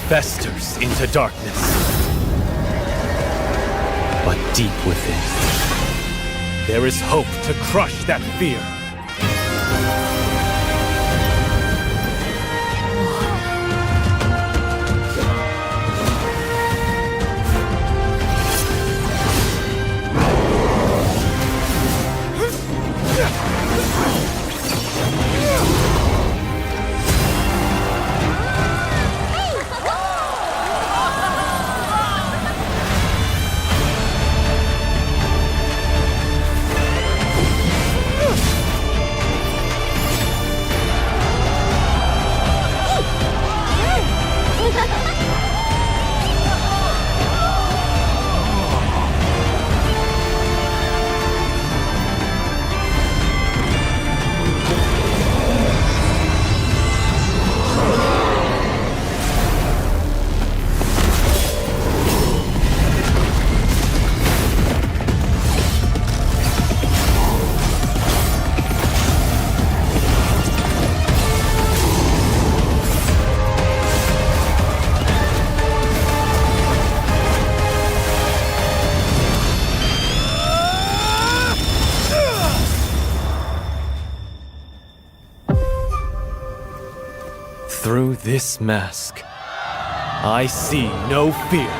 festers into darkness. But deep within, there is hope to crush that fear. Through this mask, I see no fear.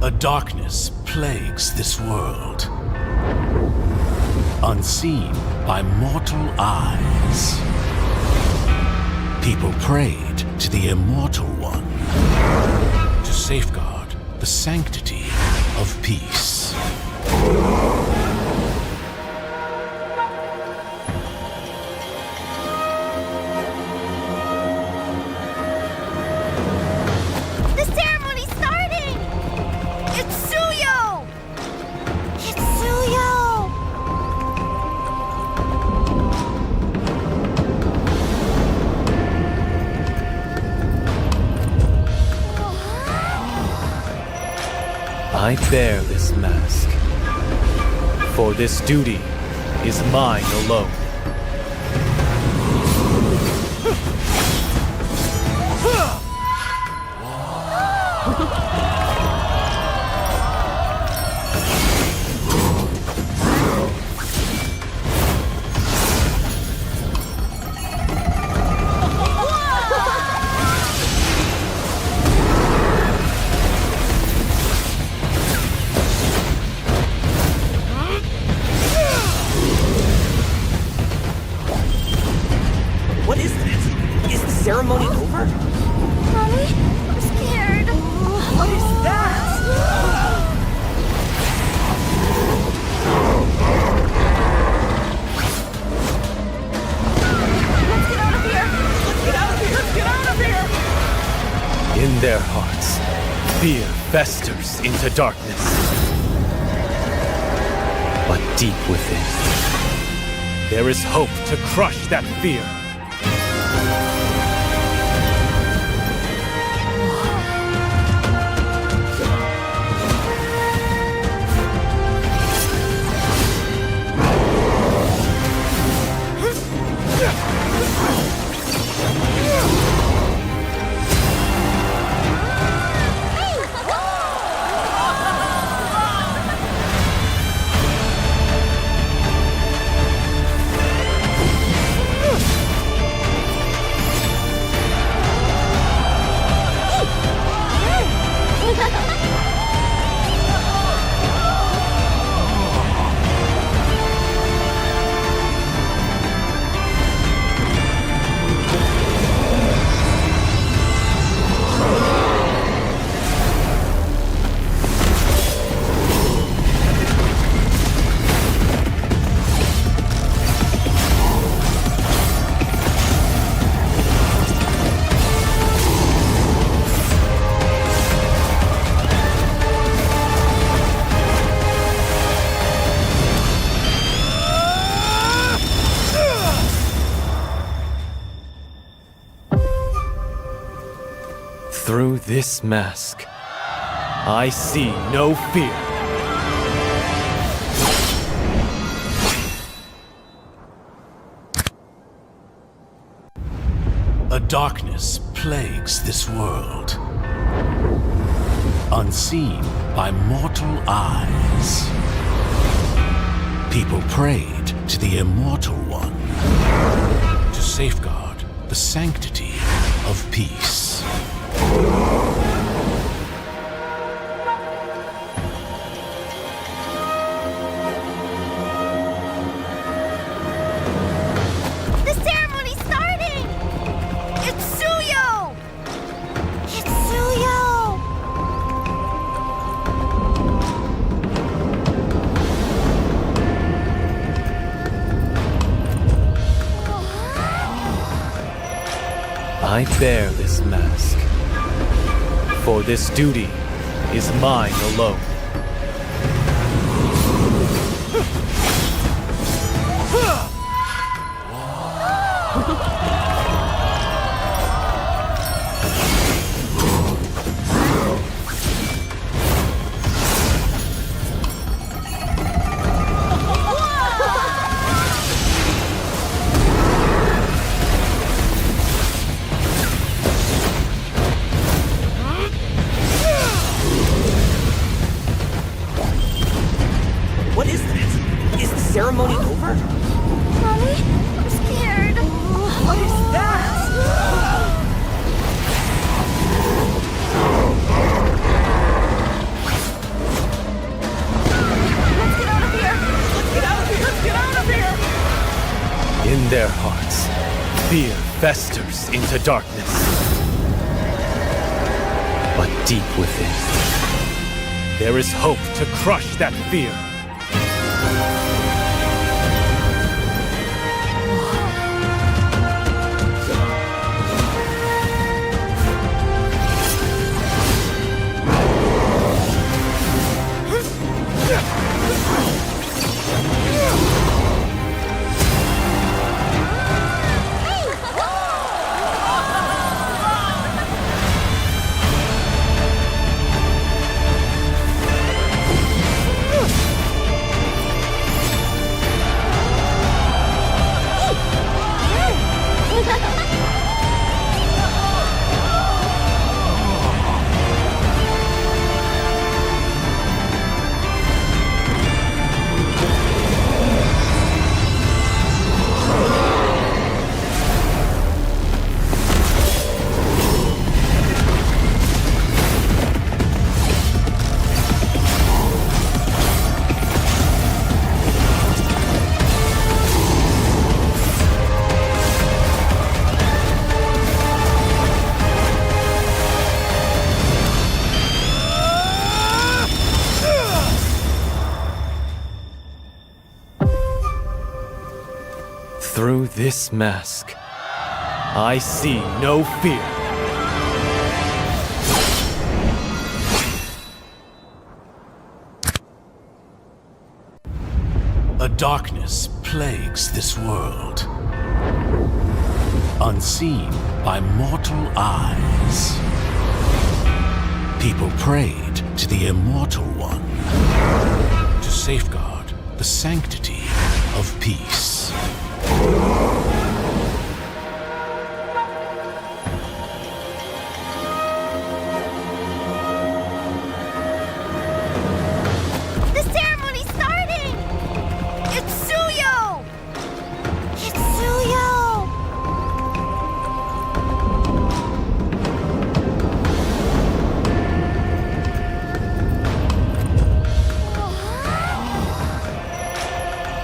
A darkness plagues this world, unseen by mortal eyes. People prayed to the Immortal One to safeguard the sanctity of peace. The ceremony's starting! It's Suyo! It's Suyo! I bear this mask, for this duty is mine alone. What is that? Is the ceremony over? Mommy, I'm scared. What is that? Let's get out of here! Let's get out of here! Let's get out of here! In their hearts, fear festers into darkness. But deep within, there is hope to crush that fear. Through this mask, I see no fear. A darkness plagues this world, unseen by mortal eyes. People prayed to the Immortal One to safeguard the sanctity of peace. The ceremony's starting! It's Suyo! It's Suyo! I bear this mask, for this duty is mine alone. What is that? Is the ceremony over? Mommy, I'm scared. What is that? Let's get out of here! Let's get out of here! Let's get out of here! In their hearts, fear festers into darkness. But deep within, there is hope to crush that fear. Through this mask, I see no fear. A darkness plagues this world, unseen by mortal eyes. People prayed to the Immortal One to safeguard the sanctity of peace. The ceremony's starting! It's Suyo! It's Suyo!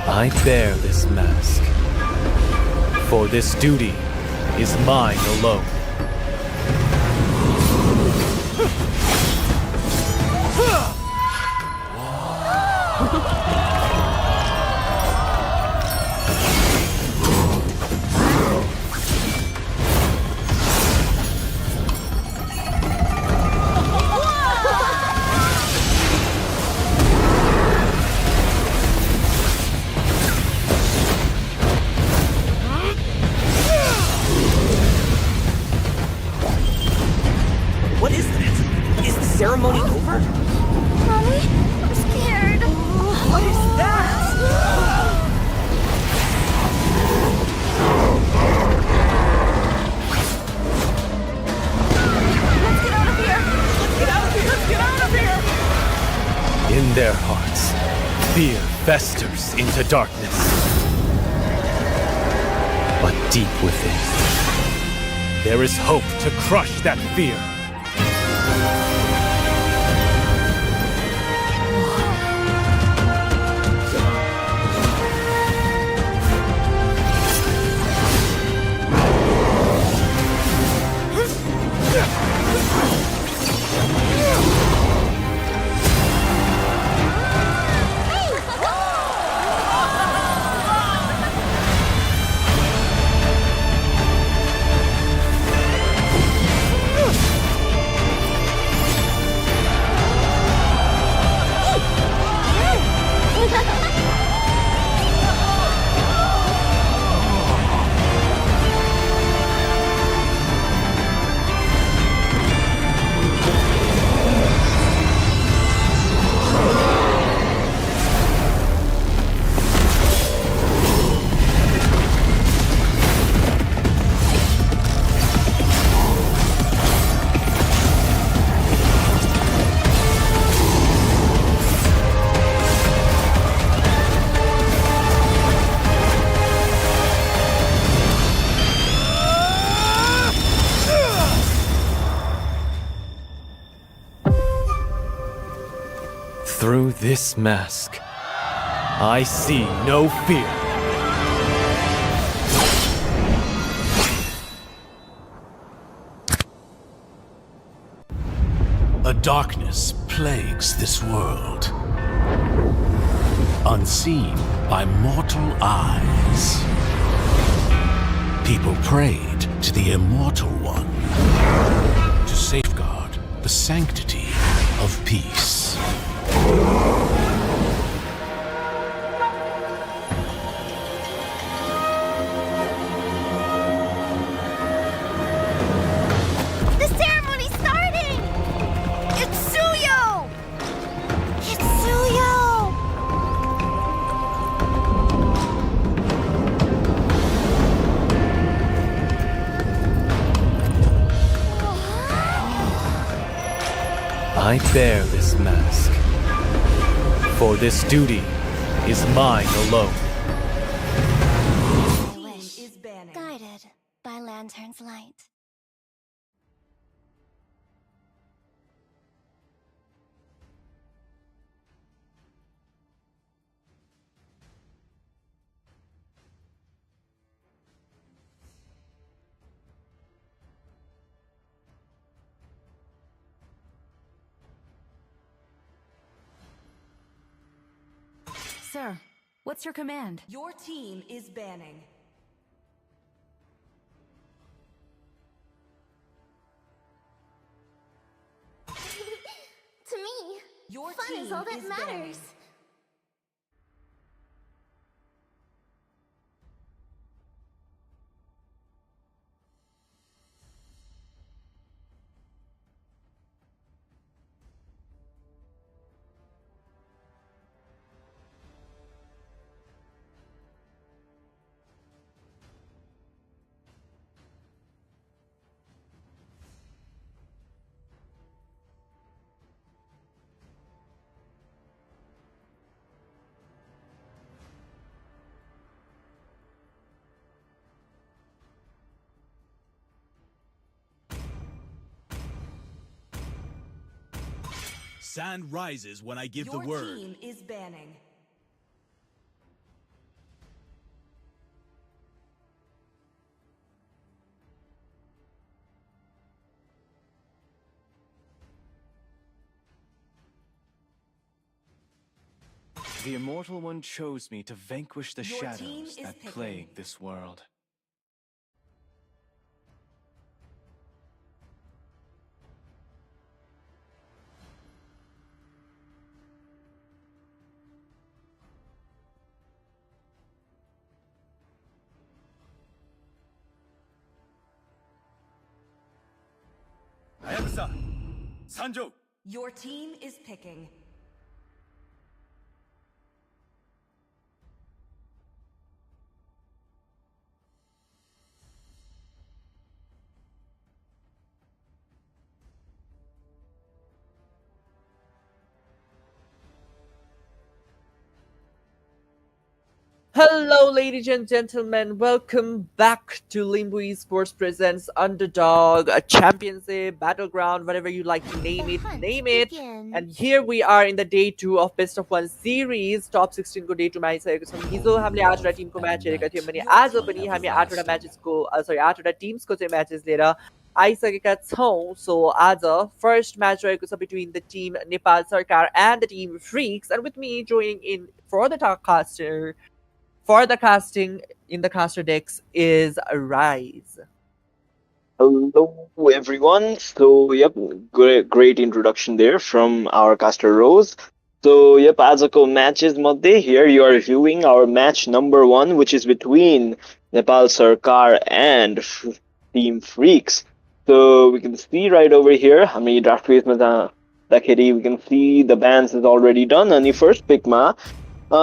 I bear this mask, for this duty is mine alone. What is that? Is the ceremony over? Mommy, I'm scared. What is that? Fear festers into darkness. But deep within, there is hope to crush that fear. Through this mask, I see no fear. A darkness plagues this world, unseen by mortal eyes. People prayed to the Immortal One to safeguard the sanctity of peace. The ceremony's starting! It's Suyo! It's Suyo! I bear this mask, for this duty is mine alone. Wish, guided by Lantern's light. Sir, what's your command? Your team is banning. To me, Your fun team is all that is matters. banning. Sand rises when I give Your the word. team is banning. The Immortal One chose me to vanquish the Your team shadows is that picking. plague this world. Hayabusa! Sanjo! Your team is picking. Hello, ladies and gentlemen. Welcome back to Limbo Esports Presents Underdog, a championship, battleground, whatever you like to name The it, hunt name it. begins. And here we are in the day 2 of Best of 1 series. Top 16 को day 2 मा आइसकेको छौँ। हिजो हामीले 8 वटा Timko match हेरेका थियौँ भने Your आज team पनि is हामी 8 वटा launching. म्याचेसको सरी 8 वटा टिम्सको चाहिँ म्याचेस लिएर आइसकेका छौँ। So आज first match रहेको छ between the team Nepal Sarkar and the team Freaks, and with me joining in for the talk caster for the casting in the caster decks is Rise. Hello, everyone. Great introduction there from our caster Rose. आजको matches मध्ये here you are viewing our match number 1, which is between Nepal Sarkar and Team Freaks. So we can see right over here, हामी draft phase मा जाँदाखेरि we can see the bans is already done. अनि first pick मा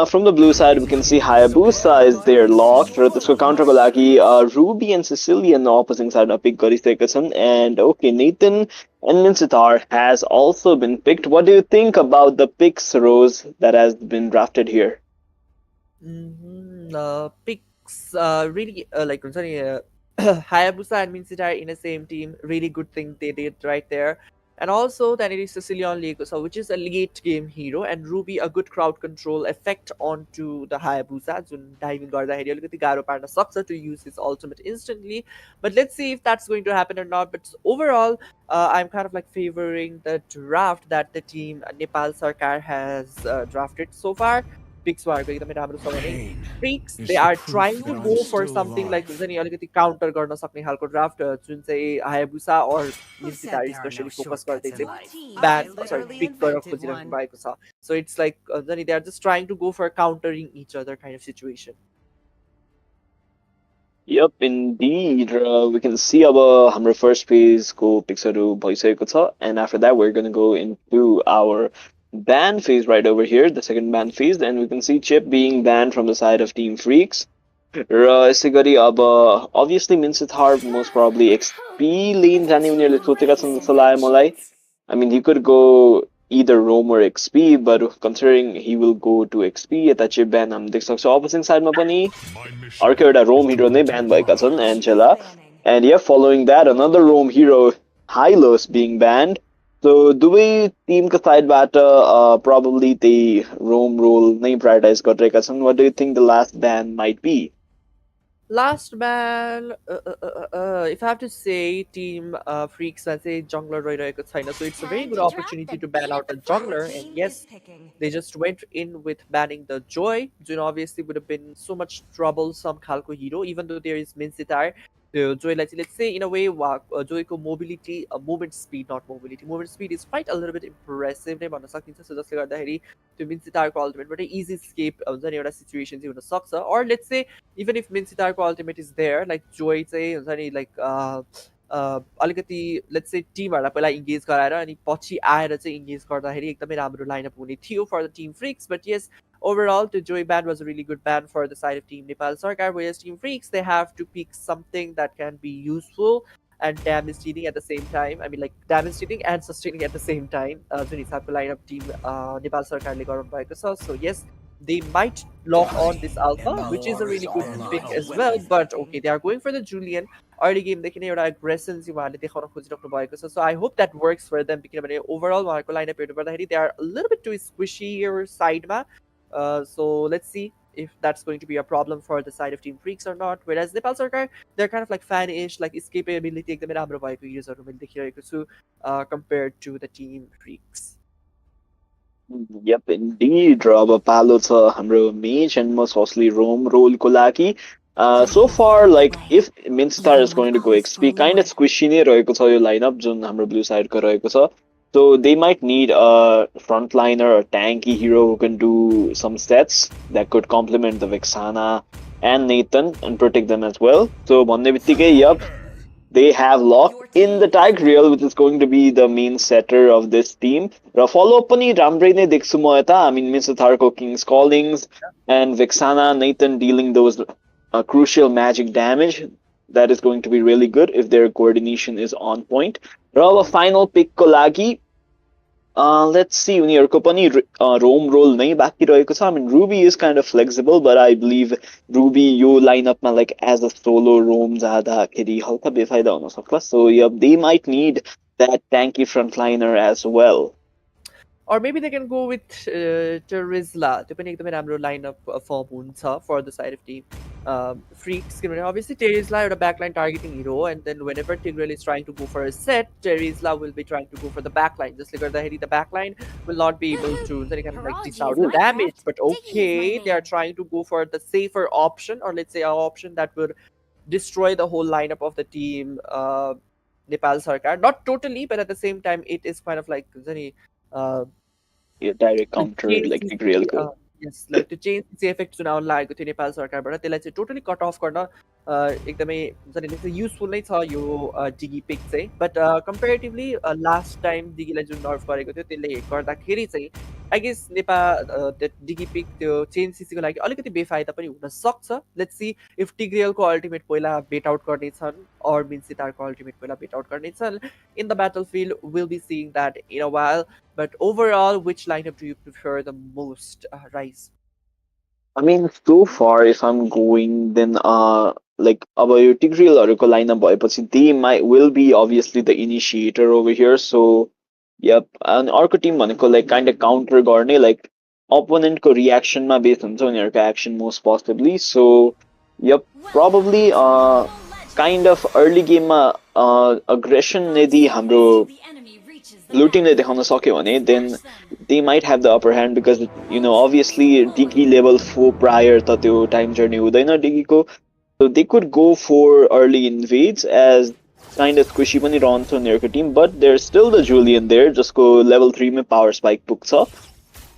from the blue side, we can see Hayabusa is there locked. र त्यसको काउन्टरको लागि Ruby and Sicilian opposing side pick गरिसकेका छन्. And okay, Nathan and Minsitar has also been picked. What do you think about the picks, Rose, that has been drafted here? Picks really like Hayabusa and Minsitar in the same team. Really good thing they did right there. And also then it is Sicilian Legosa, which is a late game hero, and Ruby a good crowd control effect onto the Hayabusa. Jun diving गर्दाखेरि अलिकति गाह्रो पार्न सक्छ to use his ultimate instantly. But let's see if that's going to happen or not. But overall, I'm kind of like favoring the draft that the team Nepal Sarkar has drafted so far. Picks भएको एकदमै राम्रो छ भने Freaks, they are trying to go for something like हुन्छ नि अलिकति counter गर्न सक्ने खालको ड्राफ्ट जुन चाहिँ Hayabusa or Minsitar especially focus गर्दै चाहिँ ban pick गर्न खोजिरहनु भएको छ. So it's like हुन्छ नि they are just trying to go for countering each other kind of situation. Yep, indeed. We can see our first phase को पिक्सहरू भइसकेको छ, and after that we're going to go into our ban phase right over here, the second ban phase, and we can see Chip being banned from the side of Team Freaks. र यसै गरी अब obviously Minsitar most probably XP lane जाने उनीहरूले सोचेका छन् जस्तो लाग्यो मलाई. I mean, he could go either Roam or XP, but considering he will go to XP, यता Chip ban हामी देख्न सक्छौँ. Opposing side मा पनि अर्को एउटा Roam hero नै ban भएका छन्, Angela. And yeah, following that, another Roam hero, Hylos, being banned. So दुवै टिमको साइडबाट probably the Roam role नै prioritize गरिरहेका छन्. What do you think the last ban might be? Last ban, if I have to say, Team Freaks मा चाहिँ jungler रहिरहेको छैन, so it's a very good opportunity to ban out a jungler. And yes, they just went in with banning the Joy, which obviously would have been so much troublesome खालको hero, even though there is Minsitar. The Joy, let's say, in a way, Joyको mobility, movement speed, not mobility, movement speed is quite a little bit impressive नै भन्न सकिन्छ. So जसले गर्दाखेरि त्यो Minsitarको ultimateबाट easy escape हुन्छ नि एउटा situation चाहिँ हुन सक्छ. Or let's say even if Minsitarको ultimate is there, like Joy चाहिँ हुन्छ नि like अलिकति let's say टिमहरूलाई पहिला engage गराएर अनि पछि आएर चाहिँ engage गर्दाखेरि एकदमै राम्रो लाइनअप हुने थियो for the Team Freaks. But yes, overall the Joy ban was a really good ban for the side of Team Nepal Sarkar, whereas Team Freaks, they have to pick something that can be useful and damage dealing at the same time. I mean, like damage dealing and sustaining at the same time. जुन हिसाबको lineup team Nepal सरकारले गराउनु भएको छ. So yes, they might lock on this alpha, which is a really good pick as well. But okay, they are going for the Julian. Early game देखि नै एउटा aggression चाहिँ उहाँले देखाउन खोजिराख्नु भएको छ. So I hope that works for them, किनभने overall उहाँको लाइनअप हेर्नु पर्दाखेरि they are a little bit too squishier side मा. So let's see if that's going to be a problem for the side of Team Freaks or not. Whereas Nepal Sarkar, they're kind of like fan-ish, like escapability एकदमै राम्रो भएको heroesहरू मैले देखिरहेको छु compared to the Team Freaks. Yep, indeed. र अब पालो छ हाम्रो mage and most costly Roam role को लागि. So far, like if Minsitar is going to go XP, kind of squishy नै रहेको छ यो lineup जुन हाम्रो blue side को रहेको छ. So they might need a frontliner or tanky hero who can do some sets that could complement the Vexana and Nathan and protect them as well. So भन्ने बित्तिकै yep, they have locked in the Tigreal, which is going to be the main setter of this team. Raw follow-up पनि राम्रै नै देख्छु म यता. I mean, Minsitarको King's Callings and Vexana, Nathan dealing those crucial magic damage. That is going to be really good if their coordination is on point. र अब final pick को लागि Let's see, उनीहरूको पनि रोम रोल नै बाँकी रहेको छ. I mean, Ruby is kind of flexible, but I believe Ruby yo लाइनअपमा like as a solo roam जाँदाखेरि हल्का बेफाइदा हुन सक्ला. So yep, they might need that tanky frontliner as well. Or maybe they can go with Terizla. त्यो पनि एकदमै राम्रो lineup firm हुन्छ for the side of team Freaks. किनभने obviously Terizla एउटा backline targeting hero, and then whenever Tigreal is trying to go for a set, Terizla will be trying to go for the backline. जसले गर्दाखेरि the backline will not be able to kind of like dish out the damage. But okay, they are trying to go for the safer option, or let's say an option that would destroy the whole lineup of the team. Nepal Sarkar, not totally, but at the same time, it is kind of like uh, Yeah, direct to counter change like CC, Tigrealको. yes, like to change CC effect चुनाव लागेको थियो नेपाल सरकारबाट, त्यसलाई चाहिँ totally cut off गर्न एकदमै हुन्छ नि चाहिँ युजफुल नै छ यो डिगी पिक चाहिँ. बट कम्पेरिटिभली लास्ट टाइम डिगीलाई जुन नर्फ गरेको थियो त्यसले गर्दाखेरि चाहिँ I guess Nepal Diggie pick त्यो चेन्ज सिसीको लागि अलिकति बेफाइदा पनि हुन सक्छ. लेट्स सी इफ टिग्रियलको अल्टिमेट पहिला बेट आउट गर्नेछन् और मिन्सितारको अल्टिमेट पहिला बेट आउट गर्नेछन् in the battlefield. Will be seeing that in a while. But overall, which lineup do you prefer the most, Rice? I mean, so far, if I'm going, then like अब यो टिग्रियलहरूको lineup भएपछि they might will be obviously the initiator over here. So yep, अनि अर्को Tim भनेको like kind of counter गर्ने like opponent को reaction मा based हुन्छ उनीहरूको action most possibly. So yep, probably kind of early game मा aggression यदि हाम्रो blue team ले देखाउन सक्यो भने then they might have the upper hand because you know obviously Diggy level 4 prior त त्यो time journey हुँदैन Diggy को. So they could go for early invades as kind of squishy पनि रहन्छ उनीहरूको team, but there's still the Julian there जसको level 3 मा power spike पुग्छ,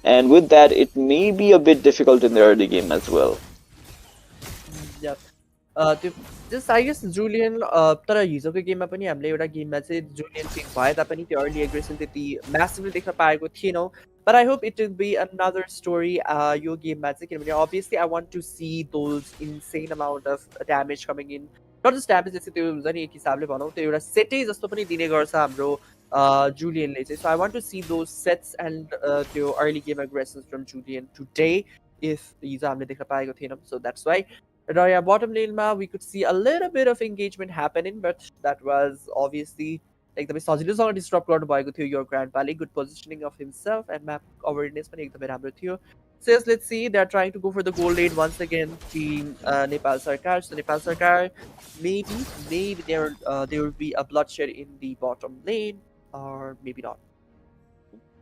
and with that it may be a bit difficult in the early game as well. Yep. त्यो just I guess Julian तर हिजोको गेममा पनि हामीले एउटा गेममा चाहिँ जुलियन पिक भए तापनि त्यो अर्ली एग्रेसन त्यति म्यासिभली देख्न पाएको थिएनौँ. But I hope it will be another story यो गेममा चाहिँ, किनभने obviously I want to see those insane amount of damage coming in. Not just damage जस्तै त्यो हुन्छ नि एक हिसाबले भनौँ त्यो एउटा सेटै जस्तो पनि दिने गर्छ हाम्रो जुलियनले चाहिँ. So I want to see those sets and त्यो early game aggressions from Julian today if हिजो हामीले देख्न पाएको थिएनौँ. So that's why. Raya bottom lane ma we could see a little bit of engagement happening, but that was obviously like the सजिलोसँग disrupt गर्नु भएको थियो your grandpaले. Good positioning of himself and map awareness पनि एकदमै राम्रो थियो. So yes, let's see, they are trying to go for the gold lane once again, team Nepal Sarkar. So Nepal Sarkar, maybe there will be a bloodshed in the bottom lane, or maybe not.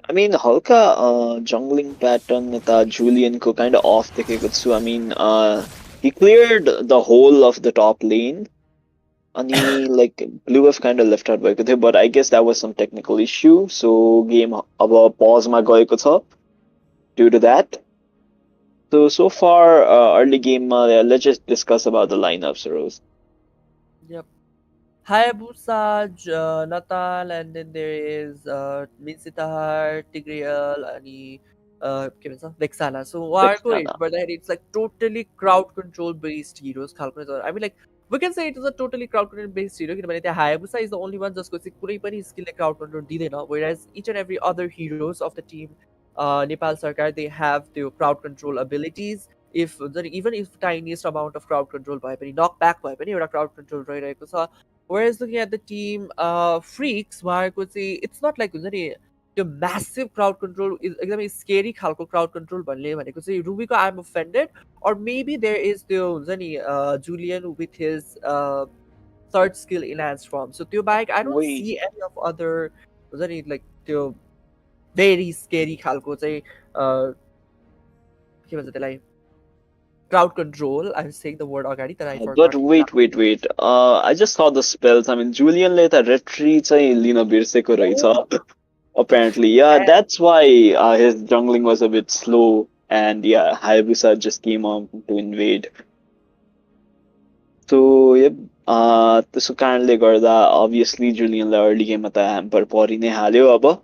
I mean, हल्का jungling pattern यता Julian को kind of off देखेको छु. I mean, he cleared the whole of the top lane. And he like blue have kind of left out भएको थियो, but I guess that was some technical issue. So game अब pause मा गएको छ due to that. So far early game let's just discuss about the lineups, Rose. Yep. Hayabusa, Natal, and then there is Minsitahar, Tigreal, अनि के भन्छ Lexana. So उहाँहरूको Lexana. हेर्नुपर्दाखेरि it's like totally crowd control based heroes खालको छ. I mean like we can say it is a totally crowd control based hero, किनभने त्यहाँ Hayabusa is the only one जसको चाहिँ कुनै पनि स्किलले crowd control दिँदैन, whereas each and every other heroes of the team Nepal Sarkar, they have the crowd control abilities. If even if tiniest amount of crowd control भए पनि knock back भए पनि एउटा crowd control रहिरहेको छ. Whereas looking at the team Freaks, उहाँहरूको चाहिँ it's not like हुन्छ नि त्यो massive crowd control is एकदमै scary खालको crowd control भन्ने भनेको चाहिँ रुबीको I'm offended, or maybe there is त्यो हुन्छ नि Julian with his third skill enhanced form. So त्यो बाहेक I don't Wait. see any of other हुन्छ नि like त्यो very scary खालको चाहिँ के भन्छ त्यसलाई crowd control. I'm saying the word अगाडि तर I forgot. But wait. I just saw the spells. I mean, Julian ले त retreat चाहिँ लिन बिर्सेको रहेछ. Apparently, yeah, that's why his jungling was a bit slow, and yeah, Hayabusa just came on to invade. So yep, त्यसो कारणले गर्दा obviously Julianलाई early game मा त hamper परि नै हाल्यो अब.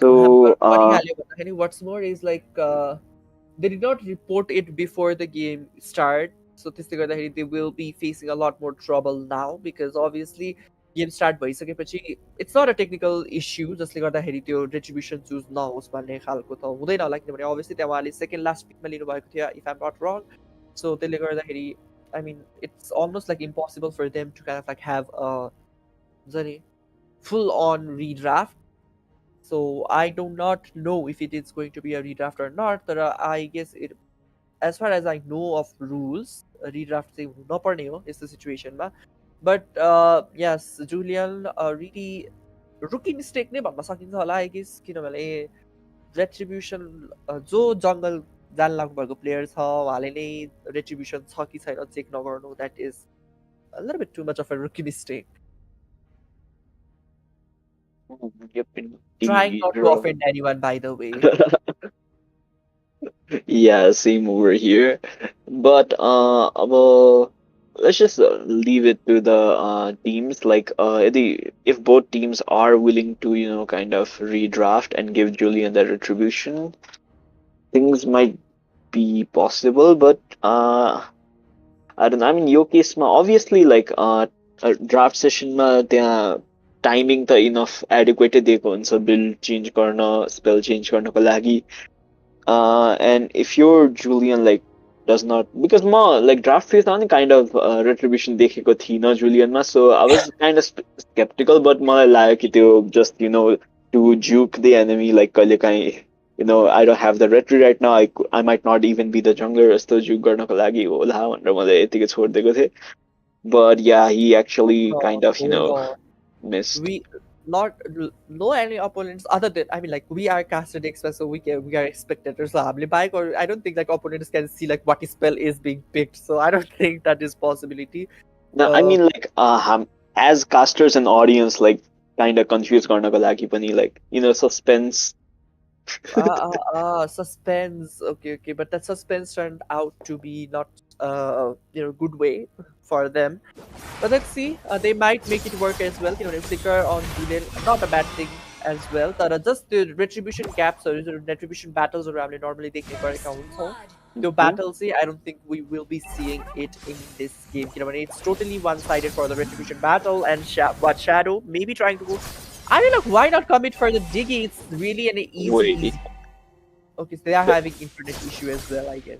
So what's more is like they did not report it before the game start, so त्यसले गर्दाखेरि they will be facing a lot more trouble now, because obviously game start भइसकेपछि it's not a technical issue जसले गर्दाखेरि त्यो रेट्रिब्युसन choose नहोस् भन्ने खालको त हुँदैन होला किनभने अभियसली त्यहाँ उहाँले सेकेन्ड लास्ट पिकमा लिनुभएको थियो इफ आइम नट रङ सो त्यसले गर्दाखेरि I mean it's almost like impossible for them to kind of like have हुन्छ नि full on redraft so I don't not know if it is going to be a redraft or not तर I guess it as far as I know of rules redraft चाहिँ हुनु नपर्ने हो यस्तो सिचुएसनमा but yes Julian really rookie mistake नै भन्न सकिन्छ होला आई गेस किनभने रेट्रिब्युसन जो जङ्गल जान लाग्नुभएको प्लेयर छ उहाँले नै रेट्रिब्युसन छ कि छैन चेक नगर्नु that is a little bit too much of a rookie mistake. Yep, Trying indeed. not to offend anyone, by the way. Yeah, same over here. But well, let's just leave it to the teams. Like if both teams are willing to, you know, kind of redraft and give Julian that retribution, things might be possible. But I don't know. I mean, यो केसमा obviously like draft sessionमा त्यहाँ timing त enough एडिक्वेटै दिएको हुन्छ build change गर्न spell change गर्नको लागि and if your Julian like does not because म like draft phase मा नि kind of retribution देखेको थिइनँ जुलियनमा so I was kind of skeptical but मलाई लाग्यो कि त्यो just you know to juke the enemy like कहिलेकाहीँ you know I don't have the retry right now I might not even be the jungler यस्तो juke गर्नको लागि होला भनेर मैले यतिकै छोडिदिएको थिएँ but yeah he actually kind of you know missed. We not no any opponents other than I mean like we are casted experts so we are spectators so I don't think like opponents can see like what spell is being picked so I don't think that is possibility. No, I mean like as casters and audience like kind of confused garnako लागि पनि like you know suspense. Suspense okay but that suspense turned out to be not you know good way for them but let's see they might make it work as well you know flicker on Julian not a bad thing as well just the retribution gaps or the retribution battles around normally they can work out the battles I don't think we will be seeing it in this game you know it's totally one-sided for the retribution battle and Shadow maybe trying to go I mean, look, why not commit for the digging? It's really an easy. Okay, so they are having internet issue as well, I guess.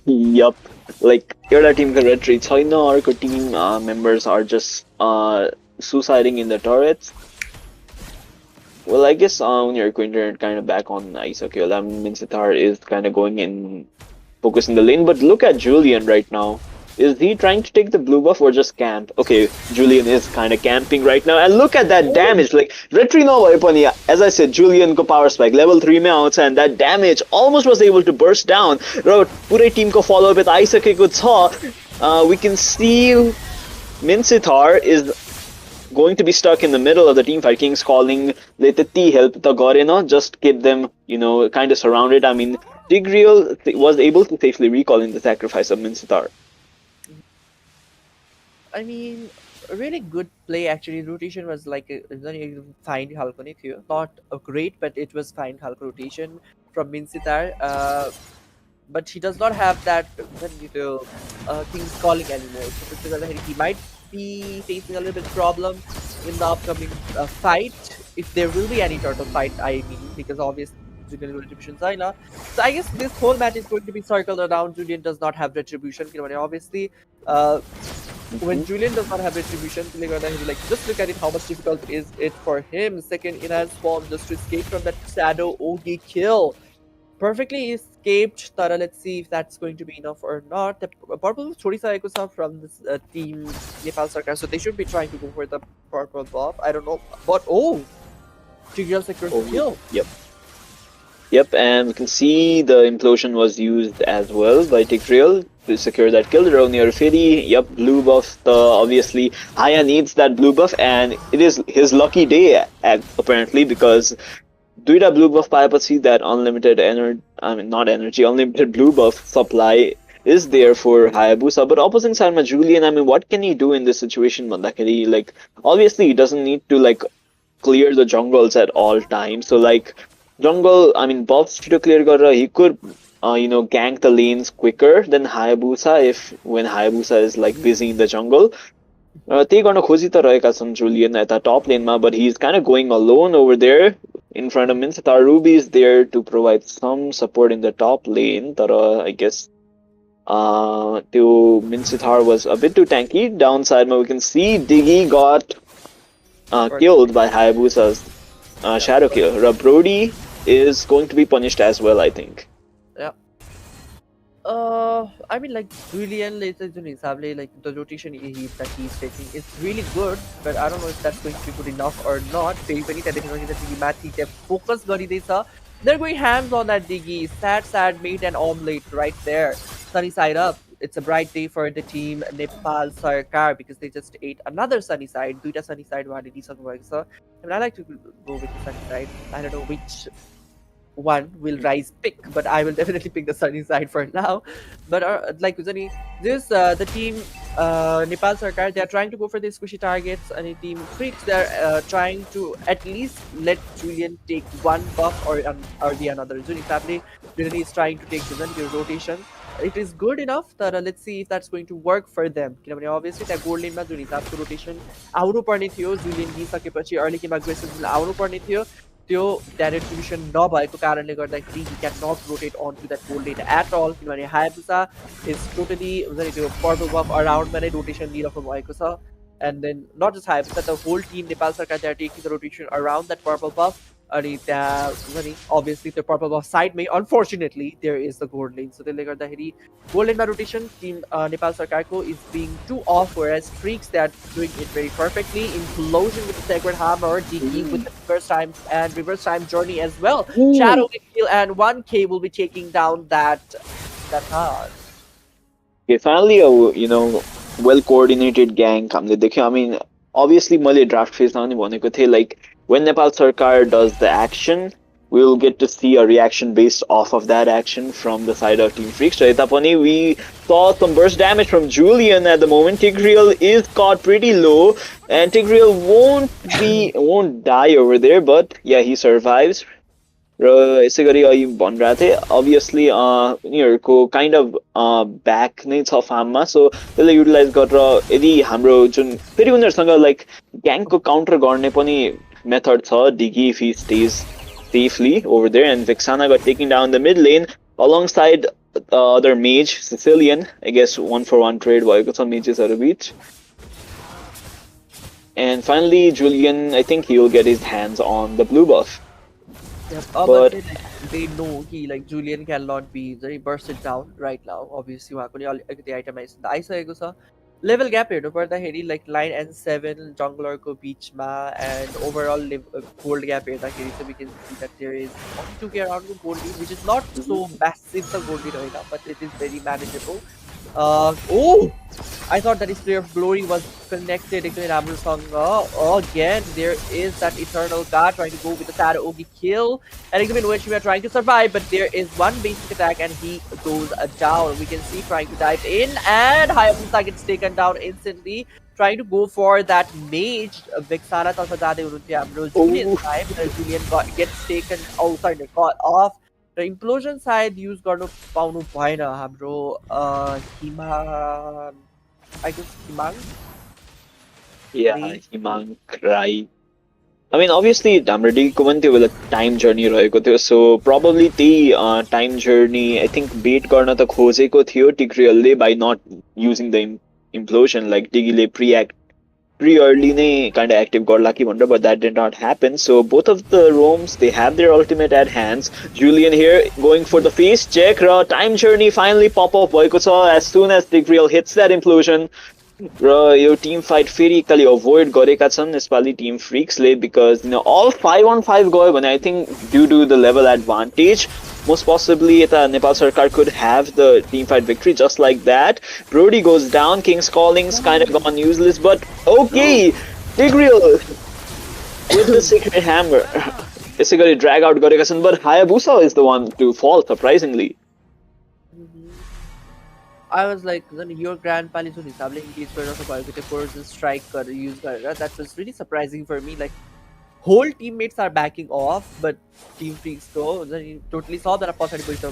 Yup. Like, your team can retreat. So, our team members are just suiciding in the turrets. Well, I guess when you're going to kind of back on ice, okay, well, Mincetar is kind of going in, focusing the lane. But look at Julian right now. Is he trying to take the blue buff or just camp? Okay, Julian is kind of camping right now. And look at that damage. Like, retry no as I said, Julian ko power spike. Level 3 mein aउँछ and that damage almost was able to burst down. र पुरै team को follow up आइसकेको छ. We can see Mincetar is going to be stuck in the middle of the team fight. King's calling ले त्यति help त गरेन. Just keep them, you know, kind of surrounded. I mean, Tigreal was able to safely recall in the sacrifice of Mincetar. I mean, a really good play actually. Rotation was like a fine halko ni थियो. Not a great, but it was fine halko rotation from Mincetar. But he does not have that King's calling anymore. So he might be facing a little bit problem in the upcoming fight. If there will be any turtle fight, I mean, because obviously Julian retribution Zaina. So I guess this whole match is going to be circled around Julian does not have retribution. Obviously, when Julian does not have retribution, like just look at it how much difficult is it for him. Second enhanced form just to escape from that shadow OG kill. Perfectly escaped. Tara, let's see if that's going to be enough or not. The purple is from this team Nepal Sarkar, so they should be trying to go for the purple buff. I don't know, but Tigreal secures the kill. Yep, and we can see the implosion was used as well by Tigreal to secure that kill. Ronir Fidi, yep, blue buff. Obviously, Haya needs that blue buff, and it is his lucky day apparently because duida blue buff पाएपछि that unlimited energy, unlimited blue buff supply is there for Hayabusa. But opposing side में Julian, I mean, what can he do in this situation? भन्दाखेरि like obviously he doesn't need to like clear the jungles at all times. So like jungle, I mean, buffs to clear गरेर he could gank the lanes quicker than Hayabusa when Hayabusa is like busy in the jungle. त्यही गर्न खोजी त रहेका छन् Julian यता टप लेनमा, but he's kind of going alone over there in front of Minsitar. Ruby is there to provide some support in the top lane, तर I guess त्यो Minsitar was a bit too tanky. Downside, we can see Diggy got killed by Hayabusa's Shadow Kill. Brody is going to be punished as well, I think. Yeah. I mean, like Julian, like the rotation that he's taking is really good, but I don't know if that's going to be good enough or not. Focus they're going hams on that Diggy. Sad made an omelette right there. Sunny side up. It's a bright day for the team Nepal Sarkar because they just ate another sunny side. Duita sunny side one. I mean, I like to go with the sunny side. I don't know which one will rise pick, but I will definitely pick the sunny side for now. But like Uzani, this the team Nepal Sarkar, they are trying to go for the squishy targets, and the team Freaks, they are trying to at least let Julian take one buff or the another. Julian family really is trying to take the rotation. It is good enough that let's see if that's going to work for them. Obviously that gold lane ma Jun हिसाबको rotation आउनु पर्ने थियो Julian दिइसकेपछि early game aggressive आउनु पर्ने थियो त्यो that distribution नभएको कारणले गर्दाखेरि he cannot rotate onto that gold lane at all किनभने Hayabusa is totally त्यो purple buff around मा नै rotation दिइराख्नु भएको छ, and then not just Hayabusa, the whole team Nepal Sarkar, they are taking the rotation around that purple buff. Obviously the purple buff side may, unfortunately there is the gold lane, so त्यसले गर्दाखेरि gold lane rotation team Nepal Sarkar ko is being too off, whereas Freaks, they are doing it very perfectly. Implosion with the Sacred Hammer, DK with the reverse time journey as well. Shadow kill, and 1K will be taking down that hard. Okay, finally a well coordinated gang हामीले देख्यौँ. I mean, obviously मैले draft phase मा पनि भनेको थिएँ, like when Nepal Sarkar does the action, we will get to see a reaction based off of that action from the side of Team Freaks. So यता पनि we saw some burst damage from Julian at the moment. Tigreal is caught pretty low, and Tigreal won't die over there, but yeah, he survives. र यसै गरी अघि भनिरहेको थिएँ, obviously उनीहरूको kind of back नै छ फार्ममा, सो त्यसलाई युटिलाइज गरेर यदि हाम्रो जुन फेरि उनीहरूसँग लाइक ग्याङको काउन्टर गर्ने पनि मेथड छ, Diggie if he stage safely over there, and Vexana got taken down the mid lane alongside other mage Sicilian. I guess 1-for-1 trade भएको छ mages beach. And finally Julian, I think he will get his hands on the blue buff. Yep. But they know he like Julian cannot be very bursted down right now. Obviously उहाँको नि अलिकति itemised आइसकेको छ. Level gap हेर्नु पर्दाखेरि like line and 7 jungler को बीचमा, and overall gold gap हेर्दाखेरि so we can see that there is 2k around the gold lead, which is not so massive the gold lead right now, but it is very manageable. I thought that his Player of Glory was connected to Ramrusang. Again, there is that Eternal God trying to go with the Shadow Ogi kill. And in which we are trying to survive, but there is one basic attack and he goes down. We can see trying to dive in, and Hayabusa gets taken down instantly. Trying to go for that mage. Vexana Julian time. Julian gets taken. Oh, sorry, they got off. The implosion side use गर्नु पाउनु भएन हाम्रो I guess Himang. Yeah, Himang, right. I mean, obviously हाम्रो डिगीको पनि त्यो बेला time journey रहेको थियो, so probably त्यही टाइम जर्नी I think बेट गर्न त खोजेको थियो टिग्रियलले by not using the implosion, like डिगीले pre-early नै kind of active गर्ला कि भनेर, but that did not happen. So both of the roams, they have their ultimate at hands. Julian here going for the face check, raw time journey finally pop off भएको छ as soon as Tigreal hits that implosion. Raw yo team fight फेरि एकतालि avoid गरेका छन् यसपालि team freaksले, because all 5-on-5 गयो भने I think due to the level advantage, most possibly Nepal Sarkar could have the team fight victory just like that. Brody goes down, King's Calling's kind of gone useless, but okay, Tigreal with the Sacred Hammer. यसै गरी drag out गरेका छन्, but Hayabusa is the one to fall surprisingly. I was like, your grandpaले जुन हिसाबले engage गरेर भएको त्यो Poison Strike use गरेर, that was really surprising for me. Like whole teammates are backing off, but Team Freaks totally saw that a possibility.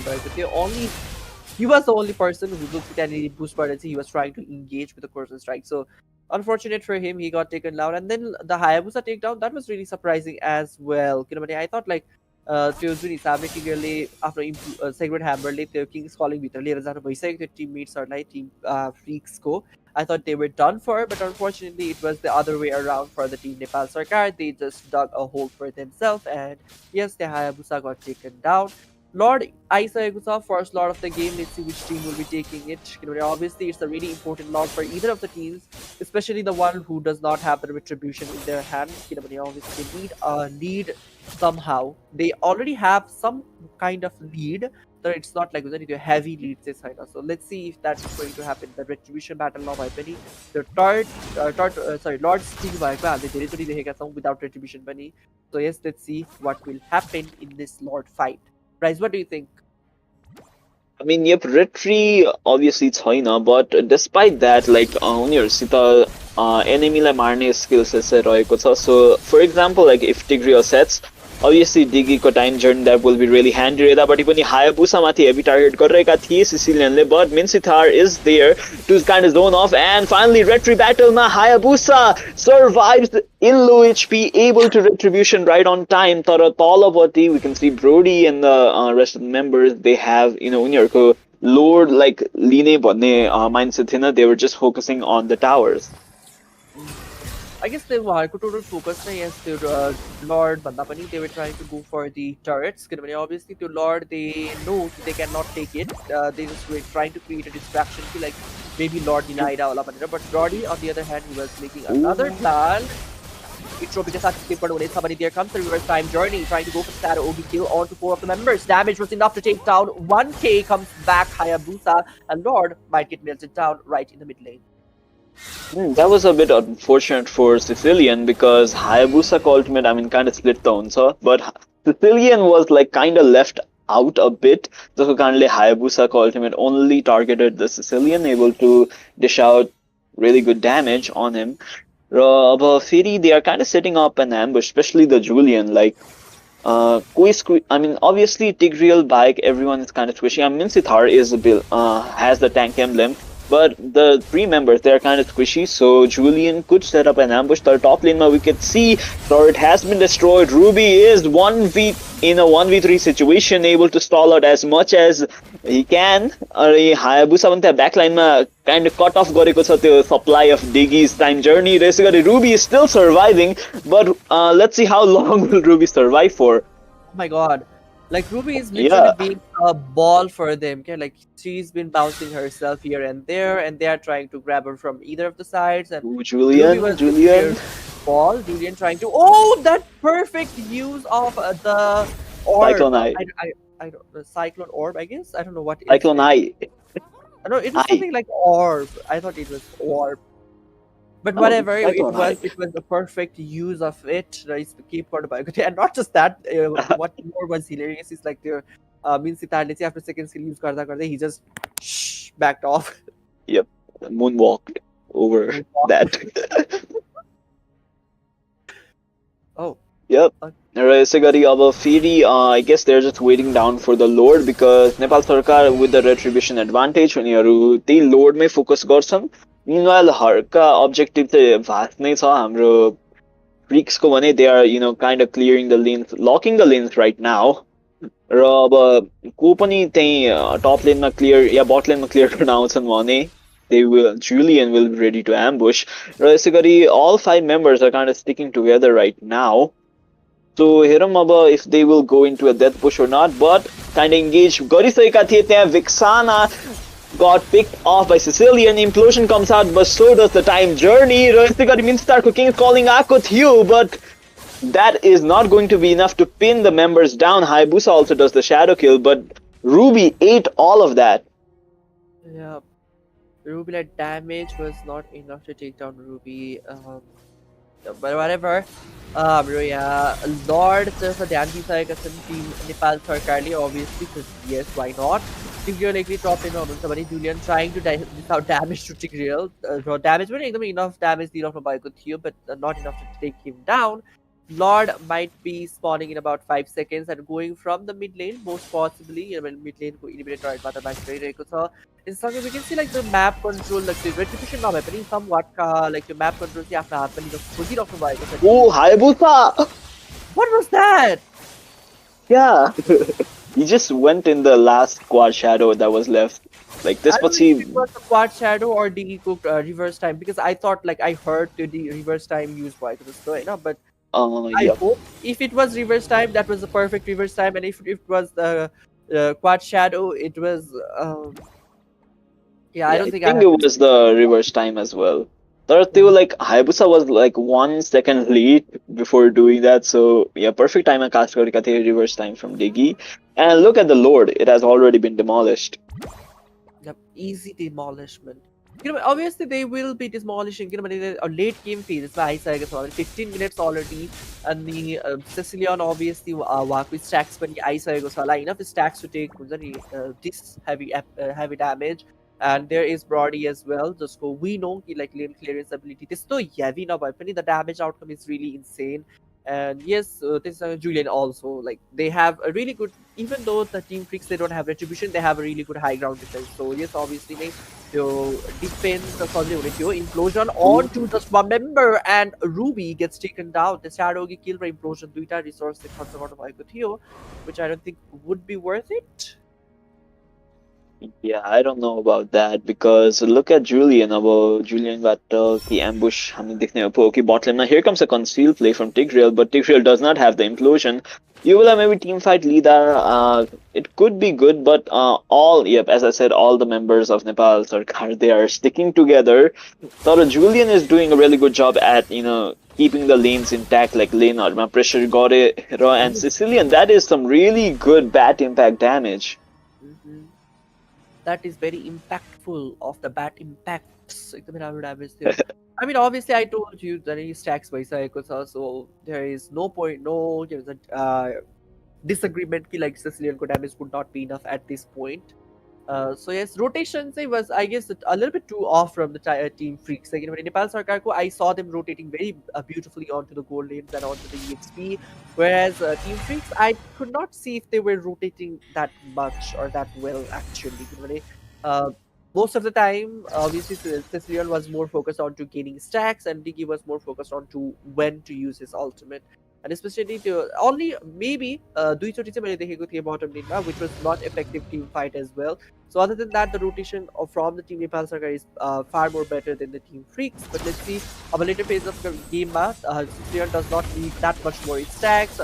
He was the only person who looked at any boost part and he was trying to engage with the Poison Strike. So Unfortunate for him, he got taken down. And then the Hayabusa takedown, that was really surprising as well. I thought like त्यो जुन हिसाबले टिगरले आफ्नो segment ह्याम्बरले त्यो Kings calling भित्र लिएर जानु भइसक्यो त्यो टिममेट्सहरूलाई Tim फ्रिक्सको I thought they were done for, but unfortunately it was the other way around for the team Nepal Sarkar. They just dug a hole for themselves, and yes, the Hayabusa got taken down. Lord आइसकेको छ first Lord of the game. Let's see which team will be taking it. Obviously it's a really important Lord for either of the teams, especially the one who does not have the retribution in their hand. Obviously they need a lead somehow. They already have some kind of lead, but it's not like a heavy lead this side. So let's see if that's going to happen. The retribution battle now by Penny. The Lord Steel by the territory without retribution Penny. So yes, let's see what will happen in this Lord fight. Bryce, what do you think? I mean, yep, retry obviously छैन, but despite that, like उनीहरुसित enemy-लाई मार्ने skills चाहिँ रहेको छ. So for example, like if Tigreal sets, obviously Diggyको time journey that will be really handy. यतापट्टि पनि Hayabusa माथि heavy target गरिरहेका थिए Sicilianले, but Minsitar is there to kind of zone off, and finally retry battleमा Hayabusa survives in low HP, able to retribution right on time. तर तलपट्टि we can see Brody and the rest of the members, they have उनीहरुको lord like लिने भन्ने mindset थिएन. They were just focusing on the towers. I guess they were total focus yes to Lord Bandapani. They were trying to go for the turrets. Obviously to Lord they know they cannot take it. They just were trying to create a distraction to like maybe Lord denied all of it. But Brody on the other hand, he was making another plan. There comes the reverse time journey, trying to go for Shadow OB kill on to 4 of the members. Damage was enough to take down 1k. Comes back Hayabusa, and Lord might get melted down right in the mid lane. That was a bit unfortunate for Sicilian because Hayabusa ultimate, I mean, kind of split the answer, but Sicilian was like kind of left out a bit. So currently Hayabusa ultimate only targeted the Sicilian, able to dish out really good damage on him. But Firi, they are kind of setting up an ambush, especially the Julian. Like, I mean, obviously Tigreal bike, everyone is kind of squishy. I mean, Sithar is has the tank emblem. But the 3 members, they're kind of squishy, so Julian could set up an ambush. The top lane, we can see turret has been destroyed. Ruby is in a 1v3 situation, able to stall out as much as he can. Hayabusa भन्दा backline kind of cut off गरेको छ त्यो supply of Diggy's time journey. Ruby is still surviving, but let's see how long will Ruby survive for. Oh my god. Like Ruby is literally being a ball for them. Okay? Like she's been bouncing herself here and there, and they are trying to grab her from either of the sides. And ooh, Julian. Ball. Julian trying to. Oh, that perfect use of the orb. Cyclone Eye. I don't the Cyclone Orb. I guess I don't know what. Cyclone Eye. I know it was something like orb. I thought it was orb. But whatever, it was the perfect use of it. Keep and not just that. What more was hilarious is like the Minsitar after second skill use he just backed off. Yep, moonwalked over that. Oh. Yep. Firi, I guess they're just waiting down for the Lord because Nepal Sarkar with the retribution advantage they Lord may focus गर्छन्. Meanwhile, Harka objective चाहिँ vast नै छ हाम्रो Freaks को भने they are kind of clearing the lanes, locking the lanes right now. र अब को पनि त्यही top lane मा clear या bot lane मा clear गर्न आउँछन् भने Julian will be ready to ambush. र यसैगरी all 5 members are kind of sticking together right now. So हेरौँ अब if they will go into a death push or not, but kind of engage गरिसकेका थिए त्यहाँ Vixana got picked off by Sicilian. Implosion comes out, but so does the time journey. Minsitarको King's Calling आएको थियो, but that is not going to be enough to pin the members down. Hayabusa also does the shadow kill, but Ruby ate all of that. Yeah, Ruby damage was not enough to take down Ruby. But whatever. Lord just a damage team Nepal Sarkarli, obviously, because yes, why not? Tigreal like top in on somebody Julian trying to dish out damage to Tigreal. Damage but enough damage deal from Baiko Theo, but not enough to take him down. Lord might be spawning in about 5 seconds and going from the mid lane, most possibly. Mid lane को eliminate right bata match गरिरहेको छ. In some we can see like the map control, like the retribution not happening somewhat like the map control चाहिँ आफ्नो हातमा लिन खोजिराख्नु भएको छ. Oh, Hayabusa! What was that? Yeah. He just went in the last quad shadow that was left. Like this, I but don't know he. if it was a quad shadow or Diggy cooked reverse time, because I thought like I heard the reverse time used by the story, no? But I Yep. hope if it was reverse time, that was the perfect reverse time, and if it was the quad shadow, it was yeah. I Yeah, don't I think I think have. it was the reverse time as well. They were like Hayabusa was like 1 second late before doing that, so yeah, perfect time and cast reverse time from Diggy. And look at the Lord, it has already been demolished. Yep, easy demolishment. You know, obviously they will be demolishing. You know, a late game phase. It's like 15 minutes already, and the Sicilian obviously work with stacks, but the ice enough stacks to take this heavy damage. And there is Brody as well. Just go. We know he like lane clearance ability. This so heavy now, but the damage outcome is really insane. And yes, this Julian also like they have a really good. Even though the Team Freaks they don't have retribution, they have a really good high ground defense. So yes, obviously they defend the implosion onto just one member, and Ruby gets taken down. The Shadow kill by implosion duita resource which I don't think would be worth it. Yeah, I don't know about that because look at Julian. About Julian got the ambush. I mean, okay, bot lane. Now here comes a concealed play from Tigreal, but Tigreal does not have the implosion. You will have maybe team fight leader. It could be good, but as I said, all the members of Nepal Sarkar they are sticking together. So Julian is doing a really good job at keeping the lanes intact, like lane armor pressure got it, and Sicilian. That is some really good bat impact damage. That is very impactful of the bat impacts. I mean, obviously, I told you that he stacks by Saikusa, so there is no point, no disagreement like Sicilian damage would not be enough at this point. So yes, rotations was I guess a little bit too off from the Team Freaks. Like in Nepal Sarkar ko, I saw them rotating very beautifully onto the gold lanes and onto the EXP, whereas Team Freaks I could not see if they were rotating that much or that well actually. Most of the time, obviously Sicilian was more focused on to gaining stacks, and Diggy was more focused on to when to use his ultimate. And especially only maybe दुईचोटि चाहिँ मैले देखेको थिएँ bottom lane which was not effective team fight as well. So other than that, the rotation from the team Nepal Sarkar is far more better than the Team Freaks. But let's see, a later phase of the game, Sicilian does not need that much more in stacks.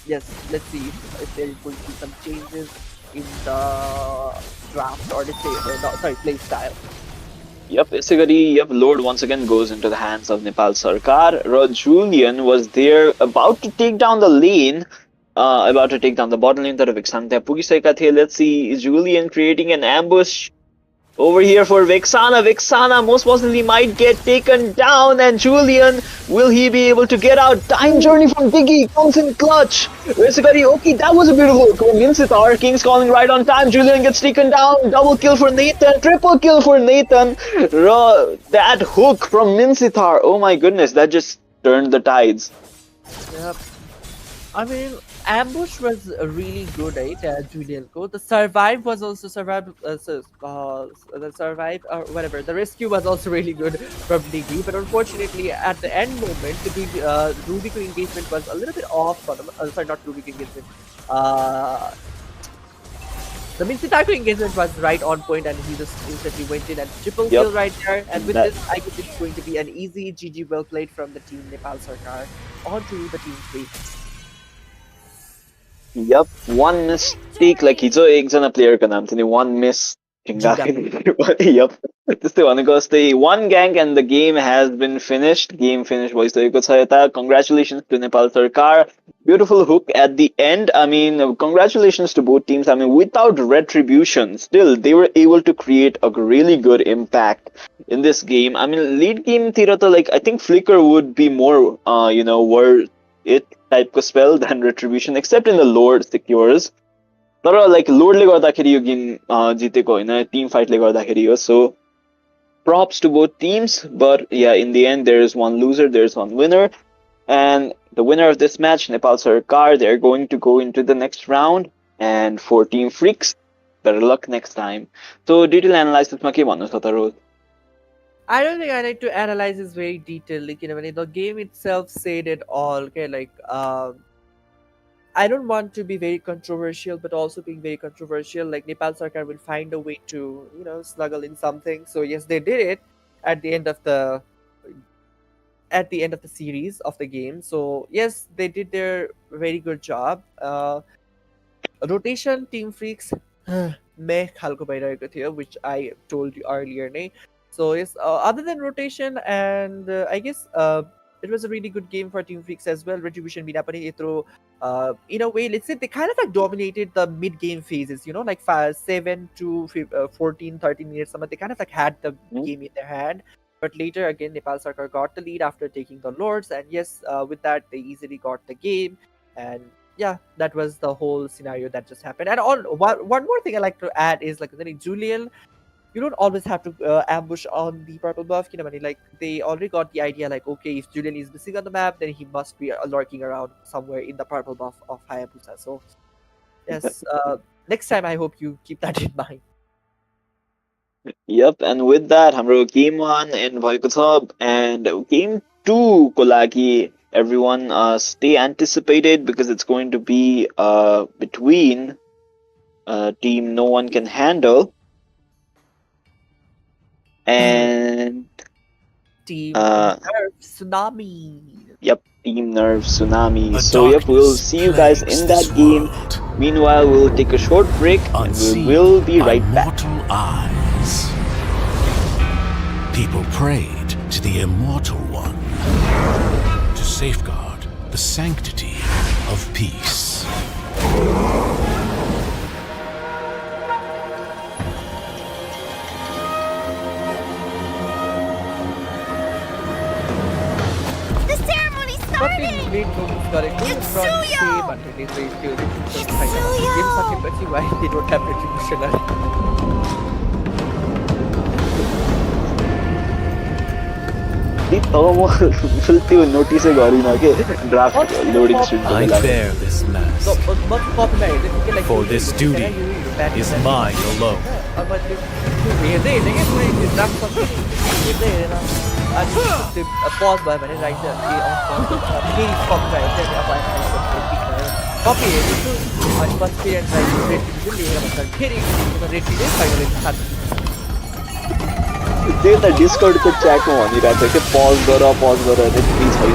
Yes, let's see if there is going to be some changes in the draft or let's say, play style. Yep, basically, Lord once again goes into the hands of Nepal Sarkar. Julian was there about to take down the lane, about to take down the bottom lane. Let's see, Julian creating an ambush over here for Vexana. Vexana most possibly might get taken down, and Julian, will he be able to get out? Time Journey from Diggy comes in clutch. Basically, okay, that was a beautiful Minsitar. King's calling right on time. Julian gets taken down. Double kill for Nathan. Triple kill for Nathan. That hook from Minsitar. Oh my goodness, that just turned the tides. Yep. I mean, ambush was really good, right? Julian Ko. The survive was also the survive or whatever. The rescue was also really good from Diggy, but unfortunately, at the end moment, the Ruby engagement was a little bit off. Sorry, not Ruby engagement. The Minsitar engagement was right on point, and he just instantly went in and triple kill right there. And with this, I guess it's going to be an easy GG well played from the team Nepal Sarkar onto the Team Freaks. Yep, one mistake, like hijo एकजना प्लेयरको नाम थियो नि one miss Yep. त्यस्तै भनेको जस्तै one gank and the game has been finished. Game finished भइसकेको छ यता. Congratulations to Nepal Sarkar. Beautiful hook at the end. I mean, congratulations to both teams. I mean, without retribution, still they were able to create a really good impact in this game. I mean, lead game तिर like I think Flicker would be more worth it type of spell than retribution, except in the Lord secures. तर like Lordले गर्दाखेरि यो game जितेको होइन, Tim फाइटले गर्दाखेरि हो. So props to both teams, but yeah, in the end there is one loser, there is one winner, and the winner of this match, Nepal Sarkar, they're going to go into the next round. And for Team Freaks, better luck next time. So detail analysis मा के भन्नु छ त रोज? I don't think I need to analyze this very detailedly. The game itself said it all. Okay, like I don't want to be very controversial, but also being very controversial. Like Nepal Sarkar will find a way to, snuggle in something. So yes, they did it at the end of the series of the game. So yes, they did their very good job. Rotation Team Freaks meh khalko bhairaheko थियो, which I told you earlier नै. So yes, other than rotation, and I guess it was a really good game for Team Freaks as well. Retribution Mina pani yetro in a way, let's say they kind of like dominated the mid game phases, like 7 to 14, 13 minutes. They kind of like had the game in their hand. But later again, Nepal Sarkar got the lead after taking the Lords, and yes, with that they easily got the game. And yeah, that was the whole scenario that just happened. And one more thing I like to add is like Julian, you don't always have to ambush on the purple buff. Like they already got the idea, like okay, if Julian is missing on the map, then he must be lurking around somewhere in the purple buff of Hayabusa. So yes, next time I hope you keep that in mind. Yep, and with that, हाम्रो game 1 in भएको छ, and game 2 को लागि everyone stay anticipated, because it's going to be between team no one can handle and Team Nerve Tsunami. Yep, Team Nerve Tsunami. A So yep, we'll darkness see you guys plagues in this that game. world. Meanwhile, we'll take a short break and Unseen we will be by right back. mortal eyes. People prayed to the Immortal One to safeguard the sanctity of peace. The ceremony's But in starting! late notice गरेको front Itsuyo! say भन्ने चाहिँ त्यो retribution छैन। Itsuyo! Game सकेपछि why they don't have retribution अरे? त्यो नोटिसै गरिन के ड्राफ्ट लोडिङ स्क्रिनको I बेला bear this mask, So, म चाहिँ कपीमा हेर्दै थिएँ कि like for this duty is mine alone. अब त्यो हेर्दै हेर्दै क्या पुरै त्यो ड्राफ्ट सक्यो हेर्दै हेरेन अनि त्यो पज भयो भने राइट फेरि कपीमा हेर्दै अब कपी हेर्दैछु अनि पछि फेरि रेटिङ लिएर भन्छ फेरि रेटिङ नै छैन रेटिङ त्यही त डिस्कर्डको च्याटमा भनिरहेको थियो कि पज गर रेटिङ छैन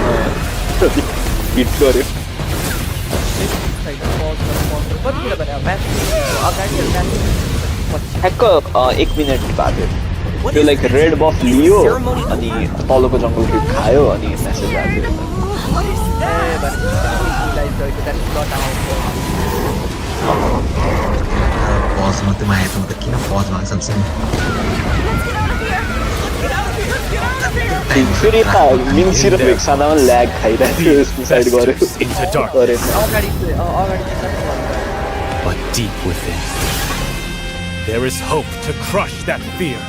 हिट गर्यो। ठ्याक्क 1 मिनट भएको थियो त्यो लाइक रेड बफ लियो अनि तलको जङ्गल क्रिप खायो अनि मेसेज आयो। पज मात्रै आएछ म त किन पज माग्छ फेरि यता मिन्सी र भेक्सानामा ल्याग खाइरहेको थियो सुसाइड गर्यो Into darkness, but deep within, there is hope to crush that fear.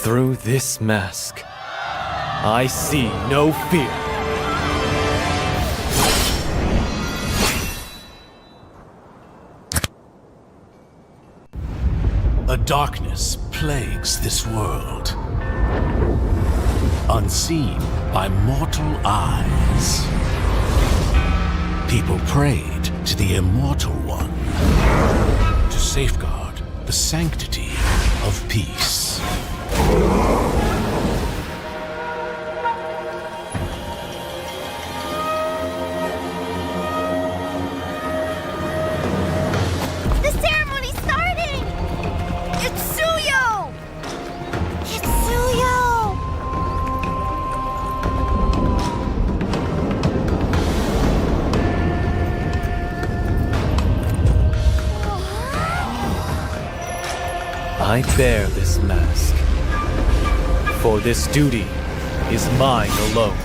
Through this mask, I see no fear. darkness plagues this world, unseen by mortal eyes. People prayed to the Immortal One to safeguard the sanctity of peace. The ceremony's starting! It's Suyo! It's Suyo! I bear this mask, for this duty is mine alone.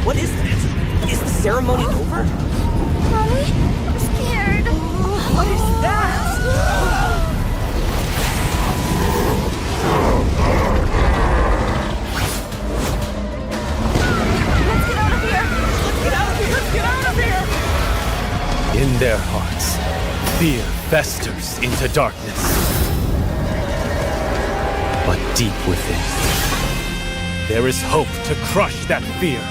What is that? Is the ceremony over? Mommy, I'm scared. What is that? Let's get out of here! Let's get out of here! Let's get out of here! In their hearts, fear festers into darkness. But deep within, there is hope to crush that fear.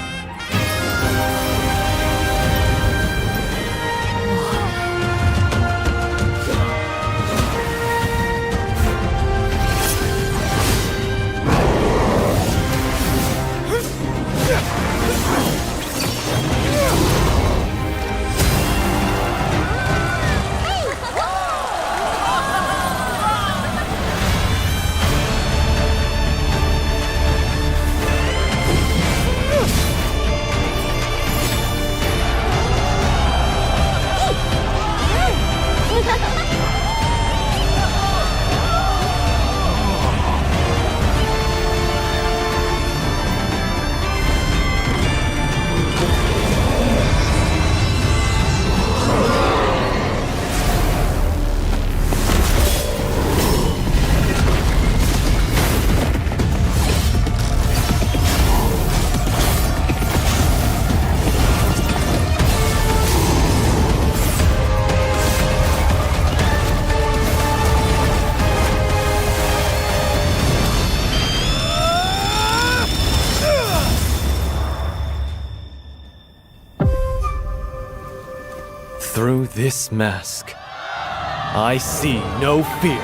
Through this mask, I see no fear.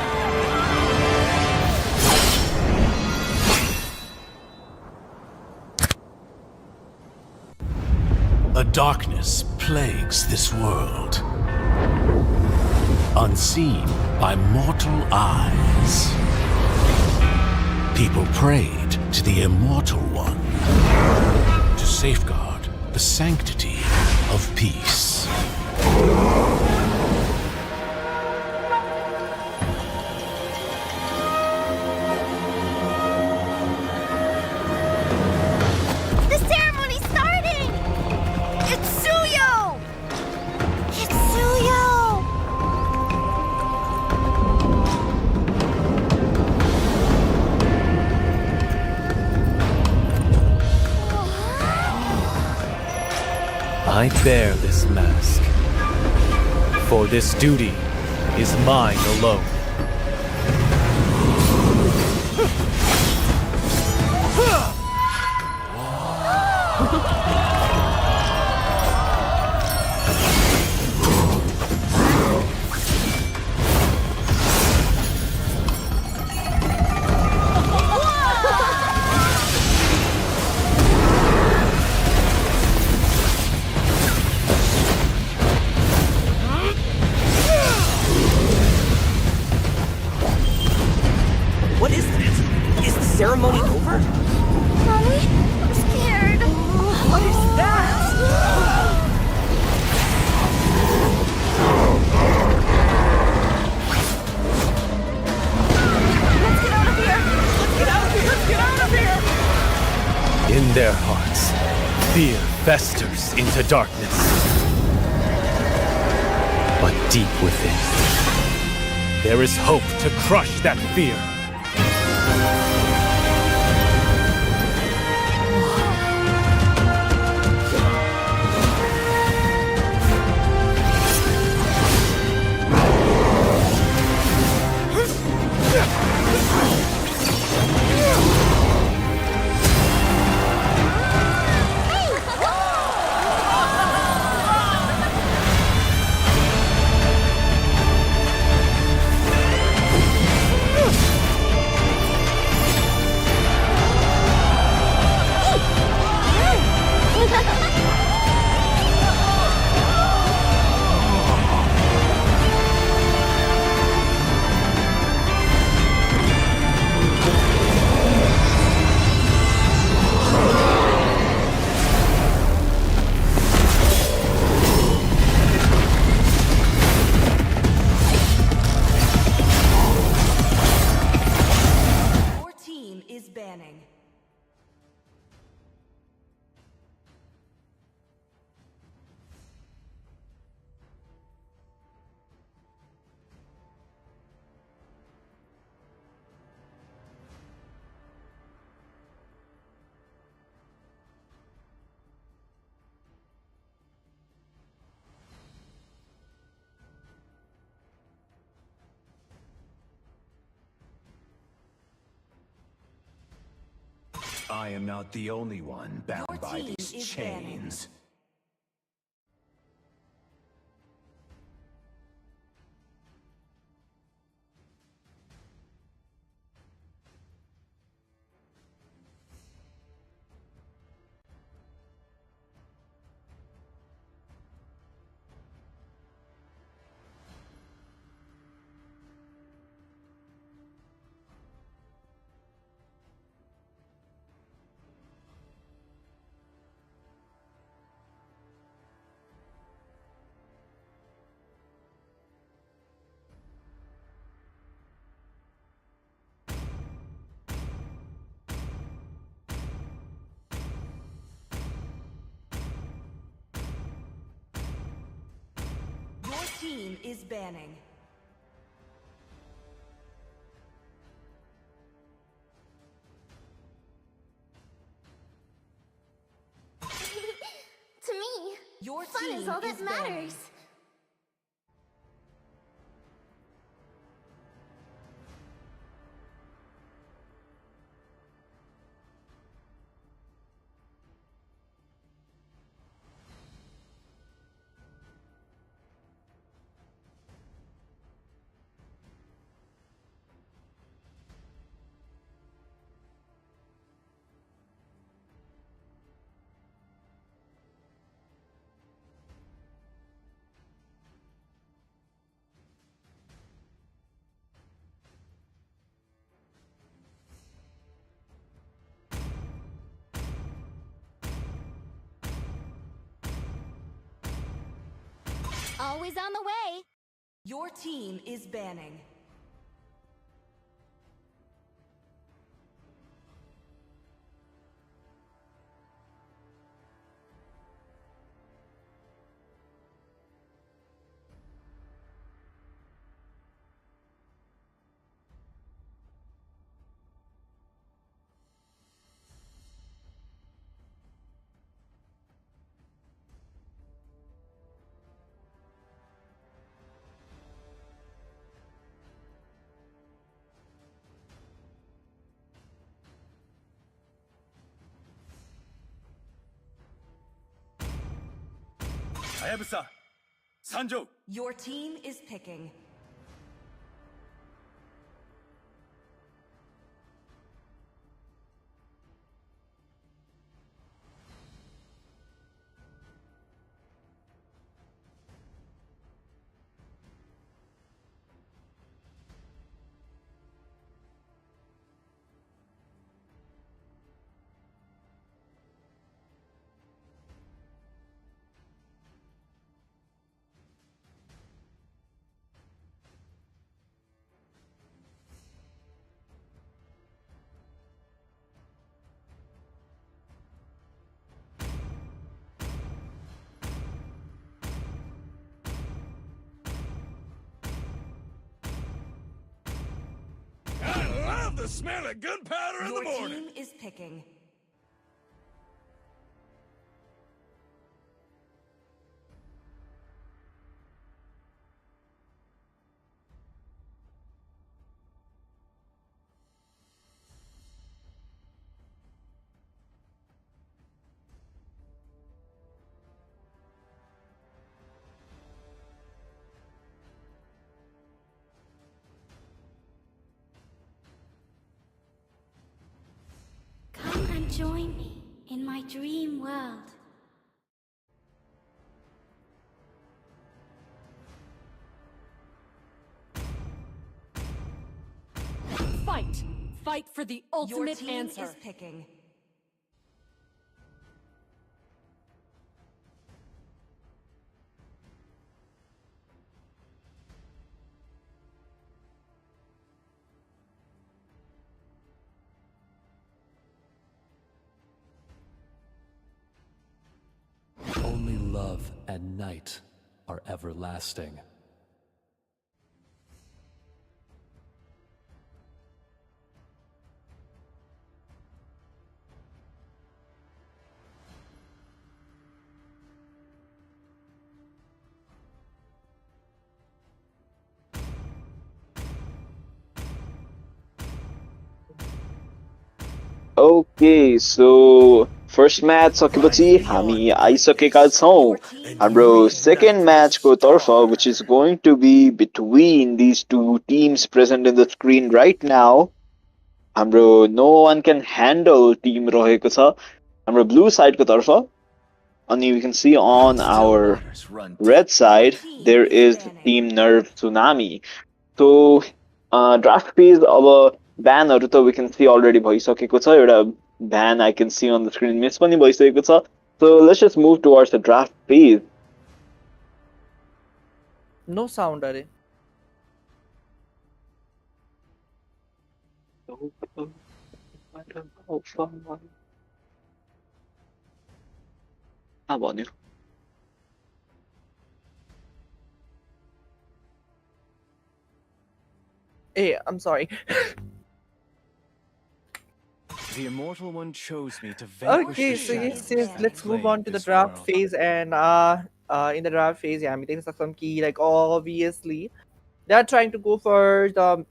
A darkness plagues this world, unseen by mortal eyes. People prayed to the Immortal One to safeguard the sanctity of peace. The ceremony's starting! It's Suyo! It's Suyo! I bear this mask, for this duty is mine alone. What is that? Is the ceremony over? Mommy, I'm scared. What is that? In their hearts, fear festers into darkness. But deep within, there is hope to crush that fear. I am not the only one bound by these chains. Your team is banning. To me, Your fun team is all that is banning. matters. Always on the way. Your team is banning. Hayabusa, Sanjo. Your team is picking. the smell of gunpowder in the Your morning. team is picking. Come and join me in my dream world. Fight! Fight for the Your ultimate team answer. is picking. Only love and night are everlasting. Okay, so first match सकेपछि हामी आइसकेका छौँ हाम्रो second match को तर्फ, which is going to be between these two teams present in the screen right now. हाम्रो no one can handle team रहेको छ हाम्रो blue side को तर्फ, अनि we can see on our red side there is team nerve tsunami. So draft phase अब ब्यानहरू त we can see already भइसकेको छ, एउटा ban I can see on the screen miss पनि भइसकेको छ. So let's just move towards the draft phase. No sound अरे. भन्यो. Hey, I'm sorry. The immortal one chose me to vanquish Okay, the so shadows yes, that let's move plague on to the this draft world. phase, and in the draft phase, yeah, हामी देख्न सक्छौँ कि like obviously they are trying to go for the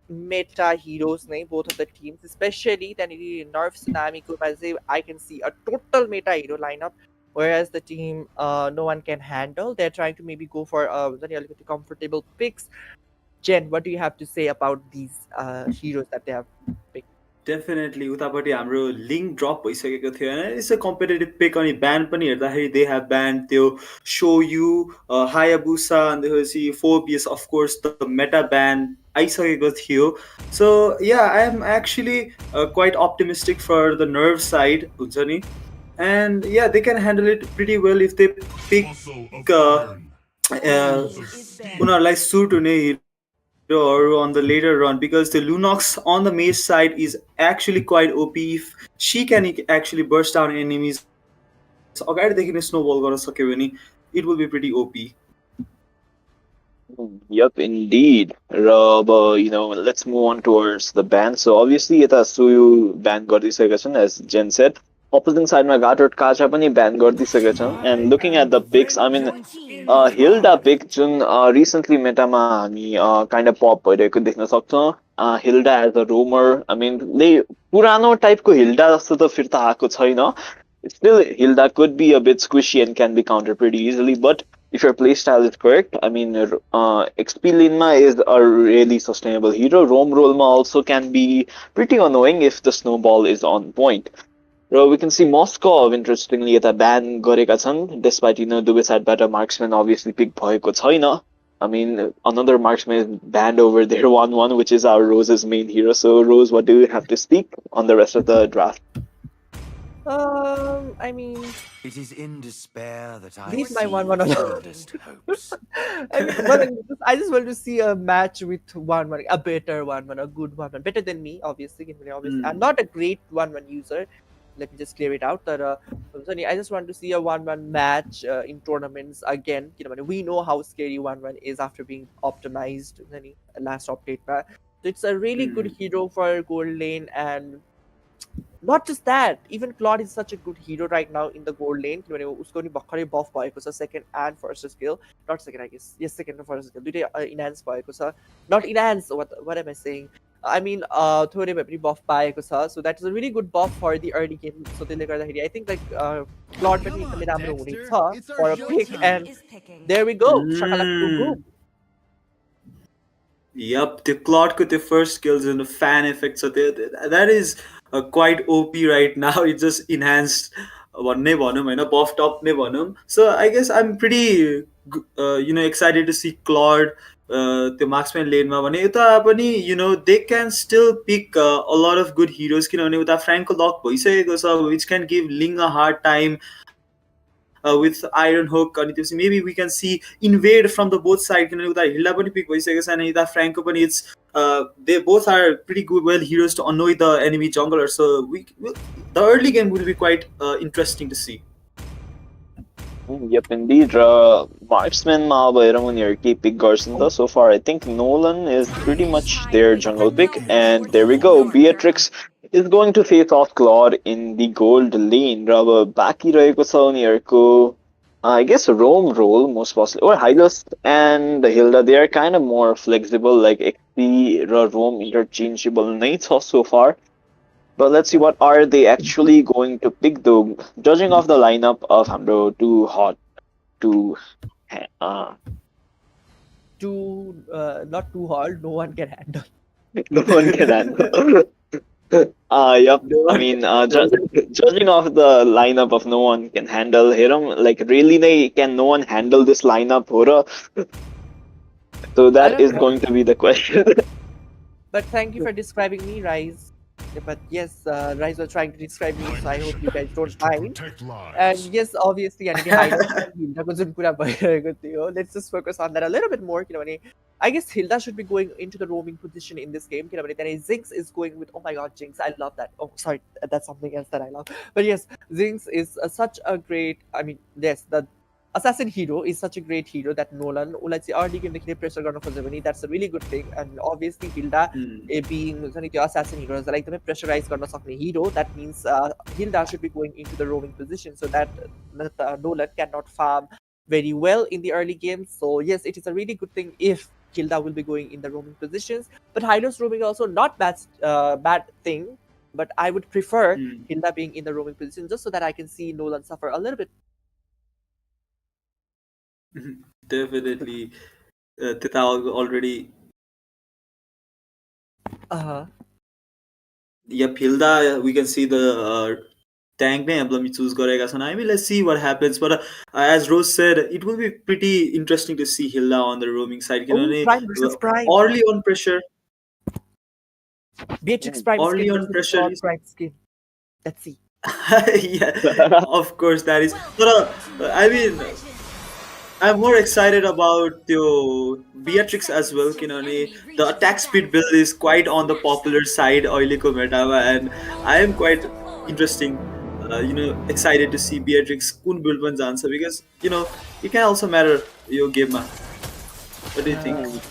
meta heroes, नै, both of the teams, especially त्यहाँनिर Nerf Tsunami को I can see a total meta hero lineup, whereas the team no one can handle. They're trying to maybe go for अलिकति comfortable picks. Jen, what do you have to say about these heroes that they have picked? Definitely उतापट्टि हाम्रो link drop भइसकेको थियो होइन. It's a competitive pick. अनि band पनि हेर्दाखेरि they have band त्यो सो यु हायाबुसा अनि त्यसपछि Phoveus of course the meta banned आइसकेको थियो. So yeah I am actually quite optimistic for the nerve side हुन्छ नि. And yeah they can handle it pretty well if they pick उनीहरूलाई suit हुने or on the later run, because the Lunox on the mage side is actually quite OP. If she can actually burst down enemies अगाडिदेखि नै snowball गर्न सक्यो भने it will be pretty OP. Yep, indeed. Let's move on towards the ban. So obviously यता सुयु ban गरिसकेका छन्, as Jen said. Opposing side मा घाटोट काचा पनि ban गरिसकेका छन्. And looking at the picks, I mean Hilda pick Jun recently मेटामा हामी kind of pop भइरहेको देख्न सक्छौँ. Hilda as a roamer, I mean पुरानो टाइपको Hilda जस्तो त फिर्ता आएको छैन. Still, Hilda could be a bit squishy and can be countered pretty easily, but if your playstyle is correct, I mean, XP Linma is a really sustainable hero. Roam Rolma also can be pretty annoying if the snowball is on point. We can see Moskov, interestingly, at a ban गरेका छन्, despite, दुवै साइडबाट marksman obviously pick भएको छैन. I mean, another marksman is banned over there, 1-1, which is our Rose's main hero. So, Rose, what do you have to speak on the rest of the draft? I mean, it is in despair that I leave my see 1-1 the alone. fondest hopes. I just want to see a match with 1-1, a better 1-1, a good 1-1, better than me, obviously. I'm not a great 1-1 user. Let me just clear it out. I just want to see a 1-1 match in tournaments again. We know how scary 1-1 is after being optimized. Last update. So it's a really good hero for gold lane, and not just that, even Claude is such a good hero right now in the gold lane. किनभने उसको नि भर्खरै buff भएको छ, second and first skill, not second I guess, yes second and first skill दुईटै enhance भएको छ, not enhance, what am I saying, I mean थोरै भए पनि buff पाएको छ, so that is a really good buff for the early game. So त्यसले गर्दाखेरि I think like Claude पनि एकदमै राम्रो हुनेछ for a pick, and there we go, shakalak boom boom. Yup, the Claude the first skills and the fan effects, so that is quite OP right now. It just enhanced भन्ने भनौँ होइन, buffed up नै भनौँ. So I guess I'm pretty excited to see Claude त्यो marksman laneमा भने यता पनि they can still pick a lot of good heroes किनभने उता Franco lock भइसकेको छ, which can give Ling a hard time with Iron Hook. अनि maybe we can see invade from the both side किनभने उता हिल्डा पनि pick भइसकेको छ अनि उता Franco पनि it's they both are pretty good well heroes to annoy the enemy jungler, so the early game will be quite interesting to see. Yep, indeed. Marksman Maaba pick Garson. So far, I think Nolan is pretty much their jungle pick. And there we go. Beatrix is going to face off Claude in the gold lane. Baki Raiko, I guess Roam role most possibly. Or Hylos and Hilda, they are kind of more flexible, like XP, Roam interchangeable nights so far. But let's see what are they actually going to pick though. Judging off the lineup of Hamdo, too hot to not too hard, no one can handle. No one can handle. Yep. I mean, judging off the lineup of no one can handle Hiram, like really can no one handle this lineup, Hora? So that is going to be the question. But thank you for describing me, Rise. But yes, Rise was trying to describe me, so I hope you guys don't mind. And yes, obviously, let's just focus on that a little bit more. I guess Hilda should be going into the roaming position in this game. Jinx is going with, oh my god, Jinx, I love that. Oh, sorry, that's something else that I love. But yes, Jinx is such a great, I mean, yes, the assassin hero is such a great hero that Nolan, let's say early game pressure that's a really good thing. And obviously Hilda being the assassin hero is like the pressurized hero, that means Hilda should be going into the roaming position so that Nolan cannot farm very well in the early game. So yes, it is a really good thing if Hilda will be going in the roaming positions. But Hylos roaming also not bad thing, but I would prefer Hilda being in the roaming position just so that I can see Nolan suffer a little bit. Definitely. Tita already. Yep, Hilda, we can see the tank emblem choose garega. I mean, let's see what happens. But as Rose said, it will be pretty interesting to see Hilda on the roaming side. Prime versus Prime. Early on pressure. Beatrix Prime early skin on pressure. Prime skin. Let's see. Yeah, of course that is. But I mean, I'm more excited about the Beatrix as well. The attack speed build is quite on the popular side, Oiliko Metava, and I am quite excited to see Beatrix kun build one answer because it can also matter your game. What do you think?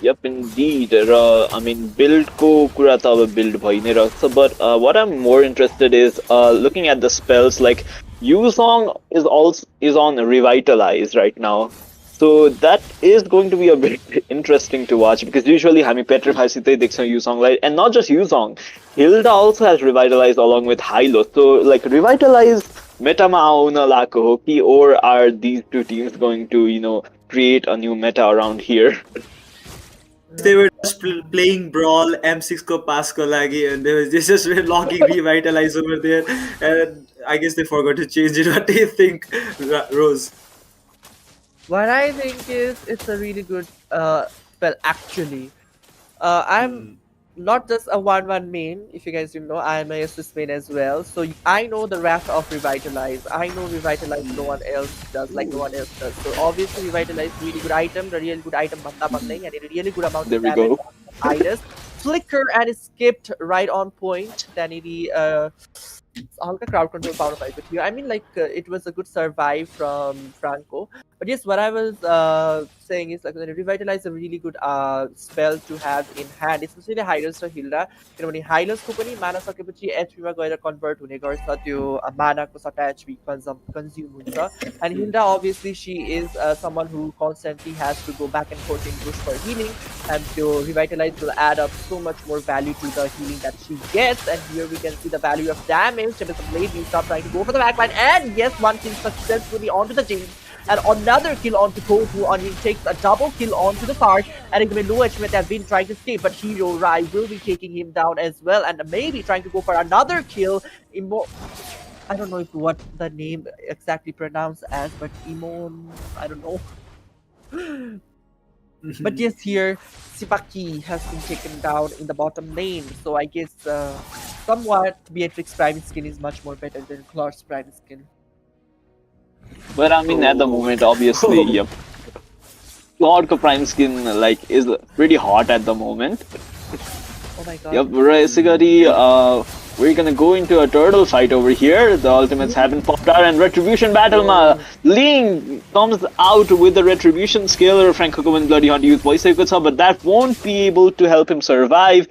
Yep, indeed. I mean, build ko kurata build bhaine rakcha, but what I'm more interested is looking at the spells. Like Yuzong is on Revitalize right now, so that is going to be a bit interesting to watch because usually हामी Petrify सितै देख्छौँ Yuzongलाई, and not just Yuzong, Hilda also has Revitalize along with Hylos. So like Revitalize metama आउन लागेको हो कि, or are these two teams going to create a new meta around here? They were just playing Brawl, M6 ko pass ko lagi, and they were just logging Revitalize over there, and I guess they forgot to change it. What do you think, Rose? What I think is it's a really good spell actually. I'm not just a 1-1 main, if you guys didn't know, I'm a assist main as well. So I know the wrath of Revitalize. I know Revitalize no one else does, like no one else does. So obviously Revitalize really good item, the really good item and a really good amount of damage. Iris. Flicker and skipped right on point. Then हल्का crowd control पाउनु भएको थियो. I mean, like it was a good survive from Franco. But yes, what I was saying is like revitalize a really good spell to have in hand, especially Hylos raw Hilda. किनभने हाइलसको पनि माना सकेपछि एचपीमा गएर convert हुने गर्छ त्यो मानाको सट्टा HP consume हुन्छ. And Hilda, obviously, she is someone who constantly has to go back and forth in push for healing, and to revitalize will add up so much more value to the healing that she gets. And here we can see the value of damage. With the blade, you stop trying to go for the backline, and yes, one kill successfully onto the James. And another kill onto Kofu, and he takes a double kill onto the card. And it's been low HP have been trying to escape, but Hero Rai will be taking him down as well, and maybe trying to go for another kill. I don't know what the name exactly pronounced as, but Imon, I don't know. But yes, here Sipaki has been taken down in the bottom lane, so I guess somewhat Beatrix Prime skin is much more better than Clark's Prime skin. But I mean, at the moment, obviously, yep. Claude Prime skin like is pretty hot at the moment. Oh my god. Yep, basically, we're gonna go into a turtle fight over here. The ultimates haven't popped out, and Retribution Battle ma Ling comes out with the Retribution skill. Franco and Bloody Hunt use voice, but that won't be able to help him survive.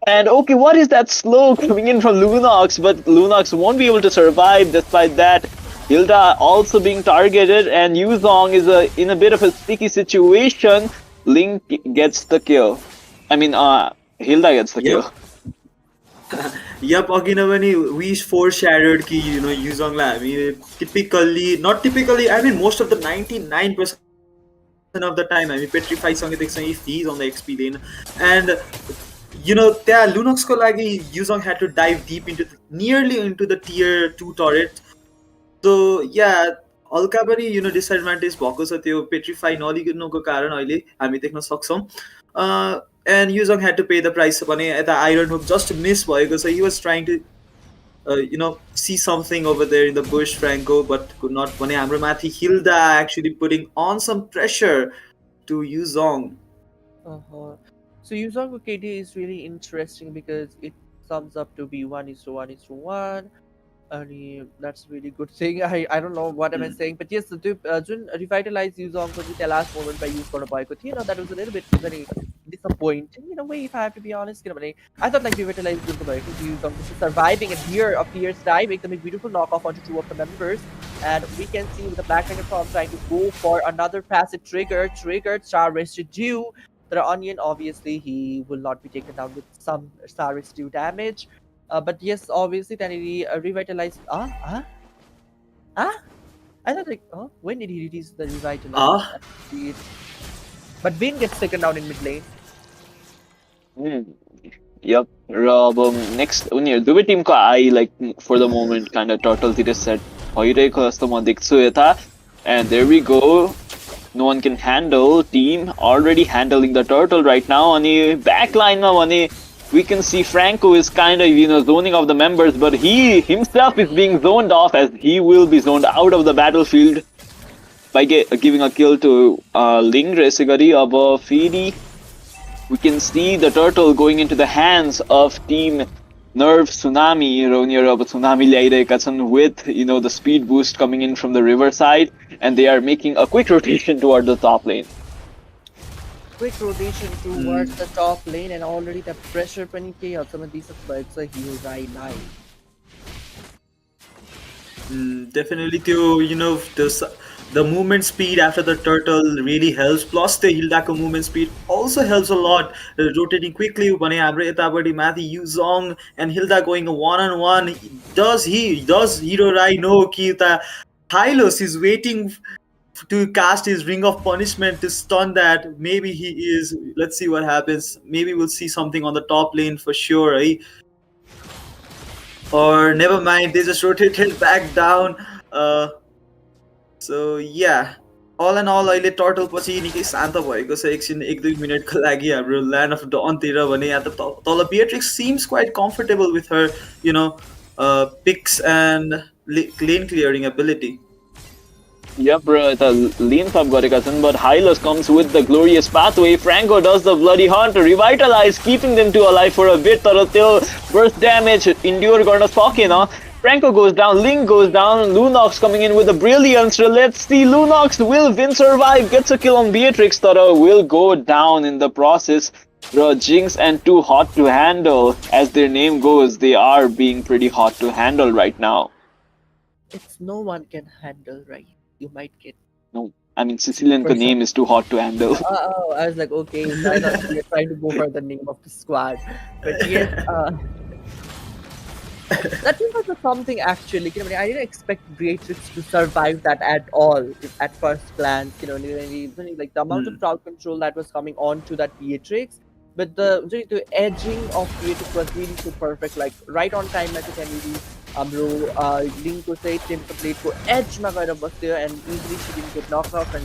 And okay, what is that slow coming in from Lunox? But Lunox won't be able to survive despite that. Hilda also being targeted, and Yuzong is in a bit of a sticky situation. Link gets the kill. I mean, Hilda gets the kill. Yep, again, we foreshadowed ki, you know, Yuzong la, I mean, not typically, I mean, most of the 99% of the time, I mean, Petrify if he's on the XP lane. And, you know, there Lunox ko lagi, Yuzong had to dive deep nearly into the tier 2 turret. So, yeah, हल्का पनि you know disadvantage भएको छ त्यो पेट्रिफाई नलिनुको कारण अहिले हामी देख्न सक्छौं and Yuzong had to pay the price भने यता Iron Hook just miss भएको छ. He was trying to you know see something over there in the bush, Franco, but could not. भने हाम्रो माथि Hilda actually putting on some pressure to Yuzong. So Yuzong KD is really interesting because it sums up to be 1:1:1. That's a really good thing. I don't know what am I saying, but yes, the revitalize Yuzong for the last moment by use for you know, that was a little bit very disappointing in a way, if I have to be honest. I thought like revitalize Yuzong surviving, and here a fierce dive make them a beautiful knockoff onto two of the members, and we can see with the Black Tiger Prom trying to go for another passive triggered star residue. The Onion, obviously, he will not be taken down with some star residue damage. But yes, obviously, then he revitalized. I thought like, when did he release the revitalize? But Vayne gets taken down in mid lane. Yep. Rob, next, दुवै Timko I like for the moment kind of turtle तिर set भइरहेको जस्तो म देख्छु यता, and there we go. No one can handle. Team already handling the turtle right now. अनि backline मा भने we can see Franco is kind of, you know, zoning off the members, but he himself is being zoned off, as he will be zoned out of the battlefield by giving a kill to Ling Resigari above Feedy. We can see the turtle going into the hands of Team Nerve Tsunami, Tsunami with, you know, the speed boost coming in from the riverside, and they are making a quick rotation toward the top lane. Quick rotation towards the top lane, and already the pressure pani ke some of these birds are heal right now. Definitely, you know, the movement speed after the turtle really helps. Plus, the Hildako movement speed also helps a lot. Rotating quickly, Yuzong and Hilda going one-on-one. Does Hero Rai know that Hylos is waiting to cast his Ring of Punishment to stun that? Maybe he is. Let's see what happens. Maybe we'll see something on the top lane for sure, right? Or never mind, they just rotated back down. So yeah, all in all, अहिले turtle पछि निकै शान्त भएको छ एकछिन 1-2 मिनेटको लागि हाम्रो Land of Dawn तिर भने यहाँ त तल Beatrix seems quite comfortable with her, you know, picks and lane clearing ability. Yep, bro, the lane top gareka chhan, but Hylos comes with the glorious pathway. Franco does the bloody hunt to revitalize, keeping them to alive for a bit. तर त्यो burst damage endure गर्न सकेन, Franco goes down, Ling goes down, Lunox coming in with a brilliance. Let's see, Lunox will win, survive, gets a kill on Beatrix, Tara will go down in the process. Jinx and Too Hot to Handle, as their name goes, they are being pretty hot to handle right now. It's no one can handle, right? You might get. No, I mean Sicilian name is Too Hot to Handle. Oh, I was like, okay, I thought we were trying to go for the name of the squad, but yes, that seems like something actually. You know, I didn't expect Beatrix to survive that at all at first glance. You know, like the amount of crowd control that was coming on to that Beatrix, but the edging of Beatrix was really so perfect. Like right on time, like Link was saying, the plate for edge was there, and easily she didn't get knocked off, and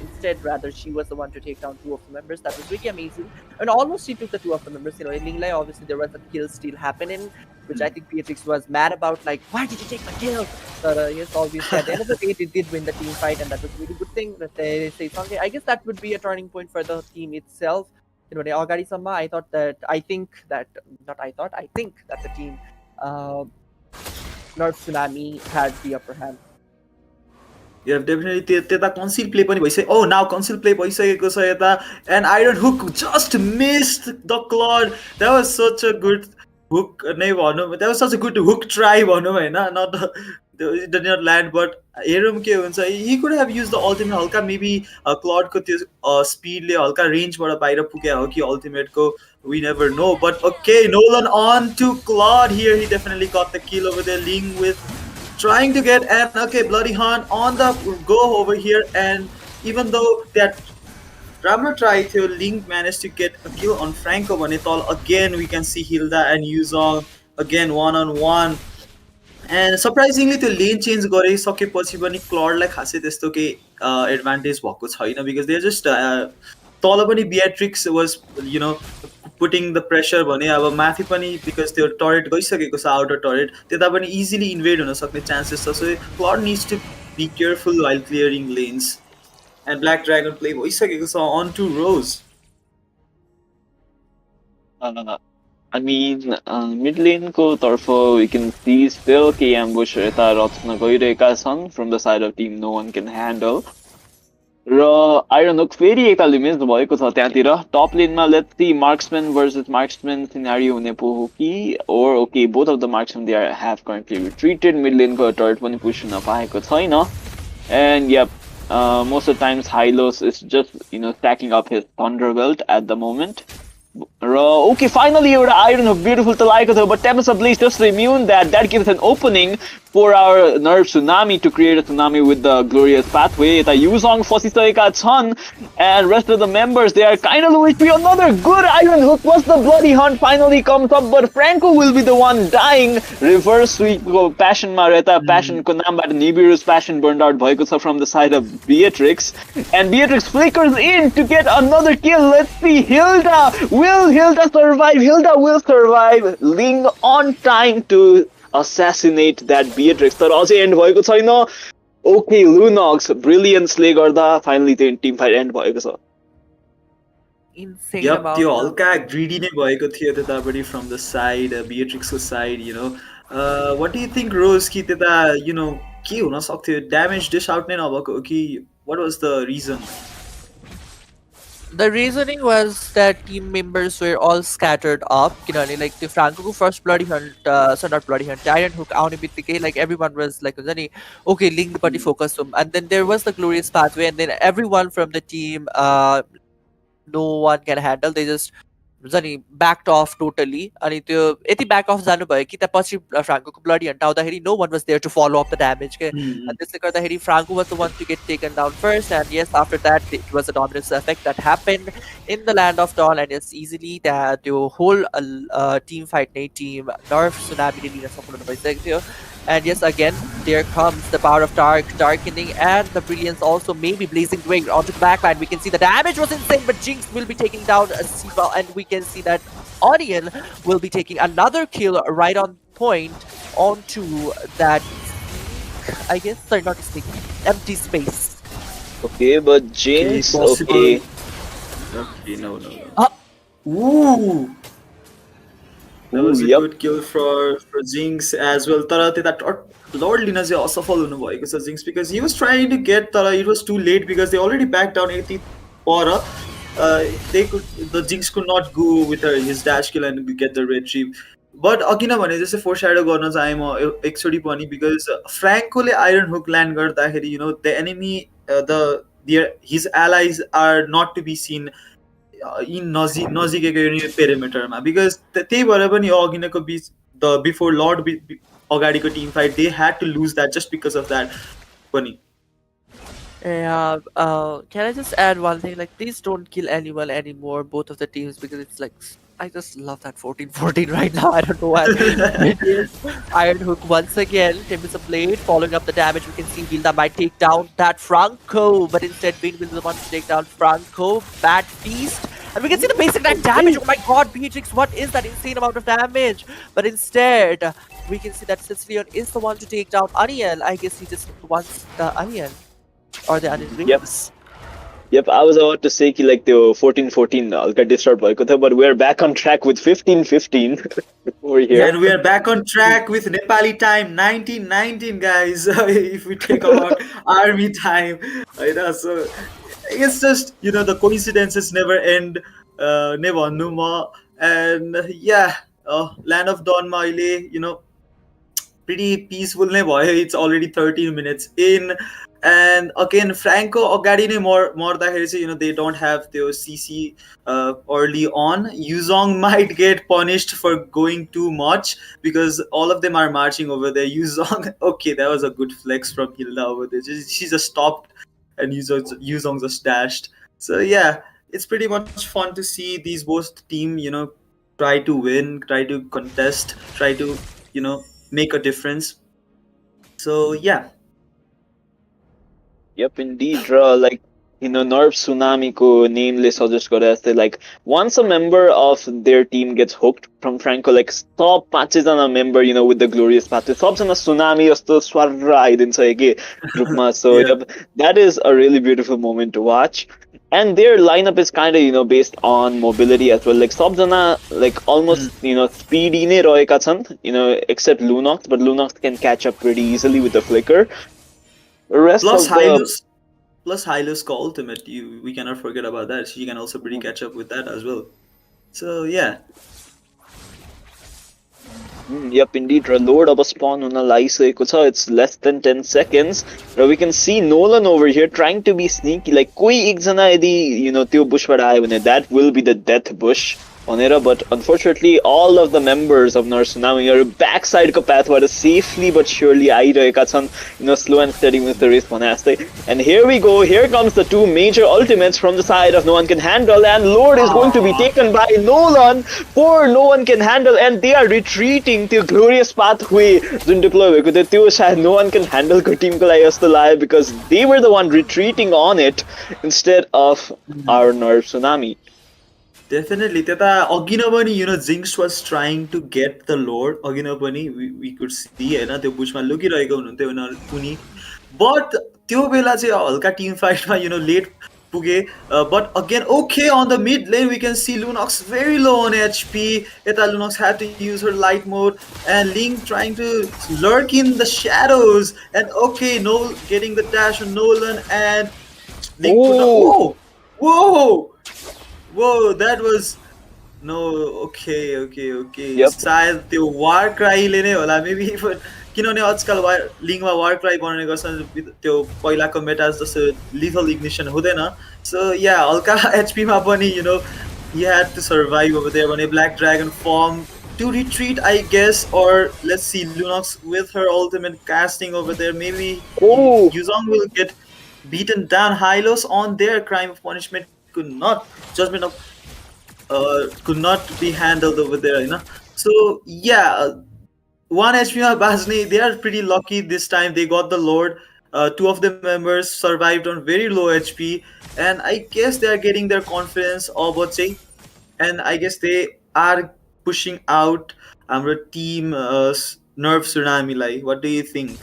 instead, rather, she was the one to take down 2 of the members. That was really amazing. And almost she took the 2 of the members. You know, in Linglai, obviously, there was a kill steal happening, which I think Beatrix was mad about, like, why did you take my kill? But yes, obviously, at the end of the day, it did win the team fight, and that was a really good thing that they say something. I guess that would be a turning point for the team itself. You know, I think that the team Nerf Tsunami had the upper hand. You have definitely त्यता conceal play पनि भइसक्यो. Oh, now conceal play भइसकेको छ यता, and Iron Hook just missed the Claude. That was such a good hook. That was such a good hook try भनौँ हैन. Not it did not land, but हेरौँ के हुन्छ. He could have used the ultimate हल्का maybe Claude को त्यो speed ले हल्का range बाट बाहिर पुगे हो कि ultimate को. We never know, but okay, Nolan on to Claude here. He definitely got the kill over there. Ling with trying to get an okay Bloody Hunt on the go over here, and even though that Rammer tried to, Ling managed to get a kill on Franco Vanitol. Again, we can see Hilda and Yuzong again one-on-one. And surprisingly, the lane change गरिसकेपछि पनि Claude लाई खासै त्यस्तो के advantage भएको छैन, because they're just तल पनि Beatrix was, you know, putting the pressure भने अब माथि पनि because त्यो turret गइसकेको छ outer turret, त्यता पनि easily invade हुन सक्ने chances छ. So Claude needs to be careful while clearing lanes. And Black Dragon play भइसकेको छ on to Rose. I mean, mid lane ko तर्फ we can see still के ambush यता रच्न गइरहेका छन् from the side of team no one can handle. Raw Iron Hook फेरि एकतालि miss भएको छ त्यहाँतिर. टप लेनमा let's see marksman versus marksman scenario हुने पो हो कि, or okay, both of the marksmen they have currently retreated. Mid lane को turret पनि push हुन पाएको छैन. And yep, most of the times Hylos is just, you know, stacking up his Thunderbolt at the moment. Okay, finally एउटा Iron Hook beautiful to like it, but Tempest Ablaze just immune that gives an opening for our Nerf Tsunami to create a tsunami with the glorious pathway. यता Yuzong फसिसकेका छन्, and rest of the members they are kind of low HP. Another good Iron Hook plus the Bloody Hunt finally comes up, but Franco will be the one dying. Reverse sweep को passion मा रहता, passion को नामबाट Nibiru's passion burned out भएको छ from the side of Beatrix, and Beatrix flickers in to get another kill. Let's see, Hilda, will Hilda survive? Hilda will survive. Ling on time to assassinate that Beatrix. तर अझै end भएको छैन. Okay, Lunox brilliance ले गर्दा finally the team fight end भएको छ. Insane. Yep, त्यो हल्का greedy नै भएको थियो त्यतापट्टि from the side, Beatrix को side, you know. What do you think, Rose, कि त्यता, you know, के हुन सक्थ्यो? Damage dish out नै नभएको कि what was the reason? The reasoning was that team members were all scattered up. You know, like the Franco first Bloody Hunt, not Bloody Hunt, Iron Hook, like everyone was like, okay, Link party focus them. And then there was the glorious pathway, and then everyone from the team, no one can handle. They just backed off totally. And it back off Franco Bloody Hunt. No one was there to follow up the damage. And this Franco was the one to get taken down first. And yes, after that, it was a dominance effect that happened in the Land of Dawn. And it's easily that the whole team fight, team Nerf Tsunami. And yes, again, there comes the power of darkening, and the brilliance also maybe blazing way onto the backline. We can see the damage was insane, but Jinx will be taking down Siva, and we can see that Orion will be taking another kill right on point onto that, I guess, sorry, not a snake, empty space. Okay, but Jinx, okay. Okay, no. Ooh! That Ooh, was a yep. good kill for Jinx as well. तर त्यता Lord लिन चाहिँ असफल हुनुभएको छ Jinx because he was trying to get तर it was too late because they already backed down 80 पर they could the Jinx could not go with his dash kill and get the retrieve. But किन भने जस्तै foreshadow गर्न चाहे म एकचोटि पनि because Francoले Iron Hook land गर्दाखेरि the enemy his allies are not to be seen in नजिकैको पेरिमिटरमा बिकज त्यही भएर पनि अघिनको बिच द बिफोर लर्ड अगाडिको team fight they had to lose that just because of that पनि Yeah, can I just add one thing? Like, please don't kill anyone anymore, both of the teams, because it's like, I just love that 14-14 right now. I don't know why. It is Iron Hook once again. Timbers a blade, following up the damage. We can see Vilda might take down that Franco, but instead Bean will be the one to take down Franco. Bad feast. And we can see the basic attack damage. Oh my god, Beatrix, what is that insane amount of damage? But instead, we can see that Sicilian is the one to take down Aniel. I guess he just wants the Aniel. Or the Aniel rings. Yep, I was about to say कि like the 14-14 हल्का disturb भएको थियो, but we're back on track with 15-15 over here. And we are back on track with Nepali time 1919 guys. If we take about army time, so it's just the coincidences never end. Never numa and yeah, Land of Dawn ma अहिले pretty peaceful नै भयो it's already 13 minutes in and again Franco अगाडि नै मर्दाखेरि चाहिँ they don't have the CC early on. Yuzong might get punished for going too much because all of them are marching over there. Yuzong, okay, that was a good flex from Hilda over there. She just stopped and Yuzong just dashed. So yeah, it's pretty much fun to see these both team try to win, try to contest, try to make a difference. So yeah. Yep, indeed. Like Nerf Tsunami ko nameless suggest gare jastै like once a member of their team gets hooked from Franco, like stop patches on a member with the glorious patches stops on a tsunami जस्तो स्वर आइदिन्छ के ग्रुपमा. So yep, that is a really beautiful moment to watch. And their lineup is kind of based on mobility as well. Like सबजना like almost speedy नै रहेका छन् except Lunox, but Lunox can catch up pretty easily with the flicker. Rest Plus of the Hylos ultimate, we cannot forget about that. She can also pretty catch up with that as well. So yeah. Yep, indeed. Reload of a spawn on a laiseko cha. It's less than 10 seconds. We can see Nolan over here trying to be sneaky. Like koi ekjana yadi त्यो bushबाट आयो भने that will be the death bush भनेर. But unfortunately all of the members of Nerf Tsunami are backside को pathबाट safely but surely आइरहेका छन् slow and steady with the race भने जस्तै. And here we go, here comes the two major ultimates from the side of No One Can Handle, and Lord is going to be taken by Nolan for No One Can Handle, and they are retreating त्यो glorious pathway जुन deploy भएको थियो त्यो सायद No One Can Handle को Timko लागि जस्तो लाग्यो because they were the one retreating on it instead of our Nerf Tsunami. Definitely. त्यता अघि न पनि Jinx was trying to get the Lord. अघि न पनि we could see हैन त्यो बुशमा लुकिरहेको हुनुहुन्थ्यो उनी. But त्यो बेला चाहिँ हल्का टिम फाइटमा लेट पुगे. But again, okay, on the mid lane we can see Lunox very low on HP. Eta Lunox had to use her light mode and Link trying to lurk in the shadows. And okay, Noel getting the dash on Nolan and Link whoa! Whoa, that was okay. Yep. सायद त्यो वार क्राईले नै होला maybe किनभने आजकल लिङ्कमा वार cry बनाउने गर्छन् त्यो पहिलाको मेटाज जस्तो लिथल इग्निसन हुँदैन. So yeah, हल्का HP मा पनि he had to survive over there भने Black Dragon form to retreat I guess, or let's see Lunox with her ultimate casting over there. Maybe Yuzong will get beaten down. Hylos on their crime of punishment could not be handled over there, So yeah, 1 HP Basni, they are pretty lucky this time. They got the Lord. 2 of the members survived on very low HP, and I guess they are getting their confidence and I guess they are pushing out our team Nerf Tsunami. What do you think?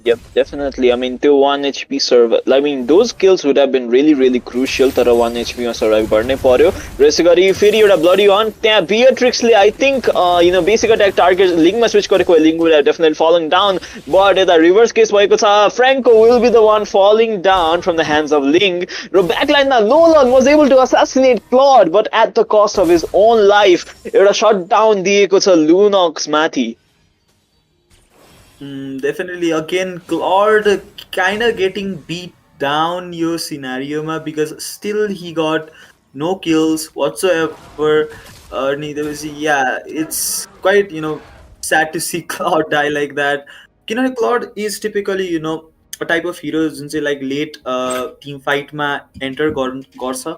Yep, definitely. I mean, त्यो 1 HP survive. I mean, those kills would have been really, really crucial. तर 1 HP मा survive गर्ने पर्यो. र यसै गरी फेरि एउटा bloody on. त्यहाँ Beatrixले I think basic attack target लिङमा switch गरेको भए लिङ would have definitely fallen down. But यता reverse case भएको छ. Franco will be the one falling down from the hands of Ling. Raw backlineमा Nolan was able to assassinate Claude, but at the cost of his own life. एउटा shutdown दिएको छ Lunox माथि. Definitely, again, Claude kind of getting beat down your scenario ma, because still he got no kills whatsoever. Neither was he. Yeah, it's quite sad to see Claude die like that. Claude is typically a type of hero जुन चाहिँ like late team fight ma enter गर्छ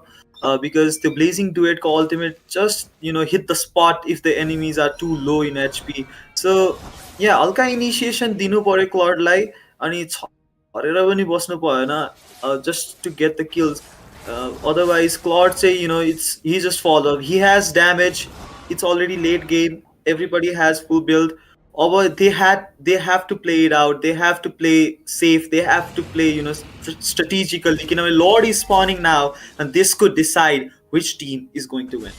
because the blazing duet ko ultimate just hit the spot if the enemies are too low in HP. So yeah, हल्का initiation दिनु पर्यो क्लडलाई अनि छरेर पनि बस्नु भएन just to get the kills. Otherwise Claude चाहिँ he just fall off. He has damage. It's already late game. Everybody has full build. Or they have to play it out. They have to play safe. They have to play strategically. Lord is spawning now, and this could decide which team is going to win.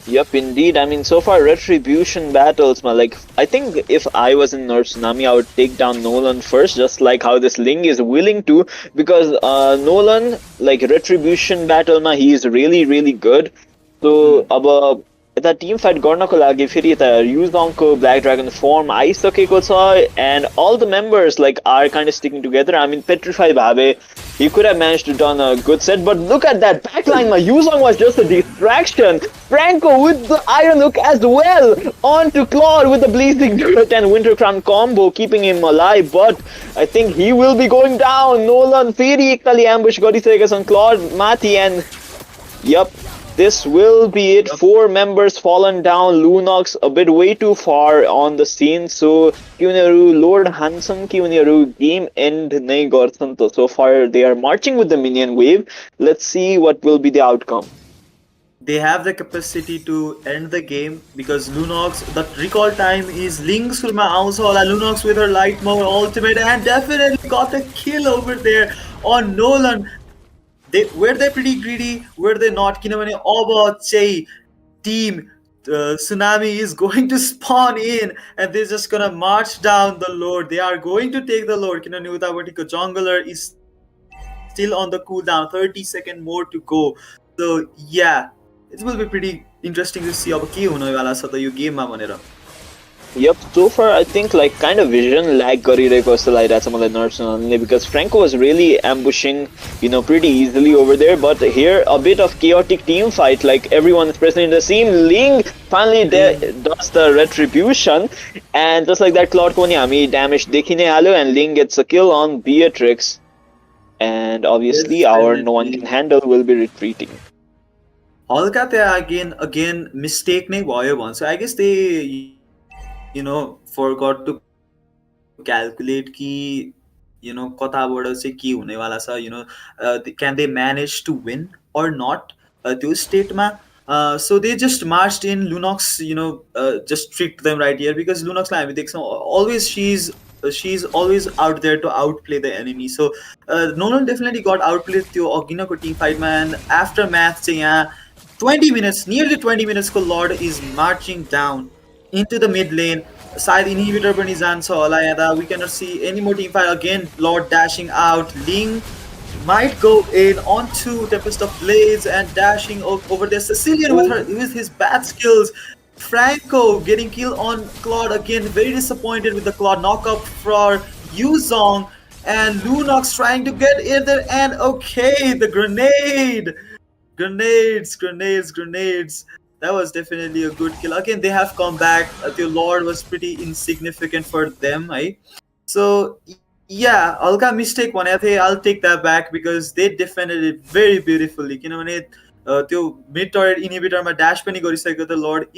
Yep, indeed. I mean, so far retribution battles, like I think if I was in Nerf Tsunami, I would take down Nolan first, just like how this Ling is willing to, because Nolan, like retribution battle, he is really, really good. So, अब यता Tim fight गर्नको लागि फेरि यता युजोङको black dragon firm आइसकेको छ and all the members like are kind of sticking together. I mean, Petrify Bhabe, he could have managed to done a good set, but look at that backline. Yuzong was just a distraction. Franco with the Iron Hook as well onto Claude with the Blazing Dirt and Winter Crown combo, keeping him alive, but I think he will be going down. Nolan फेरि एकताली ambush गरिसकेका छन् Claude माथि and yep. This will be it. 4 members fallen down. Lunox a bit way too far on the scene. So, Lord Hanson, game end nahi garchan to. So far, they are marching with the minion wave. Let's see what will be the outcome. They have the capacity to end the game because Lunox, the recall time is Ling Sulma Ausola. Lunox with her light mode ultimate and definitely got a kill over there on Nolan. Were they pretty greedy? Were they not? Team Tsunami is going to spawn in and they're just gonna march down the Lord. They are going to take the Lord. Jungler is still on the cooldown. 30-second more to go. So yeah, it will be pretty interesting to see अब के हुनेवाला छ त यो गेममा भनेर. Yep, so far I think like kind of vision lag गरिरहेको जस्तो लागिरहेछ मलाई Nerf Tsunami because Franco was really ambushing pretty easily over there, but here a bit of chaotic team fight, like everyone is present in the scene. Ling finally does the retribution and just like that Claude को नि हामी damage देखि नै हाल्यो and Ling gets a kill on Beatrix and obviously our no one can handle will be retreating. हल्का त्यहाँ again mistake नै भयो भन्छ. I guess they forgot to calculate कि कताबाट चाहिँ के हुनेवाला छ. Can they manage to win or not त्यो स्टेटमा. So they just marched in. Lunox just tricked them right here because Lunox लाई हामी देख्छौँ always she's always out there to outplay the enemy. So Nolan definitely got outplayed त्यो अघिनको team fight ma, and aftermath चाहिँ यहाँ 20 minutes, nearly 20 minutes को Lord is marching down into the mid lane. Side inhibitor पनि जान्छ होला यहाँ. We cannot see any more team fight. Again Lord dashing out. Ling might go in onto Tempest of Blades and dashing over there. Sicilian with his bad skills. Franco getting kill on Claude again. Very disappointed with the Claude knockup for Yuzong. And Lunox trying to get in there. And okay, the grenade. Grenades. That was definitely a good kill. Again, they have come back. The Lord was pretty insignificant for them, right? So, yeah, Alka mistake one. I'll take that back because they defended it very beautifully. Mid turret inhibitor ma dash pani gariseko the Lord.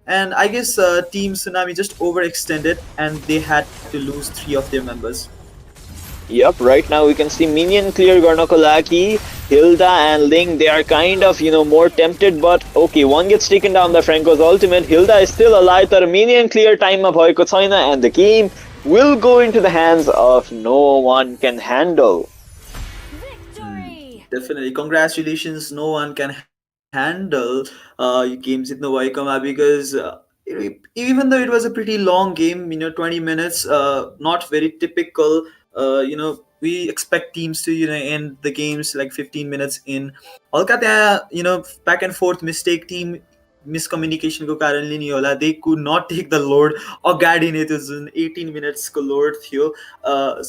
And I guess Team Tsunami just overextended and they had to lose 3 of their members. Yep, right now we can see minion clear garnako लागि. Hilda and Ling, they are kind of, more tempted, but okay, one gets taken down by Franco's ultimate. Hilda is still alive, तर minion clear time ma bhayeko chaina and the game will go into the hands of no one can handle. Victory! Definitely. Congratulations. No one can handle your game Jitno bhayekama because even though it was a pretty long game, 20 minutes, not very typical. We expect teams to, end the games like 15 minutes in. हल्का त्यहाँ, back and forth mistake team मिसकम्युनिकेसनको कारणले नि होला they could not take the lord अगाडि नै त्यो जुन 18 मिनट्सको load थियो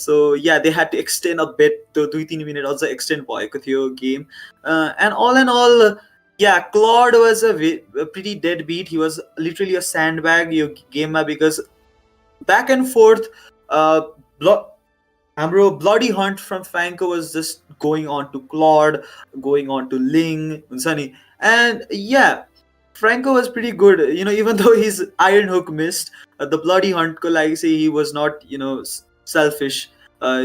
so yeah they had to extend a bit त्यो 2-3 मिनट अझ एक्सटेन्ड भएको थियो game and all and all yeah Claude was a pretty dead beat he was literally a sand bag यो गेममा बिकज ब्याक एन्ड फोर्थ हाम्रो bloody hunt from फ्याङ्को was just going on to Claude going on to Ling हुन्छ नि and या Franco was pretty good, even though his Iron Hook missed. The Bloody Hunt, like say, he was not, selfish.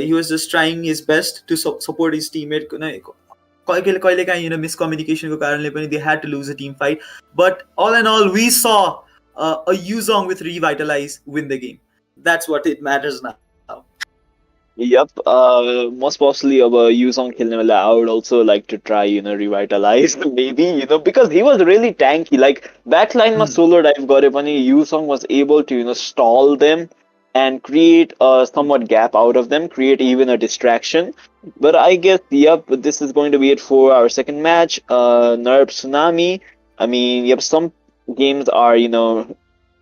He was just trying his best to support his teammate. Miscommunication, they had to lose a team fight. But all in all, we saw a Yuzong with Revitalize win the game. That's what it matters now. Yep, most possibly of Yuzong Kilnwala, I would also like to try, revitalize maybe, because he was really tanky. Like backline ma solo dive got it, Yuzong was able to, stall them and create a somewhat gap out of them, create even a distraction. But I guess, yep, this is going to be it for our second match. Nerf Tsunami. I mean, yep, some games are,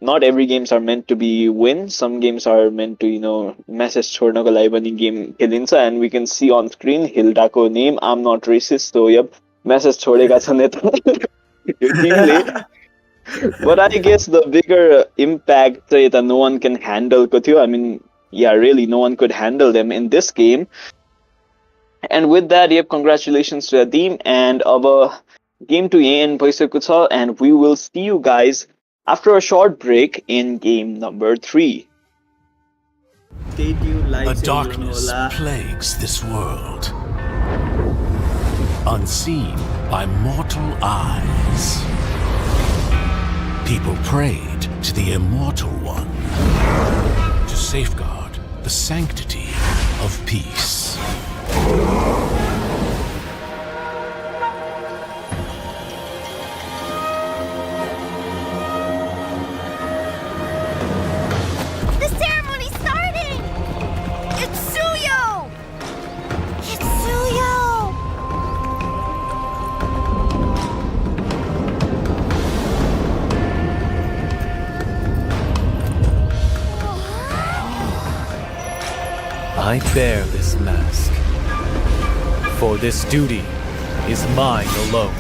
not every games are meant to be win. Some games are meant to, message chhodnako लागि pani game खेलिन्छ and we can see on screen Hilda ko name. I'm not racist, so yep, message छोडेका छन् यता यो टिमले. But I guess the bigger impact चाहिँ यता no one can handle को थियो. I mean, yeah, really no one could handle them in this game. And with that, yep, congratulations to the team and our game to end भइसकेको छ and we will see you guys after a short break in game number 3. Stay tuned, A darkness plagues this world, unseen by mortal eyes. People prayed to the Immortal One to safeguard the sanctity of peace. I bear this mask, for this duty is mine alone.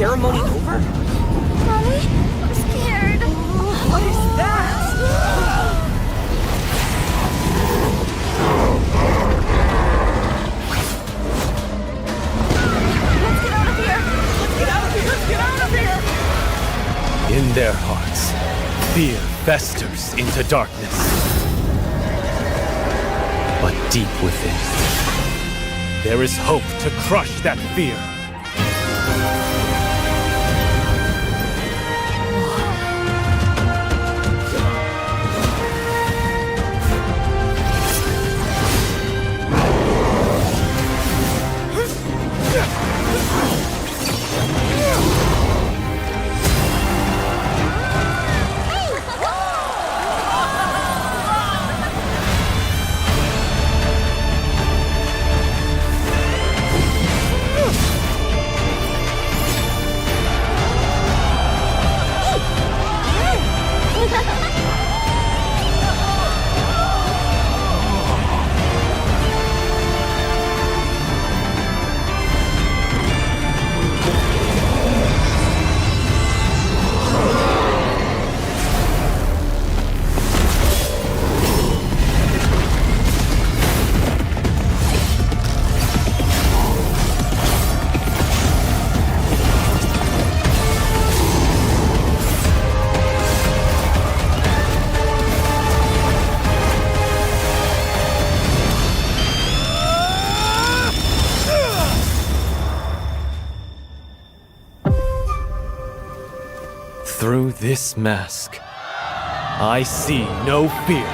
Ceremony over? Mommy, I'm scared. What is that? Let's get out of here! Let's get out of here! Let's get out of here! In their hearts, fear festers into darkness. But deep within, there is hope to crush that fear. Through this mask, I see no fear.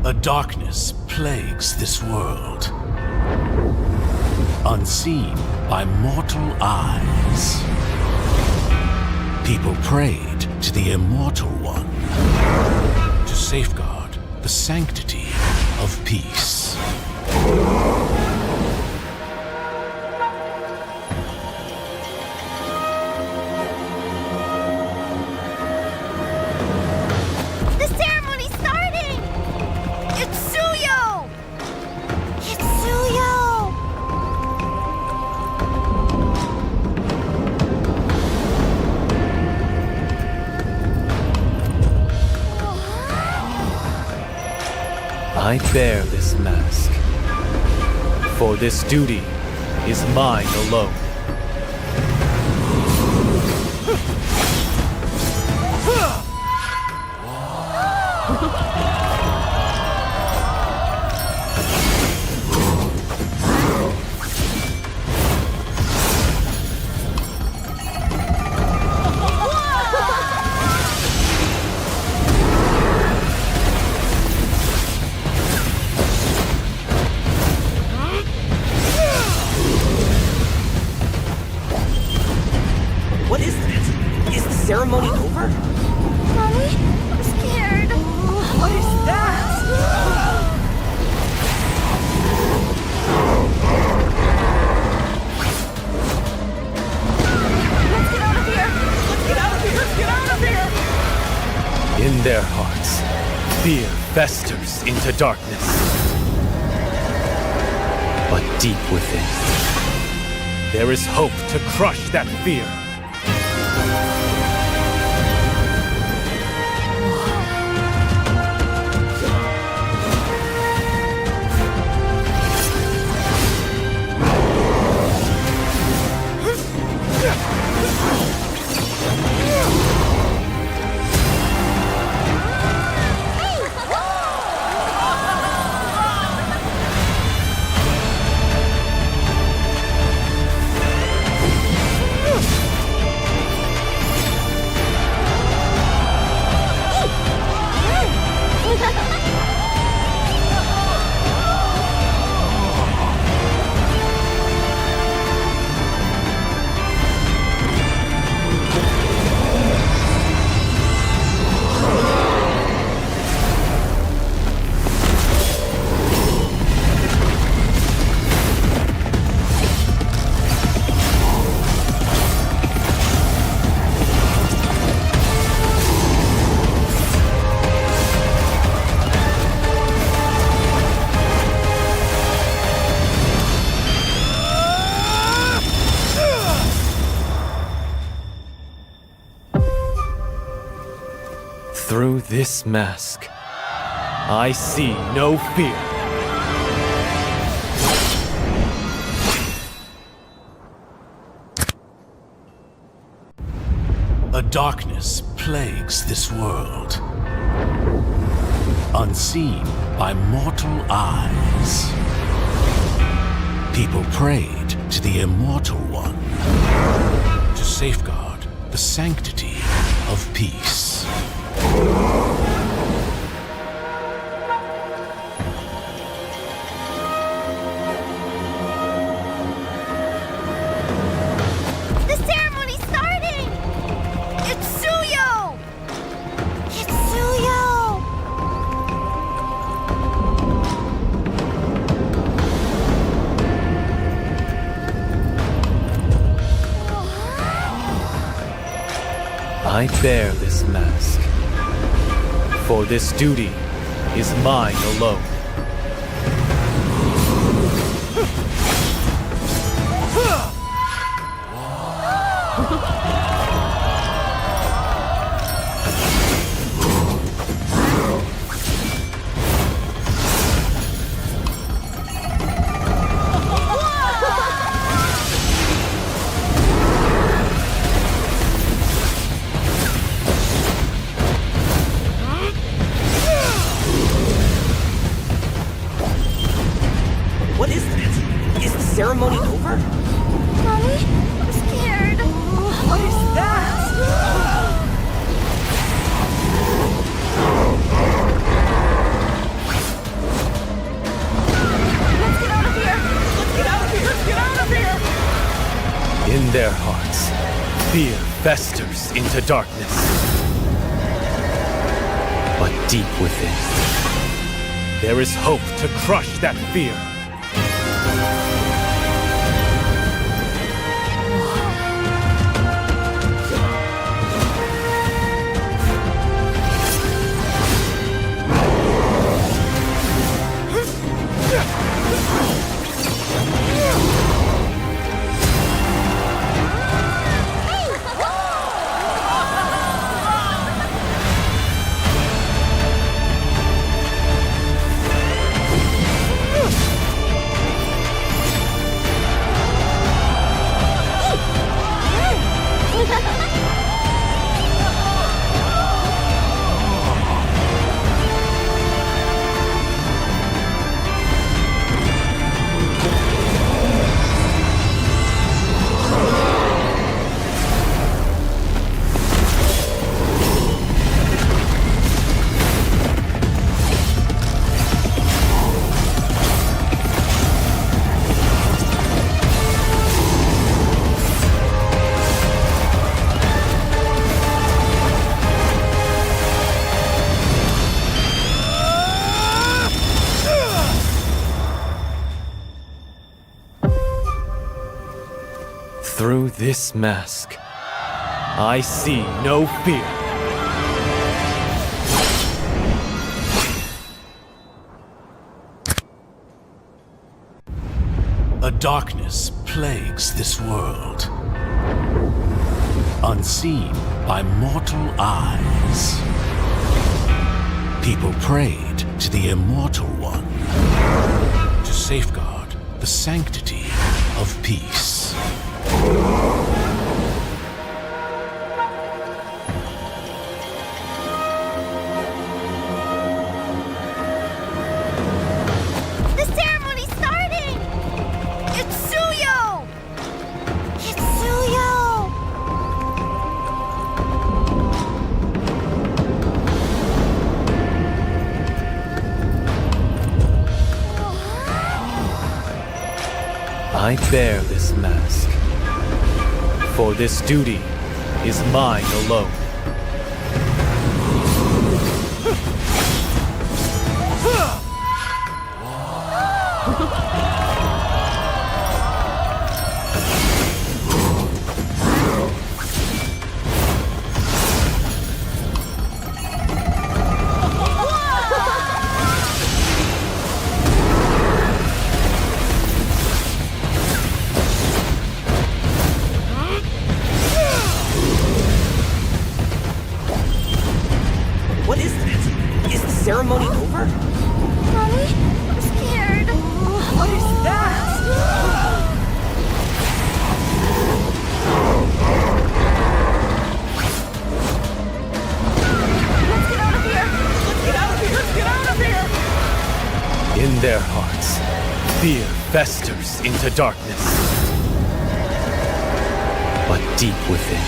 A darkness plagues this world, unseen by mortal eyes. People prayed to the Immortal One to safeguard the sanctity of peace. The ceremony's starting! It's Suyo! It's Suyo! I bear this mask, for this duty is mine alone. What is that? Is the ceremony over? Mommy, I'm scared. What is that? Let's get out of here! Let's get out of here! Let's get out of here! In their hearts, fear festers into darkness. But deep within, there is hope to crush that fear. Through this mask, I see no fear. A darkness plagues this world, unseen by mortal eyes. People prayed to the Immortal One to safeguard the sanctity of peace. The ceremony's starting! It's Suyo! It's Suyo! I bear this mask, for this duty is mine alone. ceremony over? Mommy, I'm scared. What is that? Let's get out of here. Let's get out of here! Let's get out of here! In their hearts, fear festers into darkness. But deep within, there is hope to crush that fear. Through this mask, I see no fear. A darkness plagues this world, unseen by mortal eyes. People prayed to the Immortal One to safeguard the sanctity of peace. The ceremony's starting! It's Suyo! It's Suyo! I bear this mask, for this duty is mine alone. What is that? Is the ceremony over? Mommy, I'm scared. What is that? Let's get out of here. Let's get out of here! Let's get out of here! In their hearts, fear festers into darkness. But deep within,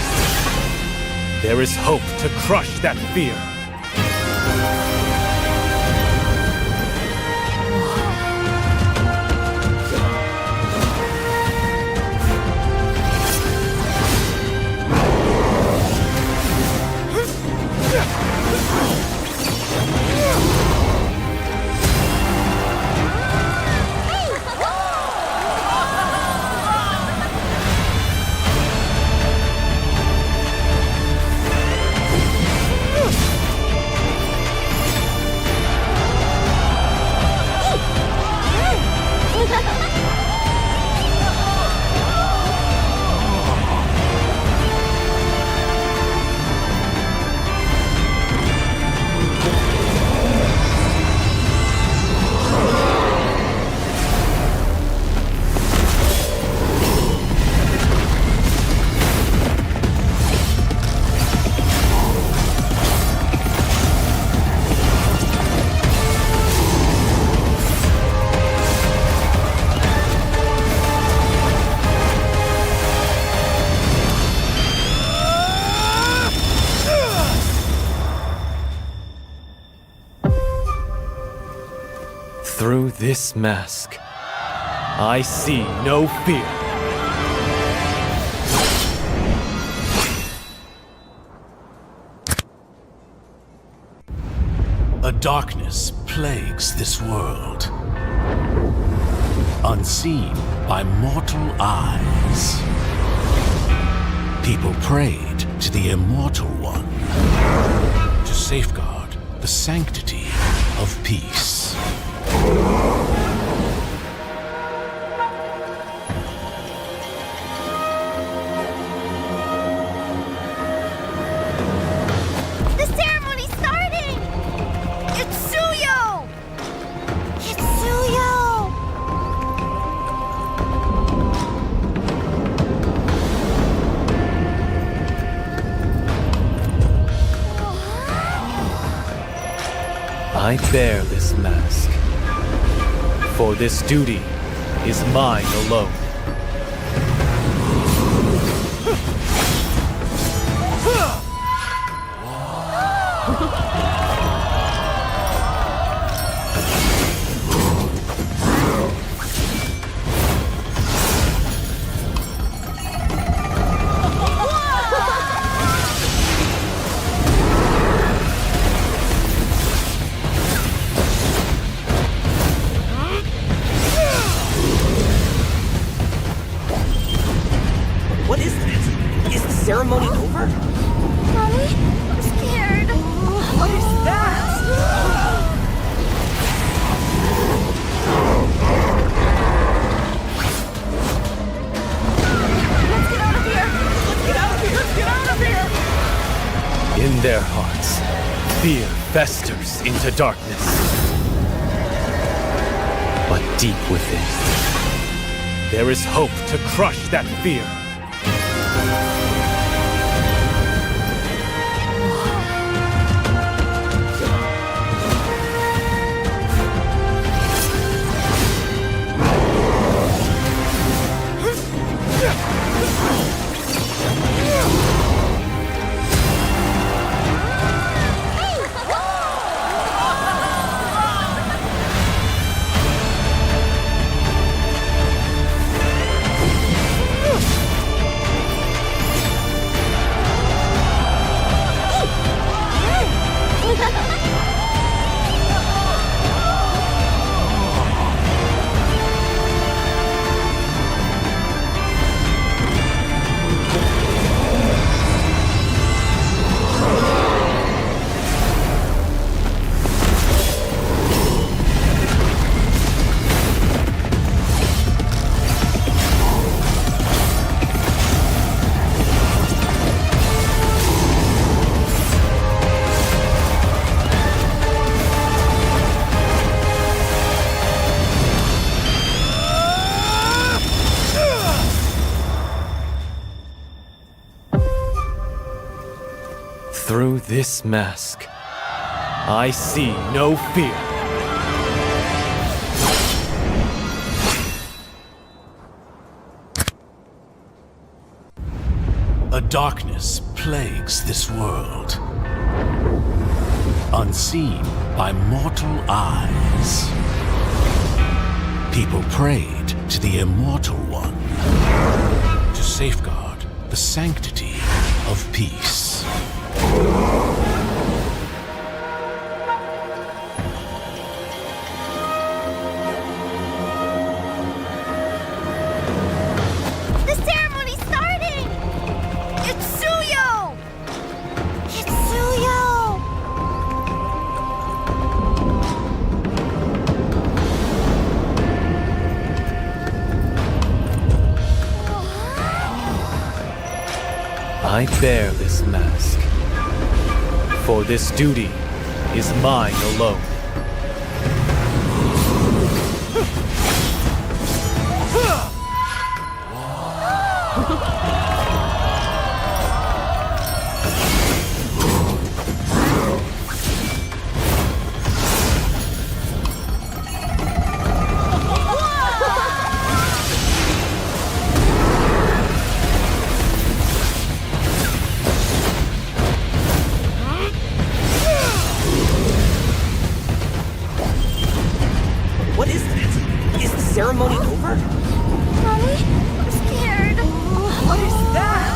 there is hope to crush that fear. Through this mask, I see no fear. A darkness plagues this world, unseen by mortal eyes. People prayed to the Immortal One to safeguard the sanctity of peace. The ceremony's starting! It's Suyo! It's Suyo! I bear this mask, for this duty is mine alone. What is this? Is the ceremony over? Mommy, I'm scared. What is that? Let's get out of here! Let's get out of here! Let's get out of here! In their hearts, fear festers into darkness. But deep within, there is hope to crush that fear. Through this mask, I see no fear. A darkness plagues this world, unseen by mortal eyes. People prayed to the Immortal One to safeguard the sanctity of peace. The ceremony's starting! It's Suyo! It's Suyo! I bear this mask, for this duty is mine alone. Is the ceremony over? Mommy, I'm scared. What is that?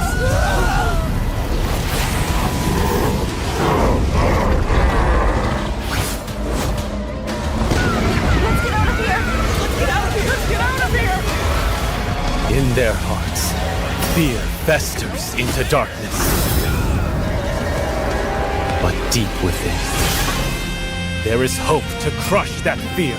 Let's get out of here. Let's get out of here! Let's get out of here! In their hearts, fear festers into darkness. But deep within, there is hope to crush that fear.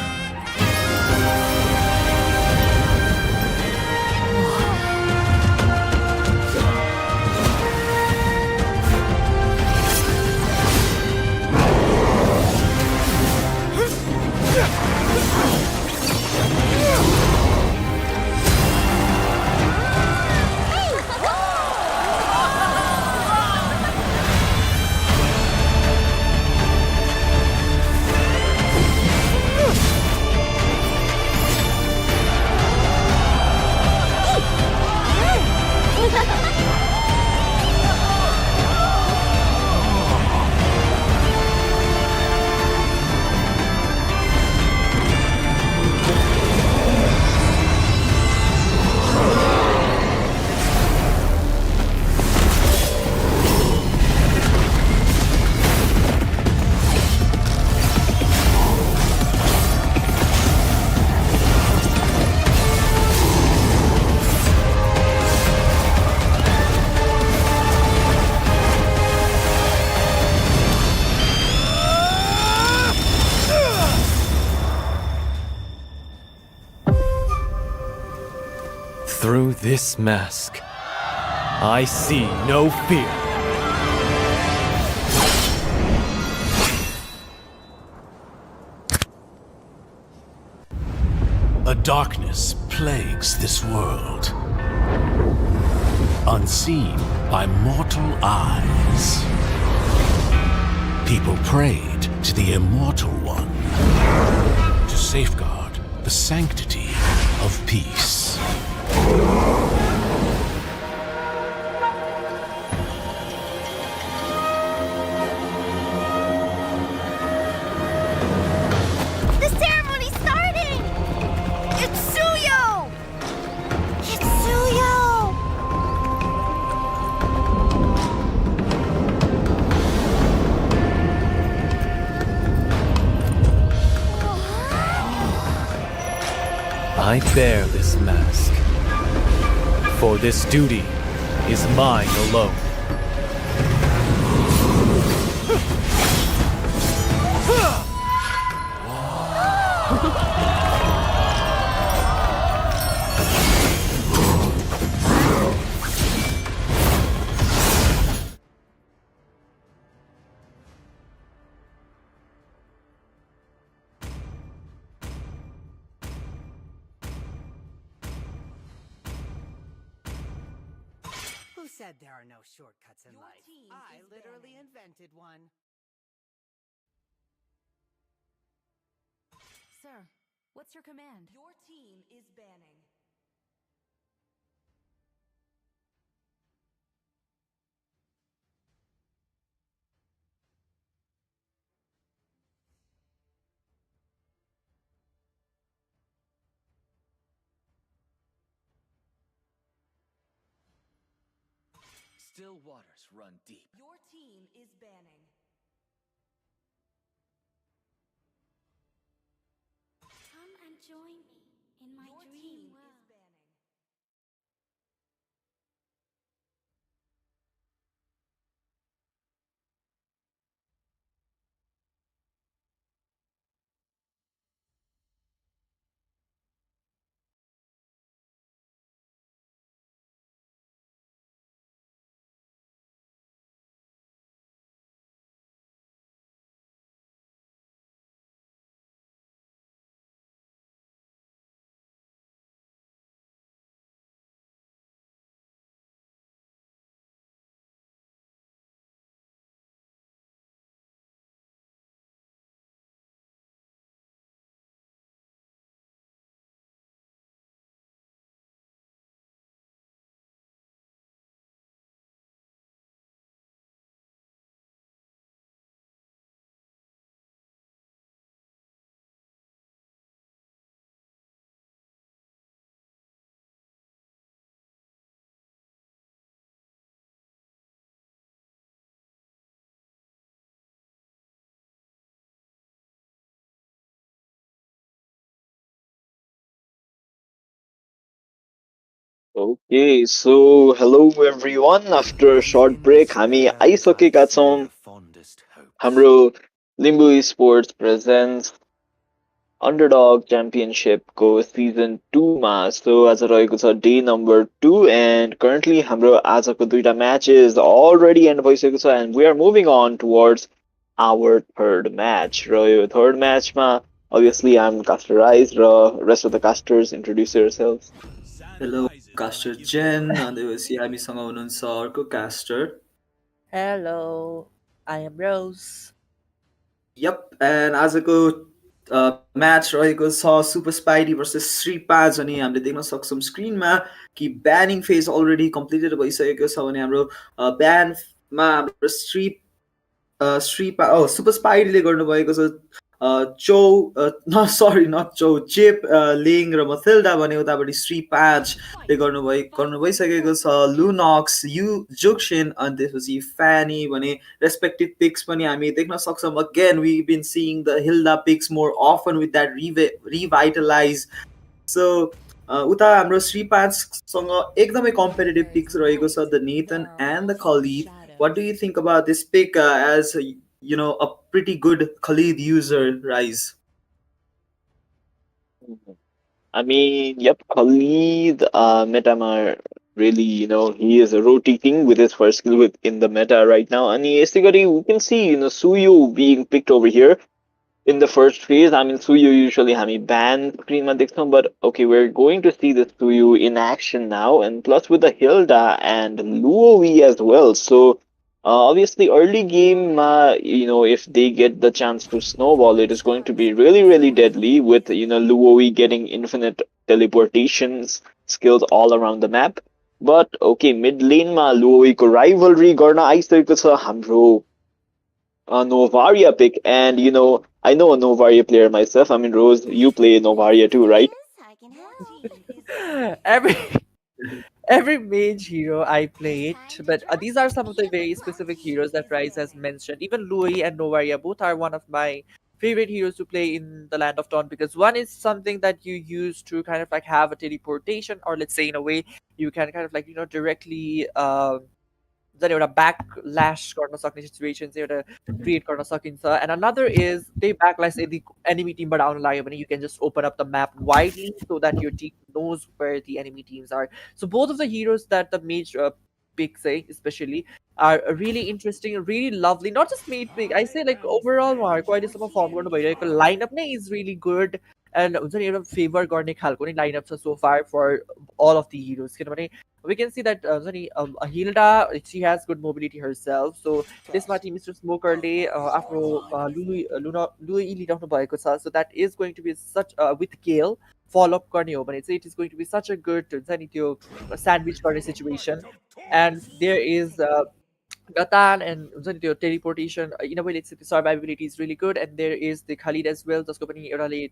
Through this mask, I see no fear. A darkness plagues this world, unseen by mortal eyes. People prayed to the Immortal One to safeguard the sanctity of peace. The ceremony's starting! It's Suyo! It's Suyo! I bear this mask, for this duty is mine alone. Who said there are no shortcuts in Your life? team I is literally banning. invented one. Sir, what's your command? Your team is banning. Still waters run deep. Your team is banning. Come and join me in my Your dream team world. is banning. Okay, so hello everyone. After a short break, हामी आइसकेका छौँ हाम्रो Limbu sports presence Underdog Championship को Season 2 मा सो आज रहेको छ day number 2 and currently हाम्रो आजको दुईटा matches already end भइसकेको छ and we are moving on towards our third match र यो third match मा obviously I'm Caster Rise र rest of the casters introduce yourselves. Hello caster Zen अनि त्यसपछि हामीसँग हुनुहुन्छ अर्को caster Hello, I am Rose. Yep and आजको म्याच रहेको छ सुपर स्पाइडी भर्सेस श्री पाँच अनि हामीले देख्न सक्छौँ स्क्रिनमा कि ब्यानिङ फेज अलरेडी कम्प्लिटेड भइसकेको छ भने हाम्रो ब्यानमा हाम्रो सुपर स्पाइडीले गर्नुभएको छ चौ न सरी नट चौ चेप लिङ र मथिल्डा भने उतापट्टि श्री पाँचले गर्नु भइसकेको छ लुनक्स यु जोक्सेन अनि त्यसपछि फ्यानी भने रेस्पेक्टिभ पिक्स पनि हामी देख्न सक्छौँ again we been seeing the Hilda picks more often with that revitalize so उता हाम्रो श्री पाँचसँग एकदमै कम्पिटेटिभ पिक्स रहेको छ the Nathan and the Khaleed what do you think about this pick as a pretty good Khalid user, Rise? I mean, yep, Khalid Metamar really, he is rotating with his first skill in the meta right now. And yesterday we can see, Suyu being picked over here in the first phase. I mean, Suyu usually हामी ban screen मा देख्छौँ, but okay, we're going to see the Suyu in action now, and plus with the Hilda and Luowi as well. So obviously, early game, if they get the chance to snowball, it is going to be really, really deadly with, Luowi getting infinite teleportations skills all around the map. But okay, mid lane ma Luowi ko rivalry गर्न आइसकेको छ हाम्रो Novaria pick, and I know a Novaria player myself. I mean, Rose, you play Novaria too, right? every every mage hero I play it, but these are some of the very specific heroes that Rise has mentioned. Even Louis and Novaria both are one of my favorite heroes to play in the Land of Dawn, because one is something that you use to kind of like have a teleportation, or let's say in a way you can kind of like directly then एउटा backlash गर्न सक्ने situations एउटा create गर्न सकिन्छ, and another is they backlash यदि enemy team बाट आउन लाग्यो भने you can just open up the map widely so that your team knows where the enemy teams are. So both of the heroes that the mage picks especially are really interesting, really lovely. Not just mage pick, I say like overall उहाँहरूको अहिलेसम्म firm गर्नु भइरहेको lineup नै is really good, and हुन्छ नि एउटा favour गर्ने खालको नै लाइनअप छ so far for all of the heroes, किनभने we can see that Hilda, she has good mobility herself. So this my team Mr. Smokerले आफ्नो Louis लिइराख्नु भएको छ, so that is going to be such with Gale follow up गर्ने हो भने चाहिँ it is going to be such a good हुन्छ नि त्यो sandwich गर्ने situation. And there is Gatan and हुन्छ नि त्यो teleportation in a way, let's say the survivability is really good, and there is the Khalid as well जसको पनि एउटाले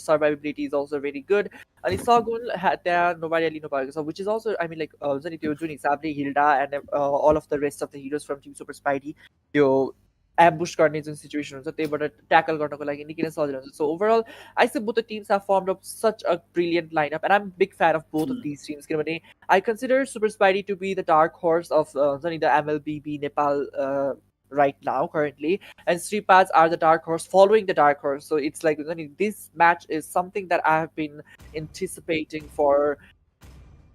survivability is also very good. अनि सगुन त्यहाँ नोभारिया लिनु भएको छ, which is also I mean like हुन्छ नि त्यो जुन हिसाबले Hilda and all of the rest of the heroes from Team Super Spidey त्यो ambush गर्ने जुन situation हुन्छ त्यहीबाट ट्याकल गर्नको लागि निकै नै सजिलो हुन्छ. So overall I say both the teams have formed up such a brilliant lineup, and I'm a big fan of both of these teams किनभने I consider Super Spidey to be the dark horse of the MLBB Nepal right now currently, and Sripads are the dark horse following the dark horse. So it's like this match is something that I have been anticipating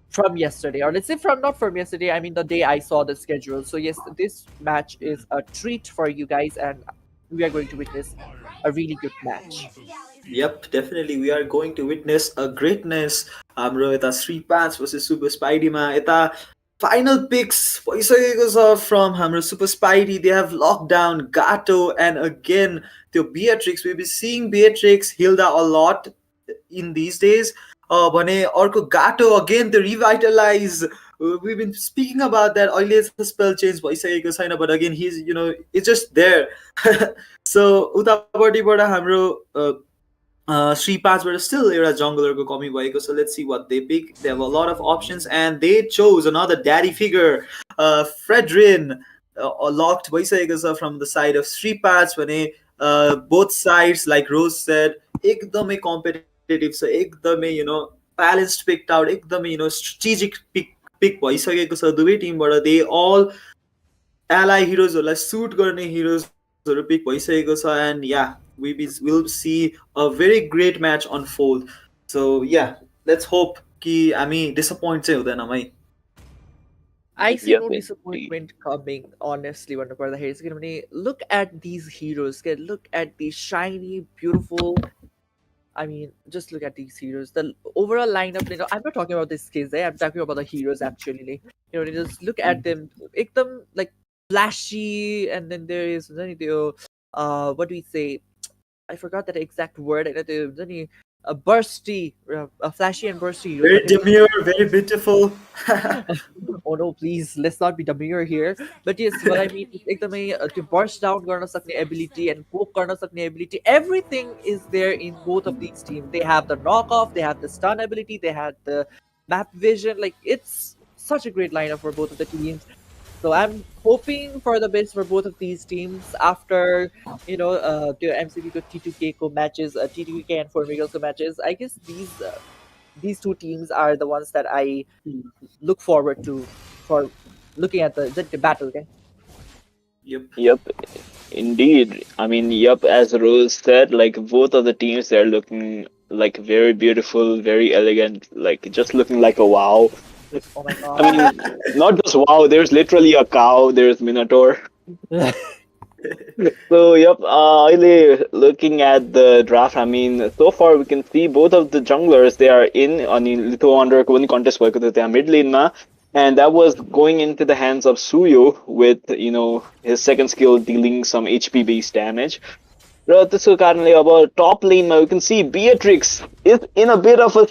from yesterday, or let's say not from yesterday, I mean the day I saw the schedule. So yes, this match is a treat for you guys, and we are going to witness a really good match. Yep, definitely we are going to witness a greatness. हाम्रो यता श्री पाँच versus super स्पाइडीमा यता final picks भइसकेको छ from हाम्रो super Spidey. They have locked down Gato, and again त्यो Beatrix, we've been seeing Beatrix Hilda a lot in these days. भने अर्को Gato again the revitalize. We've been speaking about that. अहिले spell change भइसकेको छैन, but again he's it's just there. So उतापट्टिबाट हाम्रो Sri Pass were still era jungler को कमी भएको. So let's see what they pick. They have a lot of options, and they chose another daddy figure, Fredrin, locked भइसकेको छ from the side of Sri Pass भने both sides like Rose said एकदमै competitive छ, एकदमै balanced picked out एकदमै strategic pick भइसकेको छ दुवै टिमबाट दे all ally heroesहरूलाई सुट गर्ने हिरोजहरू पिक भइसकेको छ एन्ड या will see a very great match unfold. So yeah, let's hope कि हामी disappoint चाहिँ हुँदैनौँ है. I see Yep, no indeed. disappointment coming, honestly, भन्नुपर्दाखेरि चाहिँ किनभने look at these heroes, okay? Look at these shiny, beautiful. I mean, just look at these heroes. The overall lineup, I'm not talking about the skills, I'm talking about the heroes actually. Just look at them. Ekdam like flashy, and then there is what do we say? I forgot that exact word. A bursty, a flashy and bursty heroes. Very demure, very beautiful. Oh no, please, let's not be demure here. But yes, what I mean is एकदमै त्यो burst down गर्न सक्ने ability and poke गर्न सक्ने ability, everything is there in both of these teams. They have the knockoff, they have the stun ability, they have the map vision. Like, it's such a great lineup for both of the teams. So I'm hoping for the best for both of these teams after the MCB को T2K को matches, T2K and Formigals को matches. I guess these two teams are the ones that I look forward to for looking at the battle. Okay. Yep, indeed. I mean, yep, as Rose said, like both of the teams, they're looking like very beautiful, very elegant, like just looking like a wow. Oh my god. I mean, not just wow, there's literally a cow, there's Minotaur. So, yep, really looking at the draft, I mean, so far we can see both of the junglers, they are in, Litho under one contest, they are mid lane na, and that was going into the hands of Suyo with, his second skill dealing some HP based damage. र त्यसको कारणले अब top lane मा we can see Beatrix is in a bit of a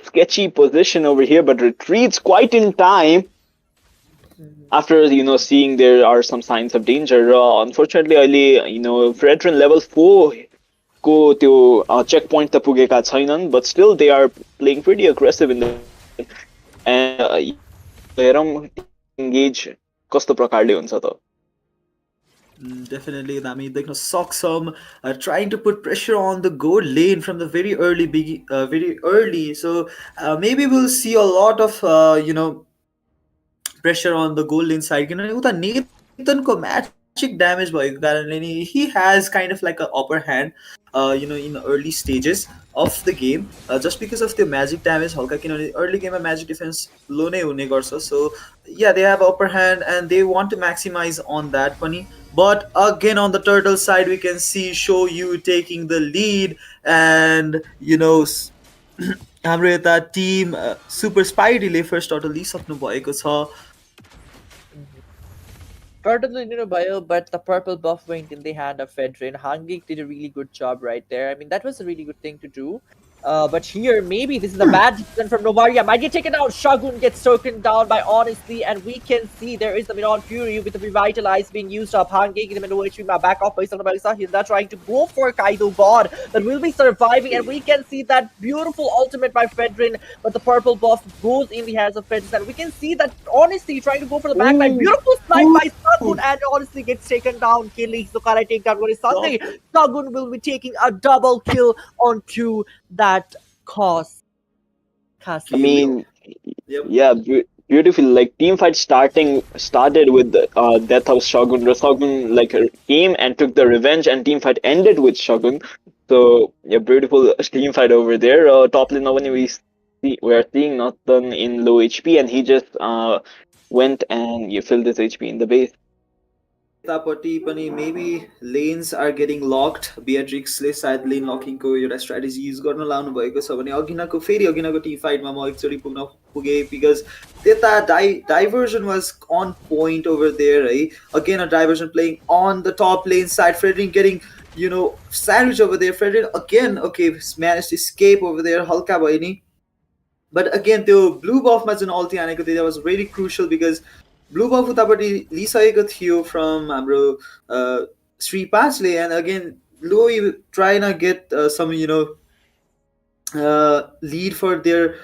sketchy position over here, but retreats quite in time after seeing there are some signs of danger. Unfortunately, अहिले veteran level 4 को त्यो checkpoint त पुगेका छैनन्, but still they are playing pretty aggressive in the and हेरौँ engage कस्तो प्रकारले हुन्छ त. Definitely, I mean, Soxum trying to put pressure on the gold lane from the very very early. So maybe we'll see a lot of pressure on the gold lane side. Nathanko magic damage भएको कारणले नि he has kind of like an upper hand in the early stages of the game just because of the magic damage हल्का किनभने early game magic defense low नै हुने गर्छ. So yeah, they have upper hand and they want to maximize on that पनि. But again, on the turtle side, we can see Shoyu taking the lead, and हाम्रो यता team super Spideyले first turtle लिइसक्नु भएको छ. Turtle bio, but the purple buff went in the hand of Fedrin. Hangik did a really good job right there. I mean, that was a really good thing to do. But here, maybe this is a bad decision from Novaria. Might get taken out. Shogun gets taken down by Honestly, and we can see there is the Minon Fury with the Revitalize being used up. Hangik in the middle HP, back off by Sanabisa. He's not trying to go for Kaido God, but will be surviving, and we can see that beautiful ultimate by Fedrin, but the purple buff goes in the hands of Fedrin, and we can see that Honestly trying to go for the backline. Beautiful slide by Sagun, and Honestly gets taken down. Killing Sukara takedown. What is Sunday? Sagun will be taking a double kill onto that cause. I mean, yeah, beautiful. Like team fight started with the death of Shogun. Shogun like came and took the revenge, and team fight ended with Shogun. So yeah, beautiful team fight over there. Top lane now we are seeing Nathan in low HP, and he just went and filled his HP in the base. Maybe lanes are getting locked. Beatrixले सायद lane locking को एउटा strategy use गर्न लाउनु भएको छ भने फेरि अघिनाको team fight मा म एकचोटि पुग्न पुगे because त्यता diversion was on point over there है. Again a diversion playing on the top lane side. Frederick getting sandwich over there. Frederick again managed to escape over there. हल्का भयो नि. But again त्यो blue buff मा जुन ulti आनेको थियो that was very crucial because blue buff उतापट्टि लिइसकेको थियो from हाम्रो Sri Pachले, and again Louis trying to get some lead for their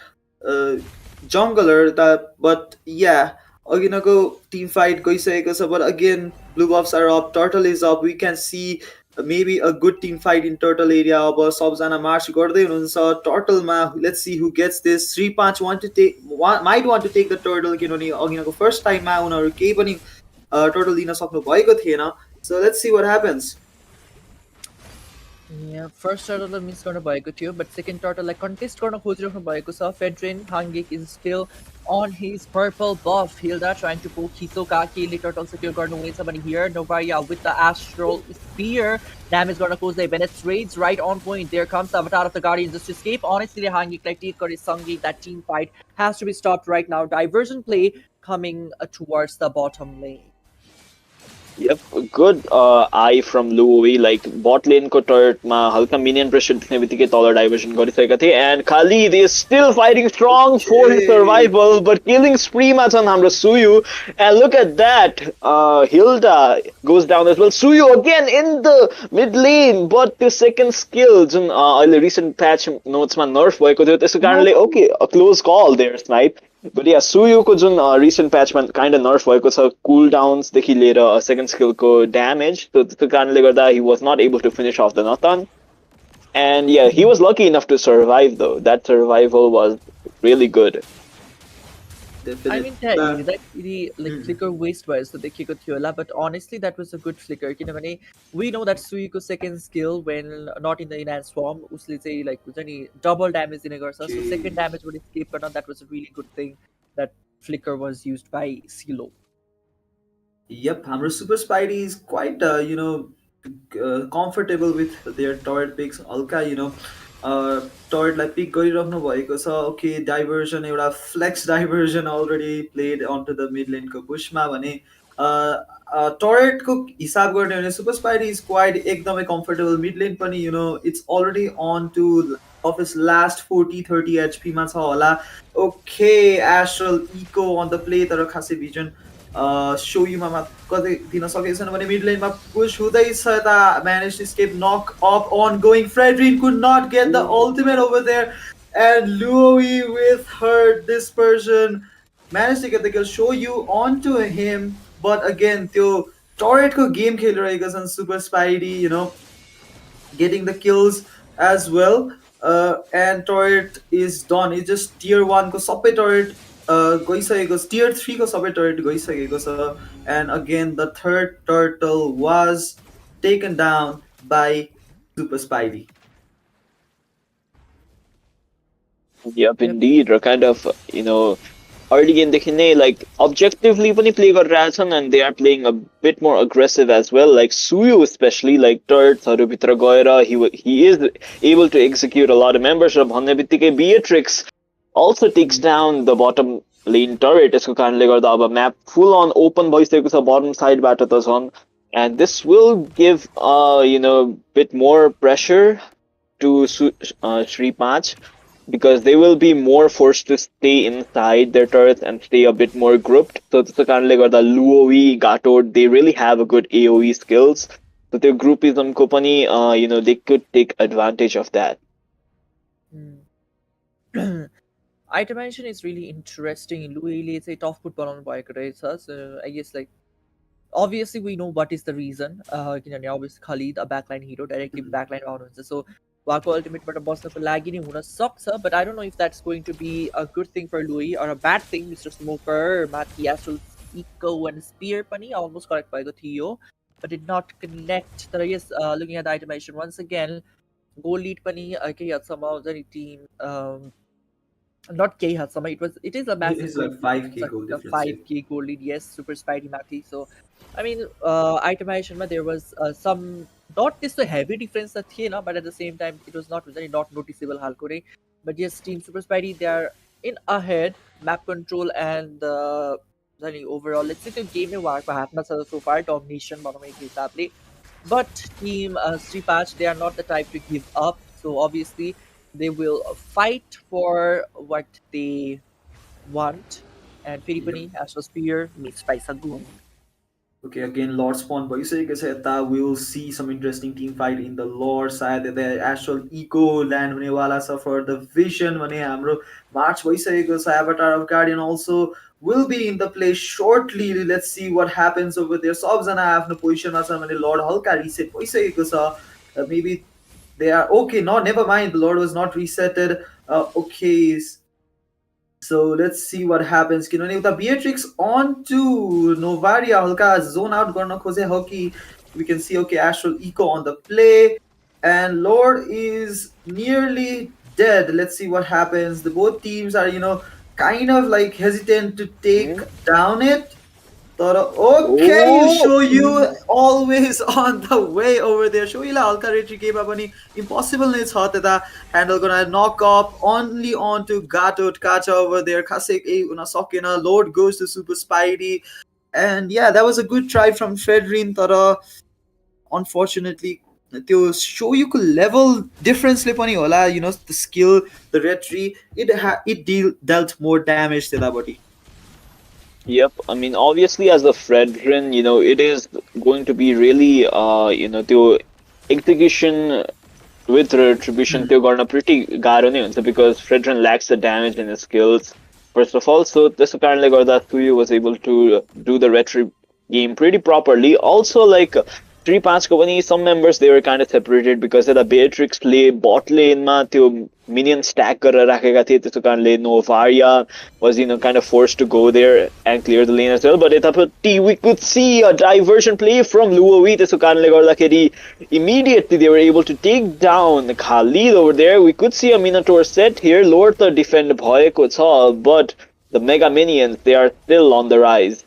jungler but yeah अघिनको team fight गइसकेको छ. But again blue buffs are up, turtle is up. We can see maybe a good team fight in turtle area. अब सबजना मार्च गर्दै हुनुहुन्छ टर्टलमा. Let's see who gets this. 3-5 might want to take the turtle किनभने अघिनको first टाइममा उनीहरू केही पनि turtle दिन सक्नु भएको थिएन. So let's see what happens. Yeah, first turtle miss गर्न भएको थियो, but second turtle like contest गर्न खोजिराख्नु भएको छ. Fedrin Hangik is still on his purple buff. Hilda trying to pull Hisoka. Kili turtle secure गर्न हुनेछ भने here Novaya with the astral spear. Damage गर्न खोज्दै Bennett's raids right on point. There comes the avatar of the guardian just to escape. Honestly, Hangik like take gari Sangi. That team fight has to be stopped right now. Diversion play coming towards the bottom lane. Yep, good eye from Louis. Like bot lane ko turret ma halka minion pressure दिख्ने बित्तिकै तल diversion गरिसकेका थिए, and Khalid is still fighting strong for his survival, but killing spree ma छन् हाम्रो Suyu, and look at that, Hilda goes down as well. Suyu again in the mid lane, but the second skill जुन अहिले recent patch notes मा nerf भएको थियो त्यसको कारणले okay, a close call there, Snipe. But yeah, Suyu ko jun recent patch man kind of nerf भएको छ, cooldowns देखि लिएर second skill को damage, so त्यसको कारणले गर्दा he was not able to finish off the Nathan. And yeah, he was lucky enough to survive though. That survival was really good. I mean, that really like flicker waste भयो जस्तो देखेको थियो होला, but honestly that was a good flicker किनभने we know that Suiको second skill when not in the enhanced form उसले चाहिँ like हुन्छ नि double damage दिने गर्छ, so second damage बाट escape गर्न, that was a really good thing that flicker was used by Silo. Yep, हाम्रो Super Spidey is quite comfortable with their turret picks. हल्का टर्टलाई पिक गरिराख्नु भएको छ. ओके, डाइभर्जन एउटा flex diversion already played on to the mid लेनको पुसमा भने टरेटको हिसाब गर्ने भने सुपर स्पाइडी इज क्वाइट एकदमै कम्फर्टेबल. मिड लेन पनि it's already on to of it's last 40-30 एचपीमा छ होला. Okay, astral echo on the play, तर खासै भिजन Shoyuma कतै दिन सकेको छैन भने मिड लेनमा पुश हुँदैछ यता. म्यानेज टु स्केप, नक up on going. Fredrin could not get the ultimate over there, and Louis with her dispersion managed to get the kill. Shoyu onto him, but again त्यो टरेटको game खेलिरहेका छन् super spidey, getting the kills as well, and turret is done. It's just tier 1 को सबै turret गइसकेको छ, tier 3 को सबै turret गइसकेको छ, and again the third turtle was taken down by Super Spidey. Yep, indeed. Or kind of, early game देखि नै like objectively पनि play गरिरहेछन्, and they are playing a bit more aggressive as well. Like Suyu especially, like turretsहरू भित्र गएर he is able to execute a lot of members. र भन्ने बित्तिकै Beatrix also takes down the bottom lane turret. यसको कारणले गर्दा अब map full on open भइसकेको छ bottom side बाट त झन्, and this will give bit more pressure to Shri 5, because they will be more forced to stay inside their turrets and stay a bit more grouped. So त्यसको कारणले गर्दा Luowi, Gatod, they really have a good AoE skills. So their groupism को पनि they could take advantage of that. Itemization is really interesting. Louis is a tough put बनाउनु भएको रहेछ. So I guess like obviously we know what is the reason. किनभने obviously Khalid a backline hero directly backline आउनुहुन्छ. So उहाँको अल्टिमेटबाट बस्नको लागि नै हुन सक्छ, but I don't know if that's going to be a good thing for Louis or a bad thing. Mr. Smoker, Matthew Astral, Eco and Spear पनि almost correct भएको थियो, but did not connect. तर yes, looking at the itemization once again, goal lead पनि केही हदसम्म हुन्छ नि team not केही हदसम्म it is a massive, it's like 5k goal difference. 5k goal lead, yes, Super Spidey माथि. So I mean itemization there was some not this heavy difference that थिएन, but at the same time it was not noticeable हालको नै. But yes, team Super Spidey, they are in ahead. Map control and overall let's say the game उहाँको हातमा छ so far, domination भनौँ एक हिसाबले. But team Sri Patch, they are not the type to give up, so obviously they will fight for what they want. And फेरि पनि Astral Spear mixed by Sagun. Okay, again, Lord spawn भइसकेको छ यता. We will see some interesting team fight in the Lord side. The actual eco land हुनेवाला छ for the vision भने हाम्रो March भइसकेको छ. Avatar of Guardian also will be in the play shortly. Let's see what happens over there. सबजना आफ्नो पोजिसनमा छन् भने Lord हल्का reset भइसकेको छ. Maybe they are okay. No, never mind. The Lord was not resetted. Okay, so let's see what happens. किनभने उता Beatrix on to Novaria हल्का zone out गर्न खोजे हो कि we can see okay Astral Eco on the play and Lord is nearly dead. Let's see what happens. The both teams are kind of like hesitant to take down it. Okay, Oh, show you always on the way over there. Show you हल्का रेट्री केमा पनि impossible नै छ त्यता handle gonna knock up only onto Gato Kacha over there. खासै केही हुन सकेन. Lord goes to Super Spidey. And yeah, that was a good try from Fredrin तर unfortunately त्यो Shoyuku level difference ले पनि होला, the skill, the retry, it dealt more damage त्यतापट्टि. yep. I mean, obviously, as the Fredrin, it is going to be really, the execution with retribution, they're gonna pretty गाह्रो नै हुन्छ because Fredrin lacks the damage in his skills. First of all, so this apparently गर्दा Suyu was able to do the retri game pretty properly. Also, like 3-5 को पनि some members they were kind of separated because the Beatrix play bot lane मा त्यो minion stack गरेर राखेका थिए, त्यसो कारणले Novaria was kind of forced to go there and clear the lane as well. But यतापट्टि we could see a diversion play from Luowi, त्यसो कारणले गर्दाखेरि immediately they were able to take down Khalid over there. We could see a Minotaur set here. Lord त defend भएको छ, but the Mega Minions they are still on the rise.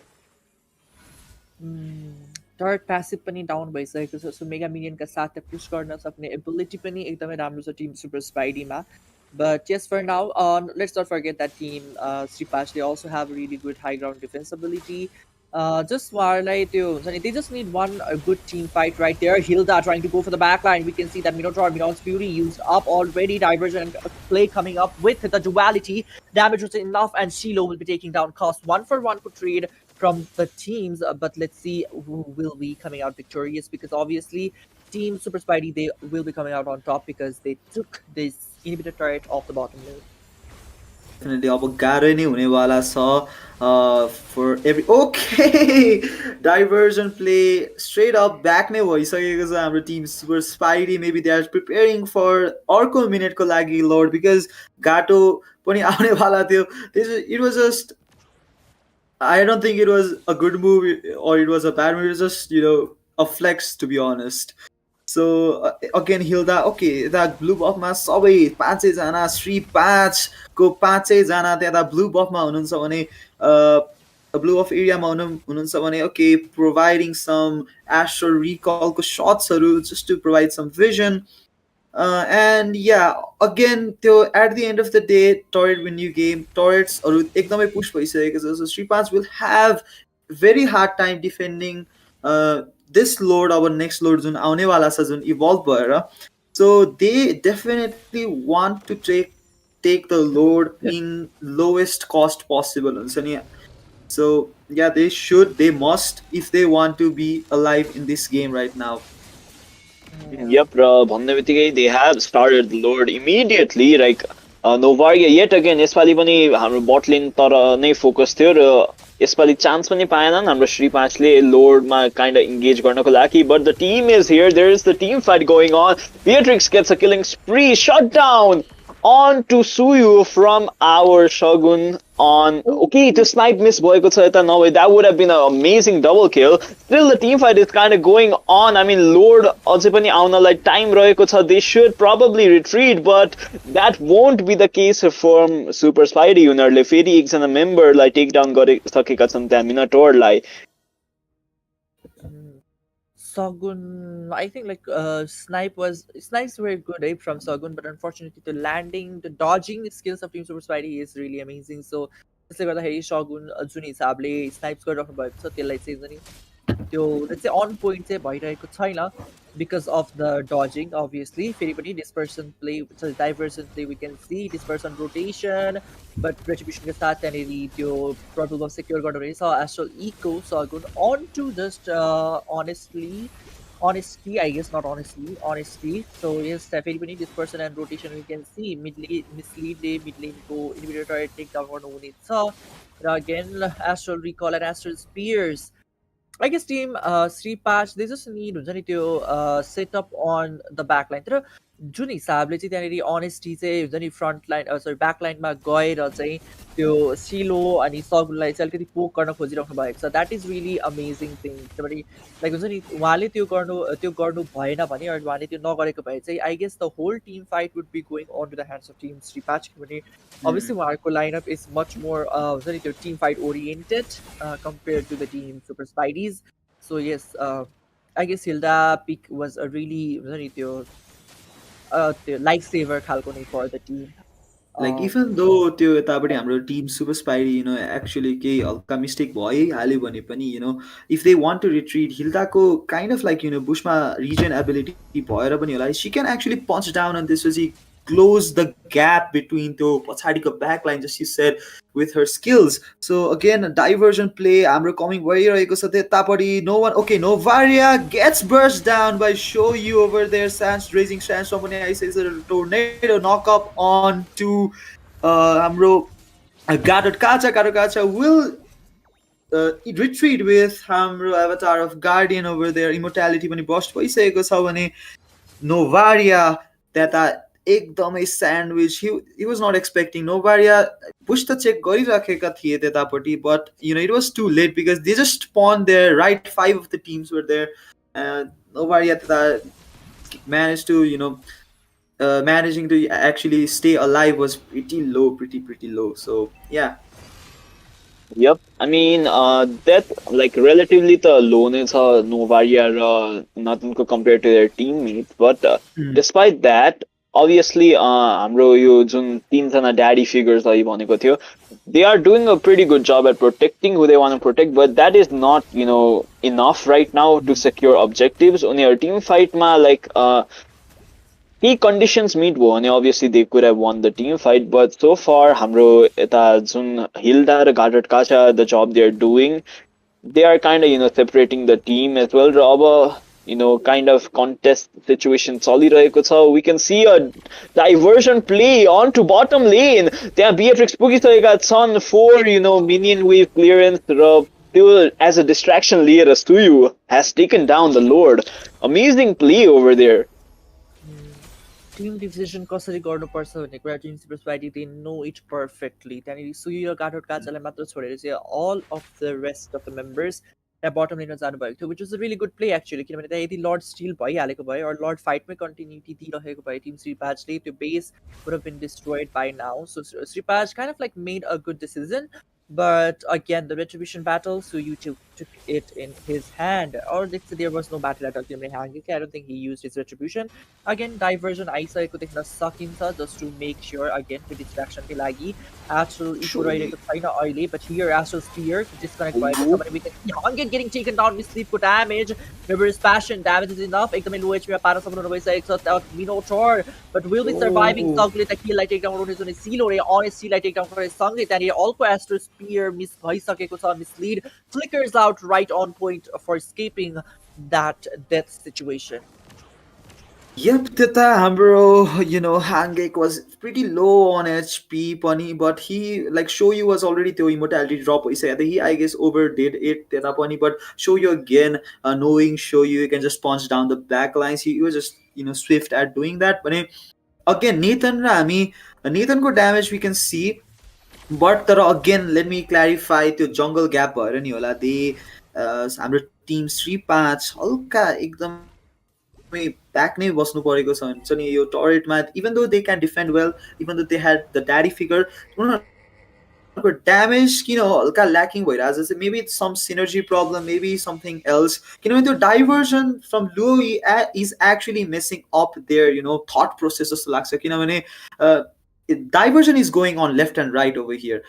Third passive पनि down भइसकेको छ, so Mega Minion का साथ push गर्न सक्ने ability पनि एकदमै राम्रो छ Team Super Spidey मा. But yes, for now, let's not forget that Team Sripash, they also have a really good high ground defense ability. Just warlai त्यो they just need one good team fight right there. Hilda trying to go for the backline. We can see that Minotaur's Fury used up already. Diversion play coming up with the duality. Damage was enough, and Shiloh will be taking down cost 1-for-1 for trade from the teams. But let's see who will be coming out victorious, because obviously Team Super Spidey, they will be coming out on top because they took this inhibitor turret off the bottom lane. Definitely अब गाह्रो नै हुनेवाला छ for every okay diversion play straight up back नै भइसकेको छ हाम्रो Team Super Spidey. Maybe they are preparing for अर्को मिनेटको लागि Lord, because गाटो पनि आउनेवाला थियो. It was just, I don't think it was a good move or it was a bad move. It was just a flex, to be honest. So again Hilda, okay, that blue buff मा सबै 5 जना श्री 5 को 5 जना त्यता blue buff मा हुनुहुन्छ भने blue buff area मा हुनुहुन्छ भने okay, providing some astral recall को shots just to provide some vision. And yeah, again त्यो at the end of the day turret win new game, turrets एकदमै push भइसकेको छ. So Sri 5 will have very hard time defending this Lord, our next Lord जुन आउनेवाला छ जुन evolve भएर. So they definitely want to take the Lord in lowest cost possible हुन्छ नि. So yeah, they must, if they want to be alive in this game right now. Yep, भन्ने बित्तिकै they have started the Lord immediately. Like Novaria yet again यसपालि पनि हाम्रो bot lane तर नै focus थियो र यसपालि chance पनि पाएनन् हाम्रो श्री 5 ले Lord मा kind of engage गर्नको लागि. But the team is here. There is the team fight going on. Beatrix gets a killing spree. Shut down on to Suyu from our Shogun on. Okay, to snipe miss भएको छ यता नभए that would have been an amazing double kill. Still the team fight is kind of going on. I mean Lord अझै पनि आउनलाई time रहेको छ. They should probably retreat, but that won't be the case from Super Spidey. उनीहरूले फेरि एकजना मेम्बरलाई take down गरिसकेका छन् त्यहाँ मिनाटोरलाई. Sagun, I think like snipes were good from Sagun, but unfortunately the landing, the dodging skills of Team Super Spidey is really amazing. So त्यसले गर्दाखेरि Shogun जुन हिसाबले snipes गरिराख्नु भएको छ त्यसलाई चाहिँ नि त्यो let's say on point चाहिँ भइरहेको छैन because of the dodging obviously फेरि पनि dispersion play sorry diversion play we can see dispersion rotation but retribution को साथ त्यहाँनेरि त्यो purple buff secure गर्नु रहेछ astral eco Sargon on to just honesty I guess not honestly honesty so yes फेरि पनि dispersion and rotation we can see mislead mid lane को inhibitor turret take down गर्नु हुनेछ र again astral recall and astral spears I guess team Sri Patch they just need हुन्छ नि त्यो setup on the backline तर जुन हिसाबले चाहिँ त्यहाँनेरि honesty चाहिँ हुन्छ नि front line sorry backline मा गएर चाहिँ त्यो सिलो अनि सगुनलाई चाहिँ अलिकति पोक गर्न खोजिराख्नु भएको छ that is really amazing thing किनभने लाइक हुन्छ नि उहाँले त्यो गर्नु भएन भने अरू उहाँले त्यो नगरेको भए चाहिँ I guess the whole team fight would be going on to the hands of team Sri Patch किनभने obviously उहाँहरूको lineup is much more हुन्छ नि त्यो team fight oriented compared to the team Super Spideys so yes I guess Hilda pick was a really हुन्छ नि त्यो lifesaver खालको नै for the team Like even though त्यो यतापट्टि हाम्रो टिम सुपर स्पाइडी एक्चुअली केही हल्का मिस्टेक भइहाल्यो भने पनि if they want to retreat हिल्दाको काइन्ड अफ लाइक बुसमा रिजन एबिलिटी भएर पनि होला she can actually punch down अनि त्यसपछि close the gap between the पछाडिको backline just you said with her skills so again a diversion play हाम्रो coming भइरहेको छ त्यतापट्टि no one okay Novaria gets burst down by show you over there Sans raising Sans from I says a tornado knock up on to हाम्रो Gatot Kacha will retreat with हाम्रो avatar of Guardian over there immortality पनि burst भइसकेको छ भने Novaria त्यता एकदमै sandwich he was not expecting Novaria push the check गरिराखेका थिए त्यतापट्टि but it was too late because they just spawned there right 5 of the teams were there Novaria त्यता managed to managing to actually stay alive was pretty low so yeah Yep, I mean that like relatively the low नै छ Novaria raw नतुनको compared to their teammates but despite that obviously हाम्रो यो जुन तीनजना daddy figures अघि भनेको थियो they are doing a pretty good job at protecting who they want to protect but that is not enough right now to secure objectives उनीहरु team fight मा like key conditions meet भयो भने obviously they could have won the team fight but so far हाम्रो यता जुन Hilda raw Gatot Kacha the job they are doing they are kind of separating the team as well र अब kind of contest situation चलिरहेको छ we can see a diversion play onto bottom lane त्यहाँ Beatrix पुगिसकेका छन् for minion wave clearance र त्यो as a distraction लिएर Suyu has taken down the lord amazing play over there team decision कसरी गर्नुपर्छ भन्ने कुरा team Super Spidey they know it perfectly त्यहाँनिर सुयु र गाठोट काचालाई मात्र छोडेर चाहिँ all of the rest of the members त्यहाँ बटम लेनमा जानुभएको थियो which was a really good play actually किनभने त्यहाँ यदि लर्ड स्टिल भइहालेको भए or लर्ड फाइटमै कन्टिन्युटी दिइरहेको भए टिम श्रीपाजले त्यो base would have been destroyed by now so Sripaj kind of like made a good decision but again the retribution battle so you took it in his hand or let's say there was no battle at all I don't think he used his retribution again diversion आइसकेको देख्न सकिन्छ just to make sure again the distraction को लागि astral eco रहेको छैन अहिले but here astral spear disconnect भएको छ भने we can see Hanget getting taken down with sleep को damage remember his passion damage is enough एकदमै low HP मा पार्न सक्नु भइसकेको छ Minotaur but will be surviving Sogule त kill लाई take down गर्नु हुने Silo रे honestly लाई take down गर्ने सँगै त्यहाँनिर अर्को astral spear miss भइसकेको छ mislead flickers out right on point for escaping that death situation. Yep, त्यता हाम्रो Hangek was pretty low on HP पनि but he like Shoyu was already त्यो immortality drop भइसकेको थियो he I guess overdid it त्यता पनि but Shoyu again knowing Shoyu you can just punch down the back lines he was just swift at doing that भने again Nathan र हामी Nathan को damage we can see but तर again let me clarify त्यो jungle gap भएर नि होला हाम्रो Tim Shri 5 हल्का एकदमै ब्याक नै बस्नु परेको छ हुन्छ नि यो टरेटमा even though they can defend well even though they had the daddy figure उनीहरुको ड्यामेज किन हल्का ल्याकिङ भइरहेछ चाहिँ maybe it's some synergy problem maybe something else किनभने त्यो diversion from Louis is actually messing up their thought process जस्तो लाग्छ किनभने diversion is going on left and right over here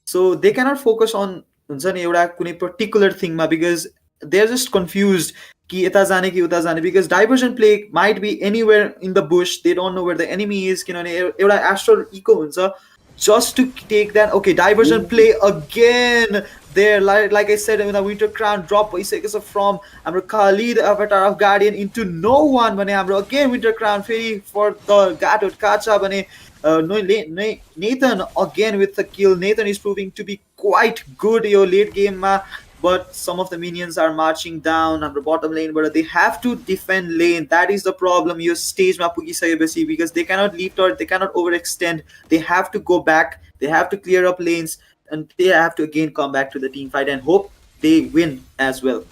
so they cannot focus on हुन्छ नि एउटा कुनै particular थिङमा because they're just confused कि यता जाने कि उता जाने, because diversion play might be anywhere in the bush. They don't know where the enemy is, किनभने एउटा astral eco हुन्छ just to take that. Okay, diversion play again there, like I said, when the winter crown drop भइसकेको छ from हाम्रो Khalid avatar of guardian into no one भने हाम्रो again winter crown फेरि for the gatot kacha भने Nathan again with the kill. Nathan is proving to be quite good yo late game मा, but some of the minions are marching down हाम्रो bottom lane, but they have to defend lane. That is the problem yo stage मा पुगिसकेपछि, because they cannot leave or they cannot overextend. They have to go back, they have to clear up lanes, and they have to again come back to the team fight and hope they win as well.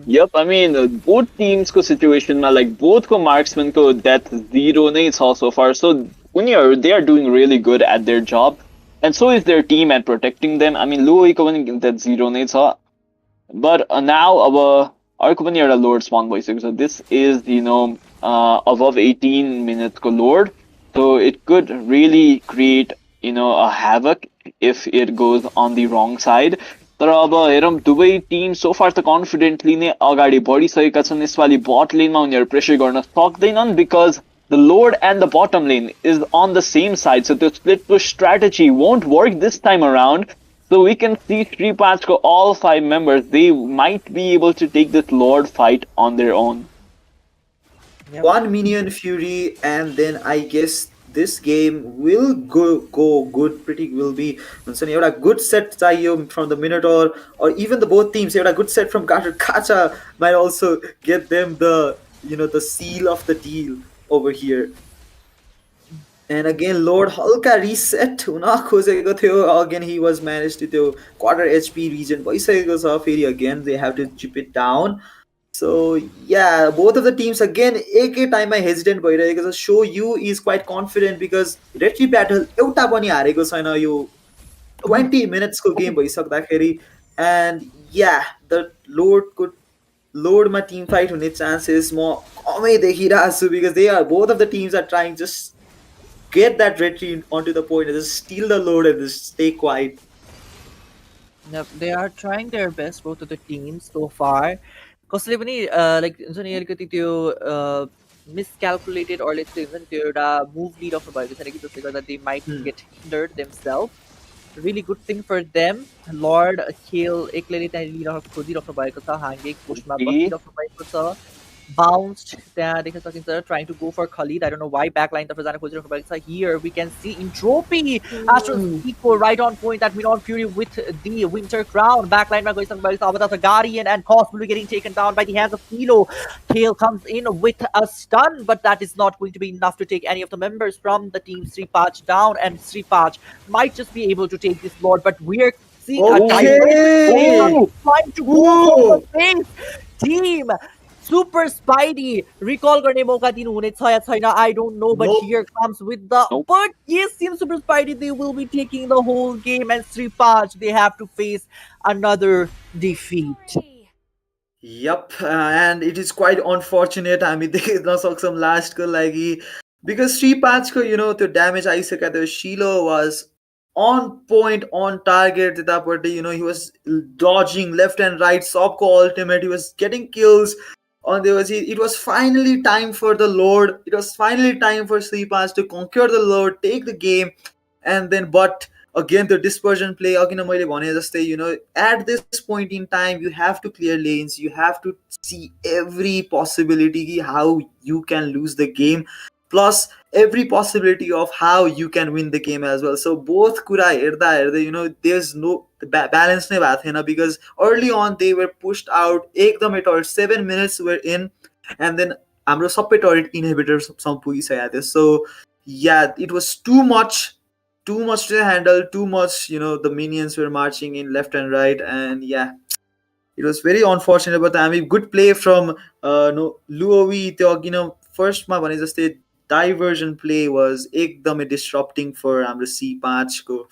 Yep, I mean, both teams ko situation ma, like both ko marksman ko death 0 nahi cha so far. So when they are doing really good at their job, and so is their team at protecting them. I mean, Louis ko पनि death 0 nahi cha, but now अर्को पनि एउटा lord spawn भइसक्यो. So this is above 18 minutes ko lord, so it could really create a havoc if it goes on the wrong side. तर अब हेरौँ दुवै Tim सो फार त कन्फिडेन्टली नै अगाडि बढिसकेका छन्. यसपालि बट लेनमा उनीहरू प्रेसर गर्न सक्दैनन् because the load and the bottom lane is on the same side. So त्यो split push strategy won't work this time around. So we can see 3-5को all 5 members, they might be able to take this lord fight on their own. One minion fury, and then I guess this game will go good. Pretty will be a good set from the Minotaur, or even the both teams. A good set from Kacha might also get them the the seal of the deal over here. And again, Lord Halka reset हुन खोजेको थियो. Again, he was managed to त्यो quarter HP region भइसकेको छ. फेरि again they have to chip it down. So yeah, both of the teams again एक टाइममा hesitant भइरहेको छ. Show you is quite confident because Retri battle एउटा पनि हारेको छैन यो 20 minutes को game भइसक्दाखेरि. And yeah, the Lord मा team fight हुने chances म कमै देखिरहेको छु, because both of the teams are trying just get that retry onto the point and just steal the Lord and just stay quiet. Yep, they are trying their best, both of the teams so far. कसैले पनि like हुन्छ नि अलिकति त्यो मिसक्यालकुलेटेड or let's say हुन्छ नि त्यो एउटा मुभ लिइराख्नु भएको छैन कि जसले गर्दा they might get hindered themselves. Really good thing for them. Lord खेल एक्लैले त्यहाँ लिइराख्नु खोजिराख्नु भएको छ. हाङ्गे पुशमा बसिराख्नु भएको छ. Bounced त्यहाँ देख्न सकिन्छ, trying to go for Khalid. I don't know why backline तर्फ जान खोजिराख्नु भएको छ. Here we can see Entropy, Astral Eco right on point, that Minon Fury with the Winter Crown. Backline मा गइसक्नु भएको छ. अब त Guardian and Cosmo will be getting taken down by the hands of Kilo. Kale comes in with a stun, but that is not going to be enough to take any of the members from the team. Sripach down, and Sripach might just be able to take this Lord, but we're seeing a diversion trying to go for the face. Team Super Spidey recall गर्ने मौका दिनु हुनेछ या छैन, I don't know, but here comes with the but yes, Team Super Spidey, they will be taking the whole game, and Sripach, they have to face another defeat. Yup, and it is quite unfortunate. I mean, देख्न सक्छौँ last को लागि, because Sripach को त्यो damage आइसकेको थियो. Shilo was on point, on target. त्यतापट्टि he was dodging left and right. सबको ultimate, he was getting kills. It was finally time for the Lord. It was finally time for Sripach to conquer the Lord, take the game, and then but again the dispersion play. Again, मैले भने जस्तै at this point in time you have to clear lanes. You have to see every possibility how you can lose the game, plus every possibility of how you can win the game as well. So both कुरा हेर्दा there's no balance नै भएको थिएन, because early on they were pushed out. एकदमै turret 7 minutes were in, and then हाम्रो सबै turret inhibitors some पुगिसकेको थियो. So yeah, it was too much to handle, too much. The minions were marching in left and right, and yeah, it was very unfortunate. But I mean, good play from Luowi. त्यो first मा भने जस्तै diversion play was एकदमै disrupting for हाम्रो Sripach को.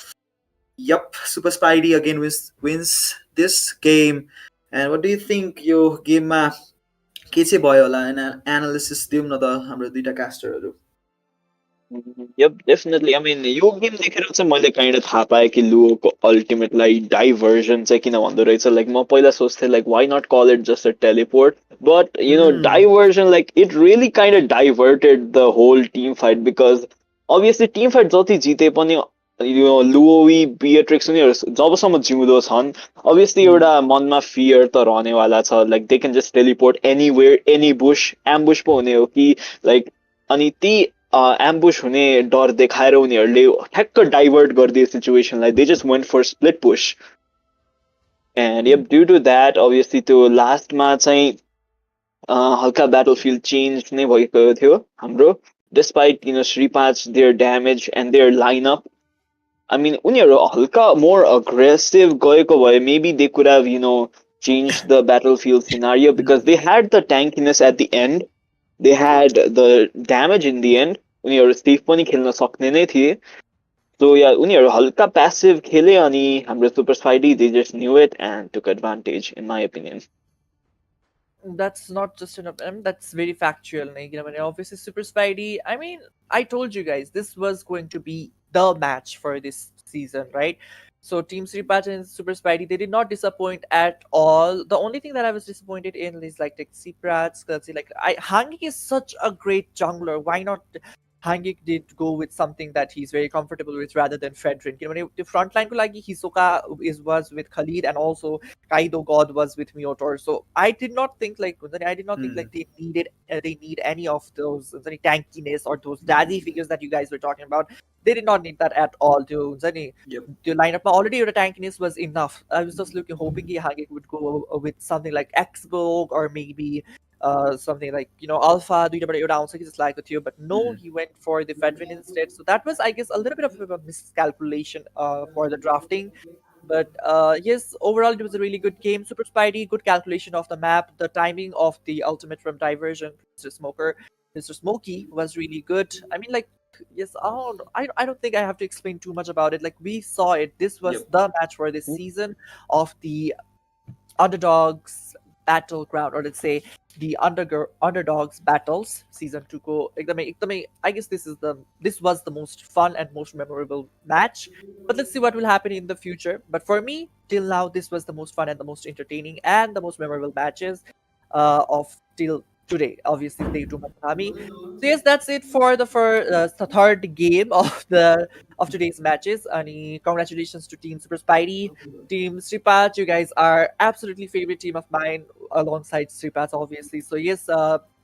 Yup, Super Spidey again wins this game. And what do you think यो गेममा के चाहिँ भयो होला? Analysis दिउँ न त हाम्रो दुईटा casterहरु. Yep, definitely. I mean, yo game देखेर चाहिँ मैले काइन्ड अफ थाहा पाएँ कि लुओको अल्टिमेटलाई डाइभर्जन चाहिँ किन भन्दो रहेछ लाइक म पहिला सोच्थेँ like why not call it just a teleport but you know diversion like it really kind of diverted the whole team fight because obviously team fight जति जिते पनि यो लुओवी बिएट्रिक्स उनीहरू जबसम्म जिउँदो छन् अभियसली एउटा मनमा फियर त रहनेवाला छ like they can just teleport anywhere any bush ambush पो हुने हो कि लाइक अनि ती एम्बुस हुने डर देखाएर उनीहरूले ठ्याक्क डाइभर्ट गरिदियो सिचुएसनलाई they just went for split push and yep due to that obviously त्यो लास्टमा चाहिँ हल्का ब्याटल फिल्ड चेन्ज नै भएको थियो हाम्रो डिस्पाइट यु नो श्रीपाँच their damage and their lineup I mean उनीहरू हल्का मोर अग्रेसिभ गएको भए maybe they could have you know change the battlefield scenario because they had the tankiness at the end they had the damage in the end उनीहरू safe पनि खेल्न सक्ने नै थिए सो या उनीहरू हल्का प्यासिभ खेले अनि हाम्रो super spidey they just knew it and took advantage in my opinion That's not just an that's very factual. Obviously, Super Spidey. I mean, I told you guys this was going to be the match for this season, right? So Team Sripat and Super Spidey, they did not disappoint at all. The only thing that I was disappointed in is like Siprats, because like Hangik is such a great jungler. Why not? Hangik did go with something that he's very comfortable with rather than Fredrin. The front line like Hisoka was with Khalid and also Kaido God was with Miotor. So I did not think like they need any of those tankiness or those daddy figures that you guys were talking about. They did not need that at all. The lineup already the tankiness was enough. I was just hoping Hangik would go with something like X-Bog or maybe something like Alpha just like with you, but no, he went for the veteran instead. So that was, I guess, a little bit of a miscalculation for the drafting. But yes, overall it was a really good game. Super Spidey, good calculation of the map, the timing of the ultimate from diversion. Mr. Smokey was really good. I mean, like, yes, I don't think I have to explain too much about it. Like, we saw it. This was the match for this season of the underdogs battleground, or let's say the underdogs battles season 2 go. I guess this was the most fun and most memorable match. But let's see what will happen in the future. But for me, till now, this was the most fun and the most entertaining and the most memorable matches of till today. Obviously, day 2 Matami. So yes, that's it for the third game of today's matches. And congratulations to Team Super Spidey, Team Sripat. You guys are absolutely favorite team of mine alongside Sripat, obviously. So yes,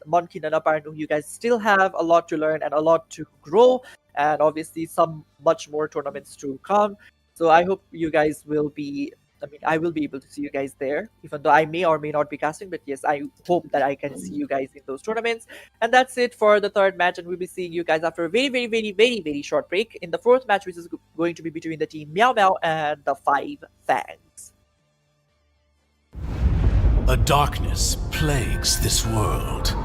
Monkin and Aparnu, you guys still have a lot to learn and a lot to grow, and obviously some much more tournaments to come. So I hope you guys will be. I will be able to see you guys there, even though I may or may not be casting. But yes, I hope that I can see you guys in those tournaments. And that's it for the third match. And we'll be seeing you guys after a very, very, very, very, very short break in the fourth match, which is going to be between the team Meow Meow and the Five Fangs. A darkness plagues this world,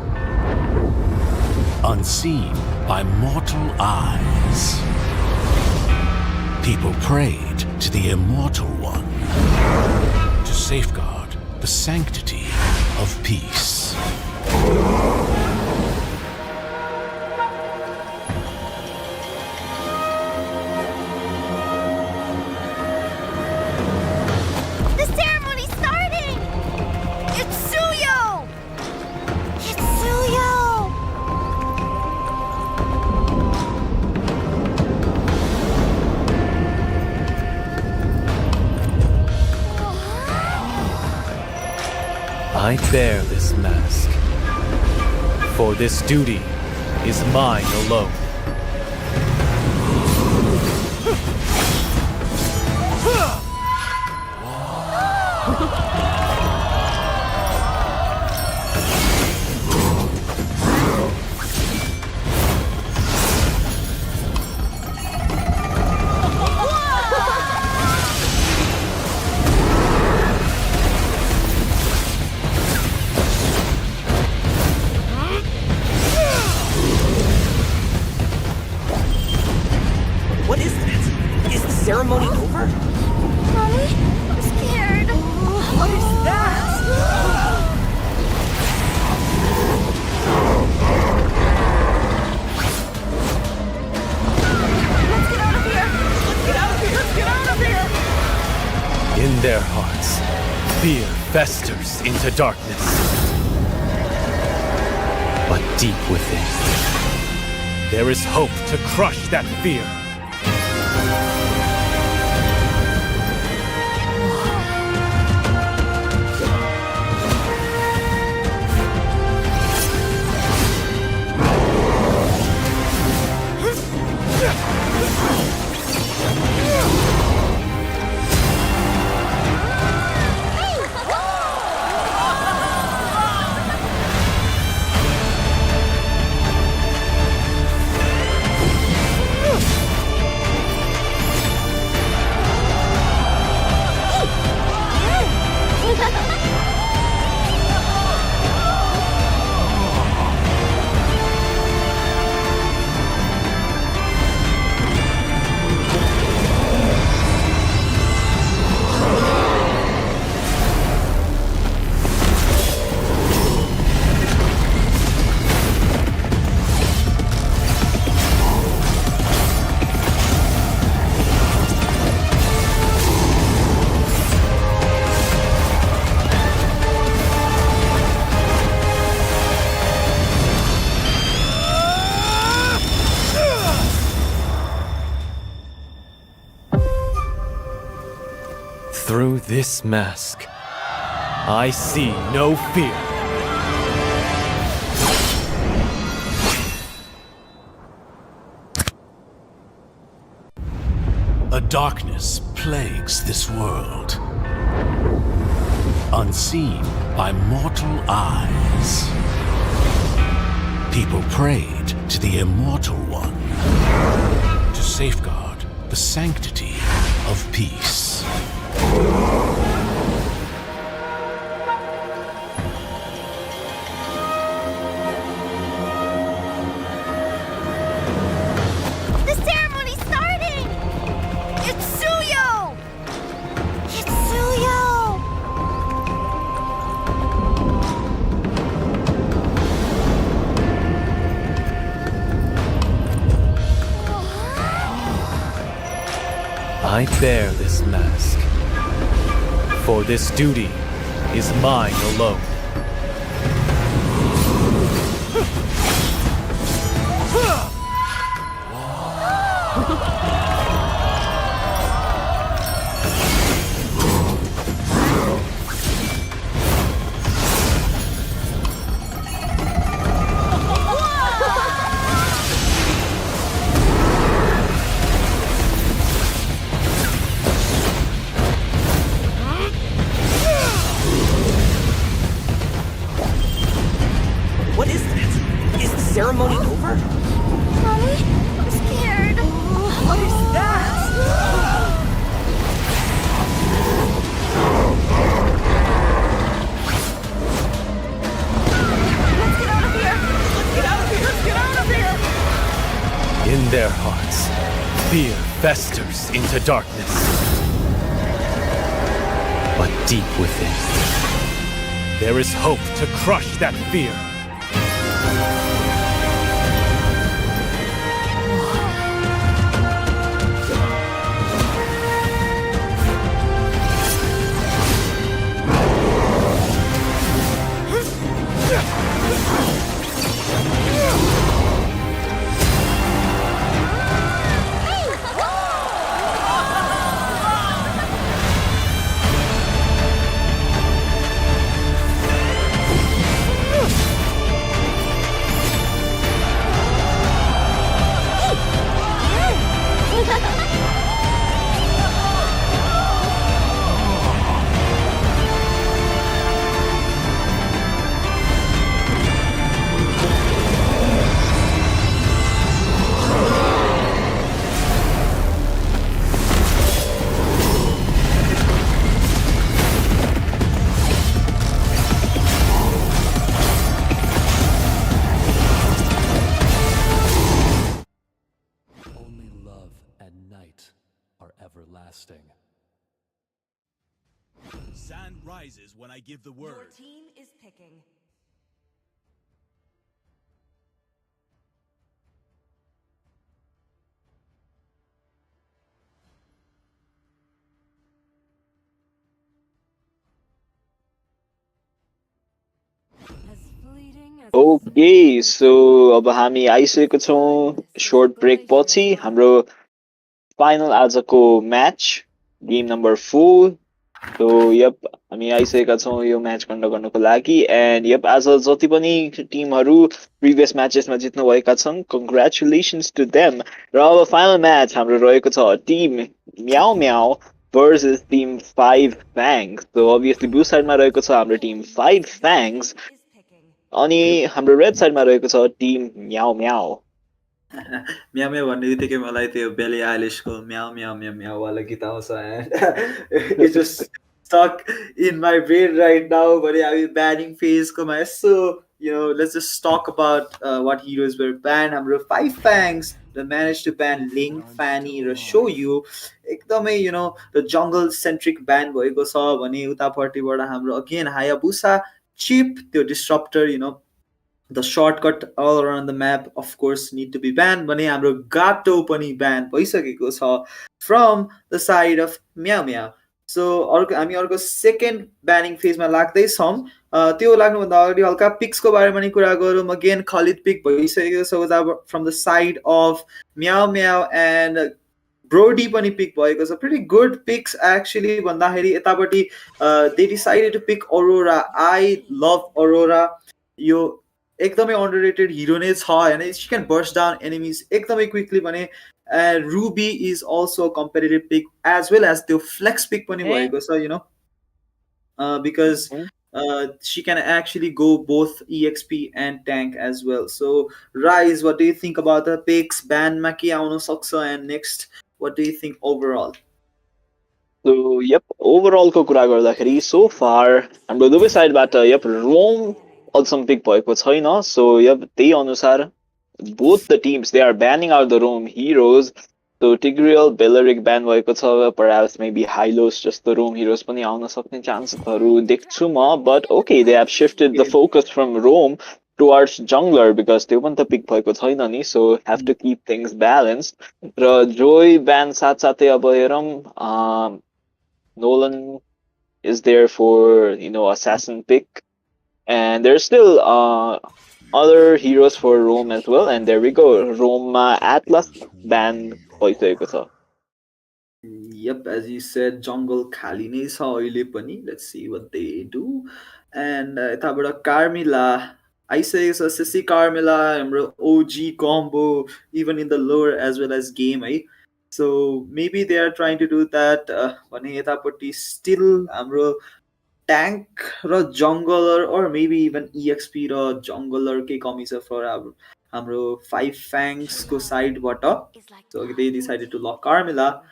unseen by mortal eyes. People prayed to the Immortal One to safeguard the sanctity of peace. The ceremony's starting! It's Suyo! It's Suyo! I bear this mask, for this duty is mine alone. What is that? Is the ceremony over? Mommy, I'm scared. What is that? their hearts, fear festers into darkness. But deep within, there is hope to crush that fear. Through this mask, I see no fear. A darkness plagues this world, unseen by mortal eyes. People prayed to the Immortal One to safeguard the sanctity of peace. The ceremony's starting! It's Suyo! It's Suyo! I bear this mask, for this duty is mine alone. What is this? Is the ceremony over? Mommy, I'm scared. What is that? Let's get out of here! Let's get out of here! Let's get out of here! In their hearts, fear festers into darkness. But deep within, there is hope to crush that fear. everlasting. Sand rises when I give the word. Your team is picking. Okay, so अब हामी आइसकेको छौँ short break पछि हाम्रो final आजको match game number 4. So yep, हामी आइसकेका छौँ यो म्याच कन्डक्ट गर्नको लागि एन्ड यप आज जति पनि टिमहरू प्रिभियस म्याचेसमा जित्नु भएका छन् कङ्ग्रेचुलेसन्स टु देम र अब फाइनल म्याच हाम्रो रहेको छ team meow meow versus team 5 fangs. So obviously blue साइडमा रहेको छ हाम्रो टिम 5 fangs अनि हाम्रो रेड साइडमा रहेको छ टिम म्याउ म्याउ. म्याउ म्याउ भन्ने बित्तिकै मलाई त्यो बेली आइलिसको म्याउ म्याउ म्याउ म्याउ वाला गीत आउँछ and it's just stuck in my brain right now. But yeah, I mean, banning phase ko my so let's just talk about what heroes were banned. Hamro five fangs that managed to ban Ling, Fanny, र show you एकदमै the jungle centric ban भएको छ भने उतापट्टिबाट हाम्रो again Hayabusa chip त्यो disruptor the shortcut all around the map of course need to be banned भने हाम्रो गाटो पनि ban भइसकेको छ from the side of Meow Meow. So हामी अर्को सेकेन्ड ब्यानिङ फेजमा लाग्दैछौँ त्यो लाग्नुभन्दा अगाडि हल्का पिक्सको बारेमा नि कुरा गरौँ अगेन खलिद पिक भइसकेको छ उता from the side of meow meow and Brody पनि पिक भएको छ प्रिटी गुड पिक्स एक्चुली भन्दाखेरि यतापट्टि they decided to pick Aurora I love Aurora यो एकदमै अन्डररेटेड हिरो नै छ होइन she can burst down enemies एकदमै क्विकली भने Ruby is also a competitive pick as well as the flex pick pani bhayeko cha because she can actually go both EXP and tank as well. So Rise, what do you think about the picks? Ban Maki aunu sakcha and next what do you think overall? So yep, overall को कुरा गर्दाखेरि so far हाम्रो दुवै साइडबाट yep रोम अझसम्म pick भएको छैन. So yep त्यही अनुसार both the teams they are banning out the roam heroes. So Tigreal, Belleric ban भएको छ, perhaps maybe Hylos just the roam heroes पनि आउन सक्ने चान्सहरू देख्छु म, but okay they have shifted the focus from roam towards jungler because त्यो पनि त पिक भएको छैन नि, so have to keep things balanced. Raw Joy ban साथसाथै अब हेरौँ Nolan is there for assassin pick and there's still other heroes for Rome as well, and there we go. Roma Atlas ban भइसकेको छ. Yep, as you said, jungle खाली नै छ अहिले पनि. Let's see what they do. And यताबाट Carmilla आइसकेको छ Sissy Carmilla हाम्रो OG combo even in the lore as well as game है. So maybe they are trying to do that भने यतापट्टि still हाम्रो tank raw jungler or maybe even EXP raw jungler के कमी छ for हाम्रो 5 fangs को sideबाट. So they decided to lock Carmilla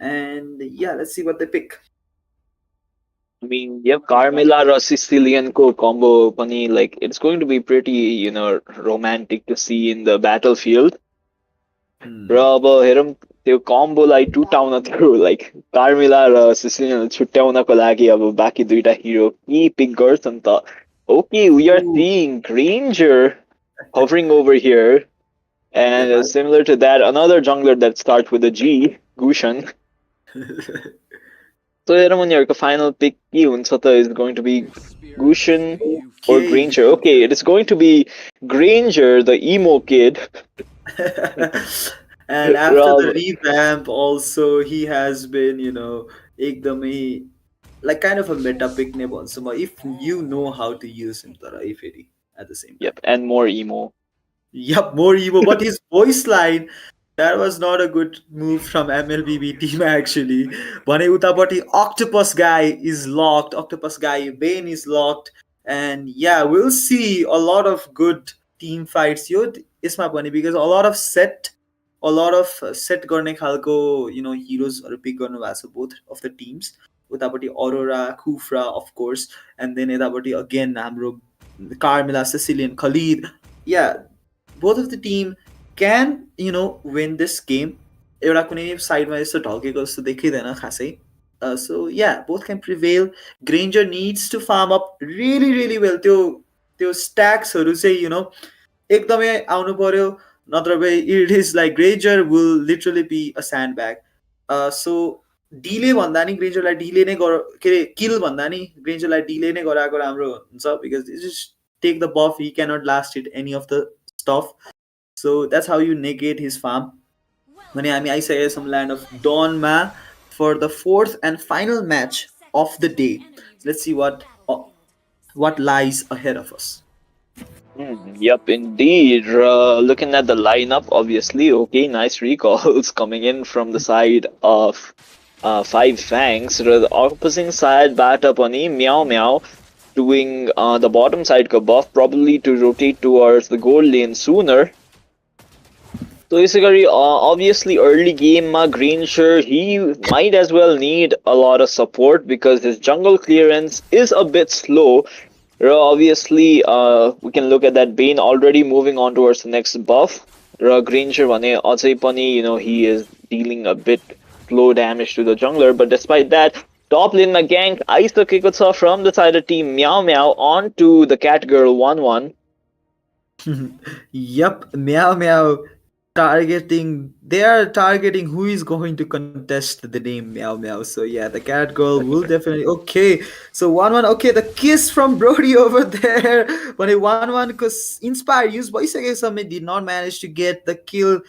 and yeah, let's see what they pick. I mean, yeah, Carmilla raw Sicilian को combo पनि like it's going to be pretty romantic to see in the battlefield. र अब हेरौँ त्यो कम्बोलाई टुटाउन थियो like कार्मिला र Sicilian छुट्याउनको लागि अब बाँकी दुईटा हिरो के पिक गर्छन् त. Okay, we are seeing Granger hovering over here and similar to that another jungler that starts with a G, Gushan. So हेरौँ उनीहरूको final pick के हुन्छ त is going to be Gushan or Granger. Okay, it is going to be Granger, the emo kid. And after the revamp also he has been ekdamai like kind of a meta pick ne bhanchu ma if you know how to use him tara iferi at the same time. Yep, and more emo. Yep, more emo, but his voice line that was not a good move from MLBB team actually. Bhane utapati Octopus guy is locked, Octopus guy Bane is locked, and yeah, we'll see a lot of good team fights yo isma pani because a lot of set गर्ने खालको हिरोजहरू pick गर्नु भएको छ both of the teams. उतापट्टि Aurora, Khufra of course and then यतापट्टि again हाम्रो Carmilla, Cecilion, Khaleed. Yeah both of the team can win this game. एउटा कुनै साइडमा यस्तो ढल्केको जस्तो देखिँदैन खासै. So yeah both can prevail. Granger needs to farm up really really well. त्यो स्ट्याक्सहरू चाहिँ एकदमै आउनु पर्यो. Natra it is like Granger will literally be a sandbag. So delay भन्दा नि Granger लाई delay नै के किल भन्दा नि Granger लाई delay नै गराएको राम्रो हुन्छ because it's just take the buff, he cannot last it any of the stuff. So that's how you negate his farm. भने हामी आइसकेका छौँ ल्यान्ड अफ डनमा for the fourth and final match of the day. Let's see what lies ahead of us. Yep, indeed. Looking at the lineup, obviously, okay, nice recalls coming in from the side of Five Fangs. The opposing side bat up on Meow Meow, doing the bottom side ka buff, probably to rotate towards the gold lane sooner. So basically, obviously, early game, Greenshirt, he might as well need a lot of support because his jungle clearance is a bit slow. Obviously, we can look at that Bane already moving on towards the next buff. Greenshirt, he is dealing a bit slow damage to the jungler, but despite that, top lane gank aisakeko from the side of team Meow Meow onto the cat girl 1-1. Yup, Meow Meow they are targeting who is going to contest the name Meow Meow. So yeah, the cat girl will definitely okay. So 1-1, okay, the kiss from Brody over there. But a 1-1 because Inspire used by Summit did not manage to get the kill.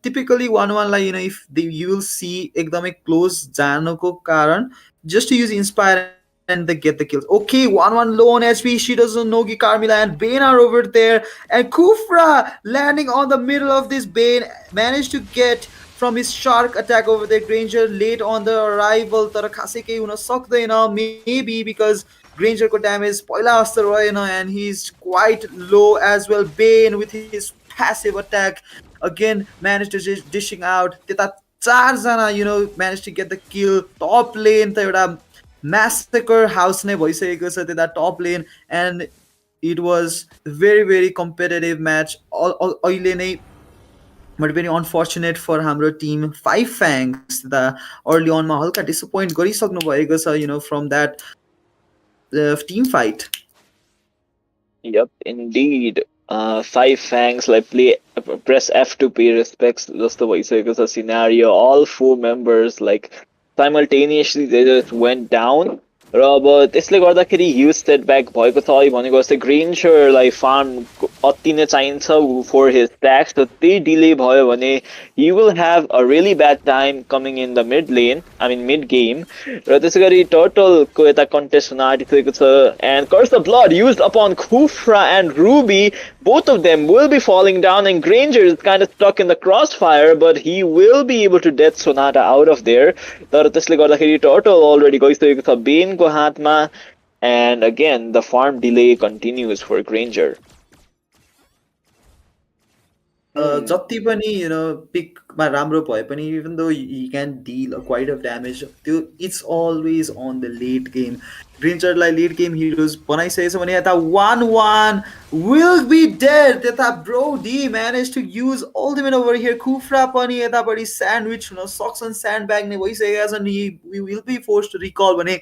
Typically 1-1 like if you will see ekdamai close Janoko Karan just to use Inspire and they get the kills. Okay, 1-1 low on HP. She doesn't know Carmilla and Bane are over there. And Kufra landing on the middle of this Bane. Managed to get from his shark attack over there. Granger late on the arrival. Tara khasai kehi huna सक्दैन. Maybe because Granger ko damage पहिला जस्तो रहेन and he's quite low as well. Bane with his passive attack again managed to dishing out. त्यता चारजना managed to get the kill. Top lane त एउटा massacre house नै भइसकेको छ त्यता top lane and it was very very competitive match अहिले नै but very unfortunate for हाम्रो team Five Fangs the early on मा हल्का disappoint गरिसक्नु भएको छ from that team fight. Yep, indeed. Five Fangs like press F to pay respects जस्तो भइसकेको छ scenario. All four members like simultaneously they just went down. अब त्यसले गर्दाखेरि ह्युज सेटब्याक भएको छ भनेको जस्तै ग्रिनशरलाई फार्म अति नै चाहिन्छ फर हिज ट्याक्स त त्यही डिले भयो भने he will have a really bad time coming in the mid lane mid game र त्यसै गरी टर्टलको यता कन्टेस्ट हुन आँटिसकेको छ and curse the blood used upon Khufra and Ruby both of them will be falling down and Granger is kind of stuck in the crossfire but he will be able to death Sonata out of there तर त्यसले गर्दाखेरि turtle already गइसकेको छ बेनको हातमा and again the farm delay continues for Granger. जति पनि पिकमा राम्रो भए पनि even though he can deal quite a damage it's always on the late game. Grincherलाई late game heroes बनाइसकेछ भने यता 1-1 will be dead. त्यता Brody managed to use ultimate over here. Kufra पनि यतापट्टि sandwich हुन सक्छन् sandbag नै भइसकेका छन्. We will be forced to recall भने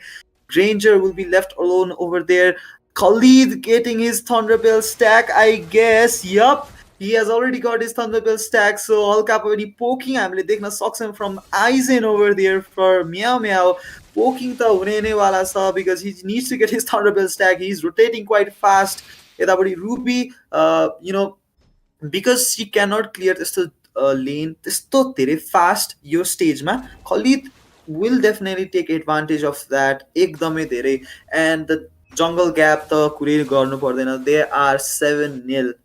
Granger will be left alone over there. Khalid getting his Thunderbell stack I guess. Yup. He has already got his Thunderbell stack, so हल्का पनि poking हामीले देख्न सक्छौं from Aizen over there for Meow Meow. Poking त हुने नै वाला छ because he needs to get his Thunderbell stack. He's rotating quite fast. यतापट्टि Ruby, because she cannot clear त्यस्तो lane त्यस्तो धेरै fast यो स्टेजमा Khalid will definitely take advantage of that एकदमै धेरै and the jungle gap त कुरै गर्नु पर्दैन. They are 7-0.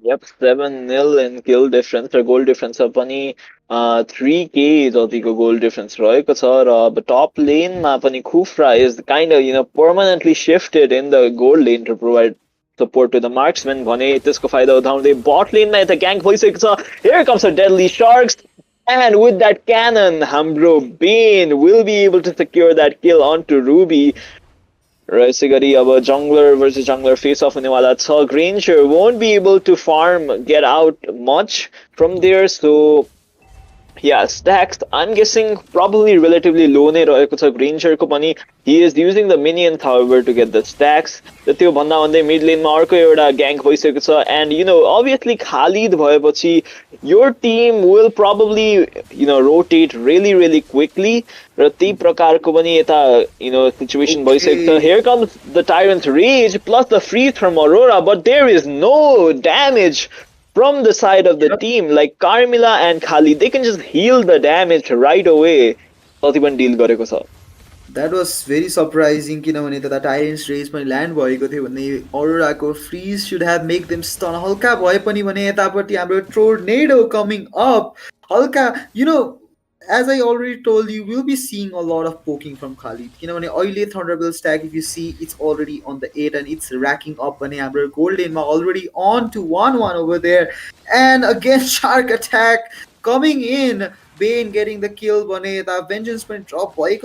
Yep, 7-0 in kill difference or goal difference पनि 3k जतिको goal difference रहेको छ र अब top lane मा पनि Kufra is kind of permanently shifted in the gold lane to provide support to the marksman भने त्यसको फाइदा उठाउँदै bot lane मा यता gank भइसकेको छ. Here comes the deadly sharks and with that cannon हाम्रो Bane will be able to secure that kill onto Ruby. र यसै गरी अब jungler versus jungler face off हुनेवाला छ. Granger won't be able to farm get out much from there so Yeah, stacks. I'm guessing probably relatively low नै रहेको छ ग्रेन्जरको पनि. He is using the minions, however, to get the stacks. र त्यो भन्दा भन्दै mid लेनमा अर्को एउटा ग्याङ्क भइसकेको छ. And obviously Khalid भएपछि your team will probably rotate really really quickly. र त्यही प्रकारको पनि यता situation भइसकेको छ. Here comes the Tyrant's Rage plus the freeze from Aurora, but there is no damage from the side of the team. Like Carmilla and Khalid, they can just heal the damage right away. जति पनि deal गरेको छ. That was very surprising किनभने त टाइरेन्ट्स raise पनि land भएको थियो भने अरोराको fridge should have make them stun. हल्का भए पनि भने यतापट्टि हाम्रो टोर्नेडो coming up. हल्का as I already told you, we'll be seeing a lot of poking from Khalid. Oily Thunderbolt stack, if you see, it's already on the 8 and it's racking up. Gold lane already on to 1-1 over there. And again, Shark attack coming in. Bane getting the kill. The Vengeance point drop Khalid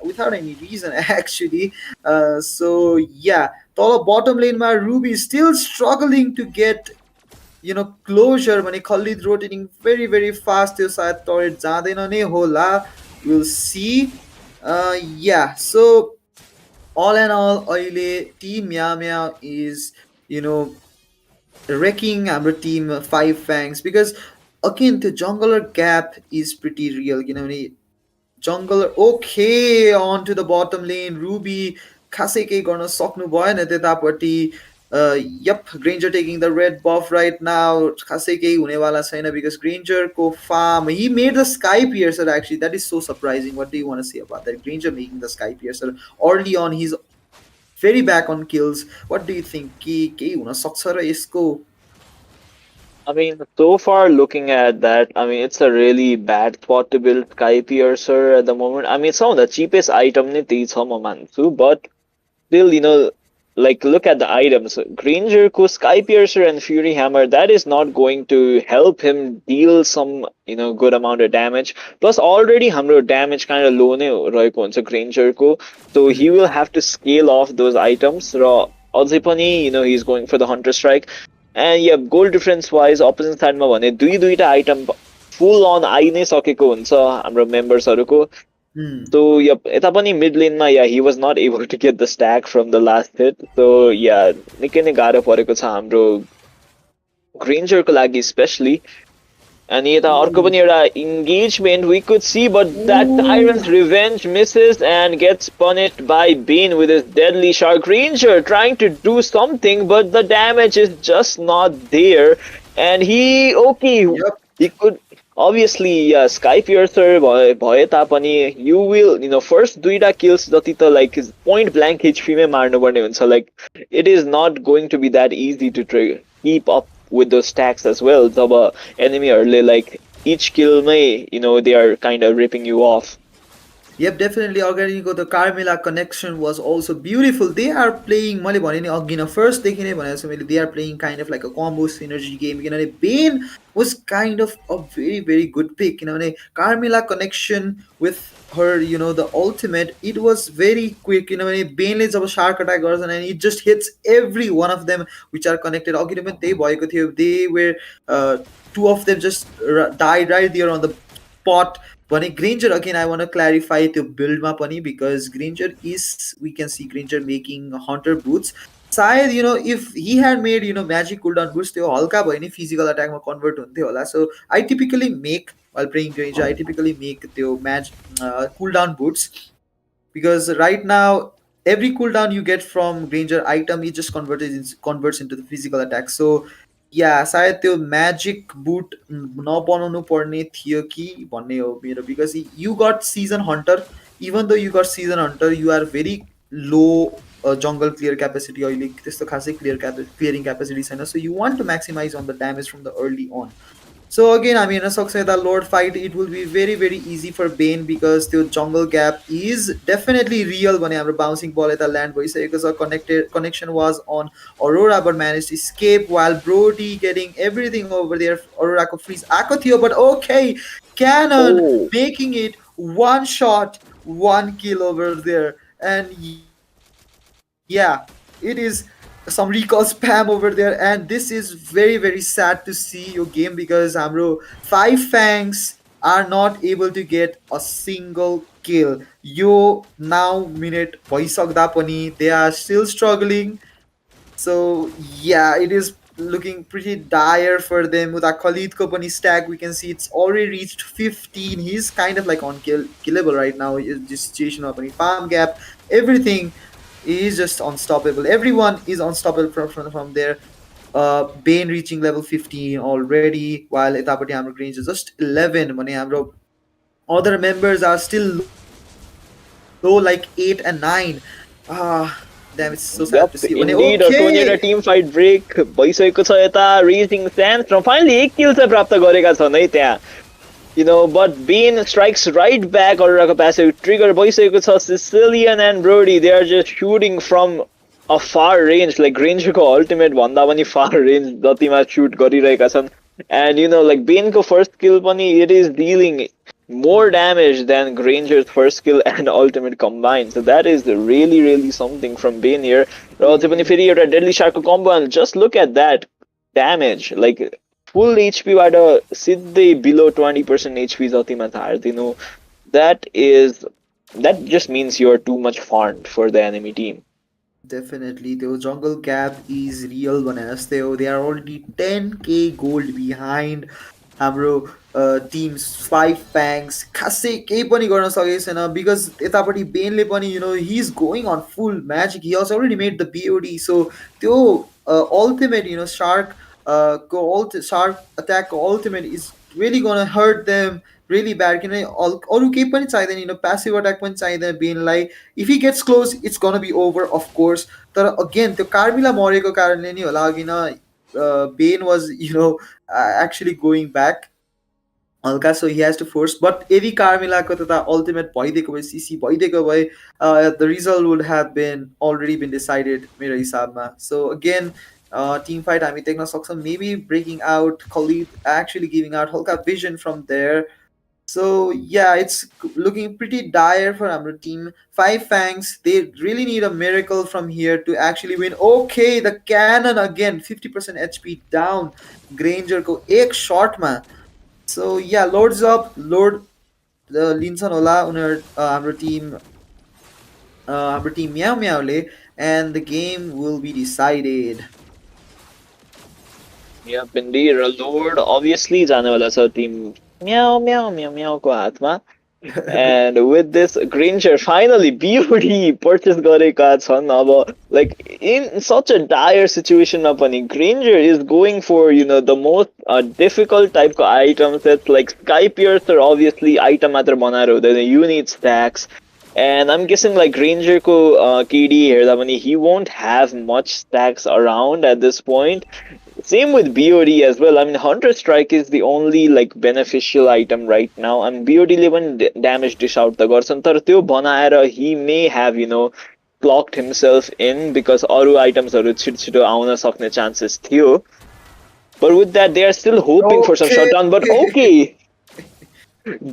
without any reason, actually. So, yeah. Bottom lane, Ruby still struggling to get closure भने Khalid rotating very very fast त्यो सायद turret जाँदैन नै होला. We'll see. Yeah, so all in all अहिले team Meow is wrecking हाम्रो team Five Fangs because again the jungler gap is pretty real. Jungler okay onto the bottom lane. Ruby खासै केही गर्न सक्नु भएन त्यतापट्टि. Yep, Granger taking the red buff right now. खासै केही हुनेवाला छैन because Granger को farm, he made the Sky Piercer actually. That is so surprising. What do you want to say about that? Granger making the Sky Piercer early on. He's very back on kills. What do you think? केही हुन सक्छ र यसको? I mean, so far looking at that, I mean, it's a really bad spot to build Sky Piercer at the moment. I mean, some of the cheapest item ni त्यही छ म मान्छु, but still, like look at the items. Granger को Sky Piercer and Fury Hammer, that is not going to help him deal some good amount of damage. Plus already हाम्रो damage kind of low नै रहेको हुन्छ Granger को, so he will have to scale off those items. र अझै पनि he's going for the Hunter Strike. And yeah, goal difference wise opposite side मा भने दुईटा item full on आइ नै सकेको हुन्छ हाम्रो members-हरुको. So yep, यता पनि mid lane मा yeah, he was not able to get the stack from the last hit. So yeah, निकै नै गाह्रो परेको छ हाम्रो Granger को लागि especially. And यता अर्को पनि एउटा engagement we could see, but that Tyrant's Revenge misses and gets punished by Bane with his deadly shark. Granger trying to do something, but the damage is just not there. And he could obviously Sky Piercer भए तापनि you will first दुईटा kills जति त like point blank HP मै मार्नु पर्ने हुन्छ. Like it is not going to be that easy to keep up with those stacks as well. जब enemy like each kill may they are kind of ripping you off. Yep, definitely. Organico, the Carmilla connection was also beautiful. They are playing first they are playing kind of like a combo synergy game. Bane was kind of a very, very good pick. Carmilla connection with her, the ultimate, it was very quick. Bane is a shark attack and it just hits every one of them which are connected. They were two of them just died right there on the spot. Granger, again, I want to clarify to build ma pani because Granger is, we can see Granger making Hunter boots. Sayad, if he had made, magic cooldown boots, they halka bhai ni physical attack ma convert hunte hola. So I typically make, while playing Granger, I typically make the cooldown boots because right now every cooldown you get from Granger item, it just converts into the physical attack. So yeah, सायद त्यो magic boot नबनाउनु पर्ने थियो कि भन्ने हो मेरो because you got season hunter. Even though you got season hunter, you are very low jungle clear capacity अहिले त्यस्तो खासै clearing capacity छैन. So you want to maximize on the damage from the early on. So again, I mean, the Lord fight, it will be very, very easy for Bane because the jungle gap is definitely real. When I'm bouncing ball at the land voice because our connection was on Aurora but managed to escape while Brody getting everything over there. Aurora could freeze Akothio, but okay, Cannon making it one shot, one kill over there. And yeah, it is some recall spam over there, and this is very very sad to see your game because Amro five fangs are not able to get a single kill. Yo now minute bhaisakda pani they are still struggling. So yeah, it is looking pretty dire for them. With our Khalid company stack, we can see it's already reached 15. He's kind of like killable right now. The situation of any farm gap, everything is just unstoppable. Everyone is unstoppable from there. Bane reaching level 15 already, while Etapati Hammer Grange is just 11. Mane Hamro other members are still low, like 8 and 9. Damn, it's so sad to see. Mane Yup, okay. indeed, a 20 team fight break भइसकेको छ यता raising sand from finally एक किल चाहिँ प्राप्त गरेका छन् है त्यहाँ but Bean strikes right back or passive trigger भइसकेको छ Sicilian and Brody they are just shooting from a far range like range को ultimate भन्दा पनि far range जतिमा shoot गरिरहेका छन् and like Bean को first kill पनि it is dealing more damage than Granger's first kill and ultimate combined. So that is really, really something from Bane here. र अझै पनि फेरि एउटा Deadly Shark combo and just look at that damage. Like full HP बाट सिधै below 20% HP जतिमा झार्दिनु. That just means you're too much farmed for the enemy team. Definitely, the jungle gap is real one as they are already 10k gold behind. हाम्रो teams five प्याङ्स खासै केही पनि गर्न सकेको छैन because यतापट्टि बेनले पनि he is going on full magic he has already made the BOD so त्यो अल्टिमेट सार्क को सार्क अट्याकको ultimate is really gonna hurt them really bad किन अरू केही पनि चाहिँदैन प्यासिभ अट्याक पनि चाहिँदैन बेनलाई if he gets close it's gonna be over of course तर अगेन त्यो कार्मिला मरेको कारणले नि होला किन Ben was actually going back हल्का so he has to force but यदि कार्मिलाको त ultimate भइदिएको भए CC भइदिएको भए the result would have been already been decided मेरो हिसाबमा so again team fight हामी देख्न सक्छौँ maybe breaking out Khalid actually giving out हल्का vision from there so yeah it's looking pretty dire for our team five fangs they really need a miracle from here to actually win okay the cannon again 50% HP down Granger को एक shot मा so yeah loads up load लिन्छन् होला उनीहरु हाम्रो team Meow Meowले and the game will be decided. Yep, indeed, a lord obviously जानेवाला छ team Meow Meow Meow Meow को हातमा and with this Granger finally BOD purchase गरेका छन् अब like in such a dire situation पनि Granger is going for the most difficult type of items that's like Sky Piercer obviously item मात्र बनाएर हुँदैन you need stacks and I'm guessing like Granger ko KD हेर्दा पनि he won't have much stacks around at this point. Same with BOD as well. I mean, Hunter Strike is the only like beneficial item right now. And BOD ले पनि damage dish out the गर्छन् तर त्यो बनाएर he may have clocked himself in because अरू items हरु छिटो आउन सक्ने chances थियो. But with that, they are still hoping for some shutdown. But okay.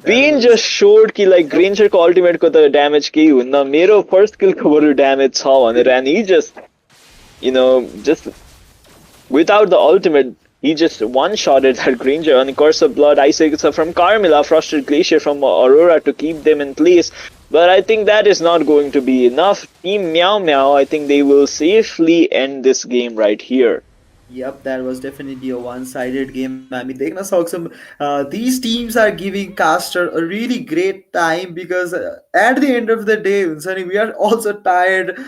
Bean just showed कि like Granger को ultimate को त damage केही हुन्न मेरो first kill को बरु damage छ भनेर and he just just without the ultimate he just one-shotted that Granger and Curse of Blood आइसकेको छ from Carmilla Frosted Glacier from Aurora to keep them in place but I think that is not going to be enough. Team Meow Meow I think they will safely end this game right here. Yep, that was definitely a one-sided game. I mean, देख्न सक्छौँ these teams are giving Caster a really great time because at the end of the day, we are also tired,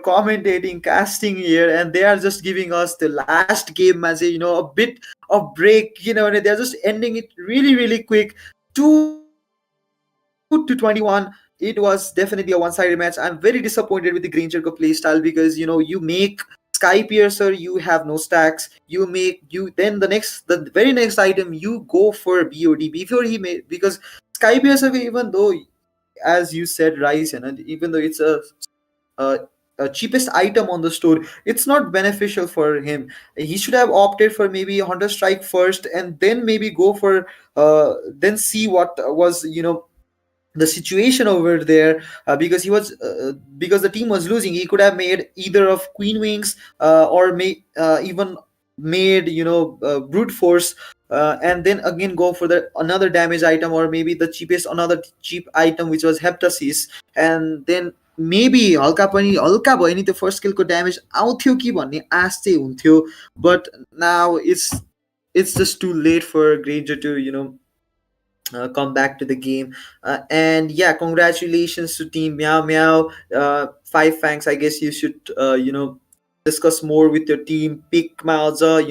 commentating, casting here, and they are just giving us the last game as a bit of break, and they're just ending it really, really quick. 2-21. It was definitely a one-sided match. I'm very disappointed with the Granger playstyle because you make Sky Piercer, you have no stacks. Then the very next item you go for BOD before he made because Sky Piercer even though as you said Rise even though it's a cheapest item on the store, it's not beneficial for him. He should have opted for maybe Hunter Strike first and then maybe go for then see what was the situation over there, because he was because the team was losing. He could have made either of queen wings, or even made, brute force, and then again go for the another damage item, or maybe the cheapest another cheap item, which was heptasis. And then maybe हल्का पनि हल्का भयो नि त्यो first स्किलको damage आउँथ्यो कि भन्ने आश चाहिँ हुन्थ्यो. But now it's just too late for Granger to come back to the game. And yeah, congratulations to Team Meow Meow. Five Fangs, I guess you should, discuss more with your team. Pick Maoza,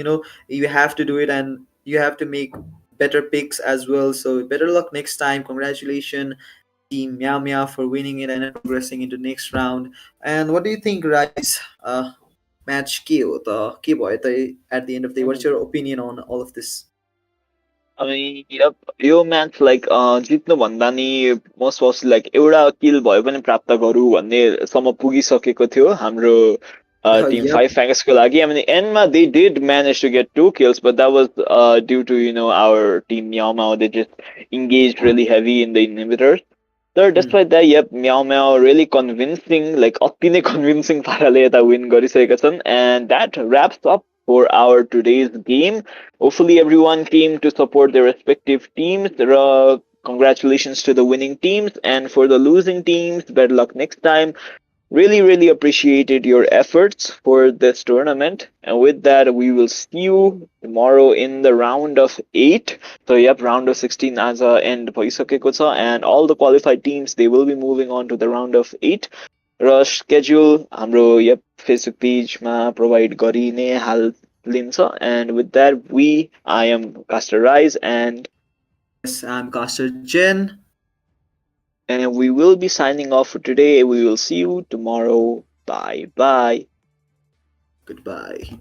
you have to do it, and you have to make better picks as well. So better luck next time. Congratulations, Team Meow Meow, for winning it and progressing into next round. And what do you think, Rise? Match के हो त के भयो त at the end of the day? What's your opinion on all of this? I mean, yep, यो match like जित्नुभन्दा नि most most like एउटा किल भए पनि प्राप्त गरौँ भन्नेसम्म पुगिसकेको थियो हाम्रो टिम Yep. फाइभ फ्याङ्सको लागि. I mean, एन्डमा they did manage to get 2 kills, but that was due to our team Meow Meow. They just engaged really heavy in the inhibitors. So despite that, yep, Meow Meow really convincing, like अति नै convincing पाराले यता win गरिसकेका छन्. And that wraps up for our today's game. Hopefully everyone came to support their respective teams. Congratulations to the winning teams, and for the losing teams, better luck next time. Really, really appreciated your efforts for this tournament. And with that, we will see you tomorrow in the round of 8. So, yep, round of 16 as a end भइसकेको छ, and all the qualified teams, they will be moving on to the round of 8. र schedule हाम्रो yep Facebook पेजमा provide गरि नै हालिन्छ. And with that, I am Caster Rise, and Yes, I'm Caster Jen. we will be signing off for today. We will see you tomorrow. Bye bye. Goodbye.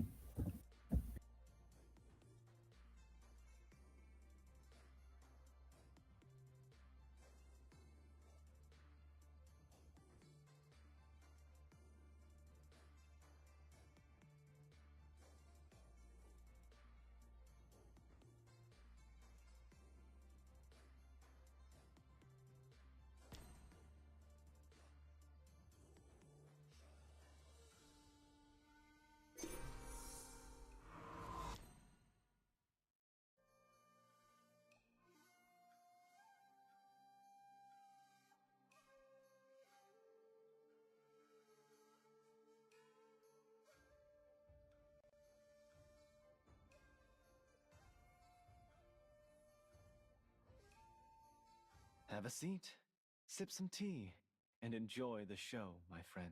Have a seat, sip some tea, and enjoy the show, my friend.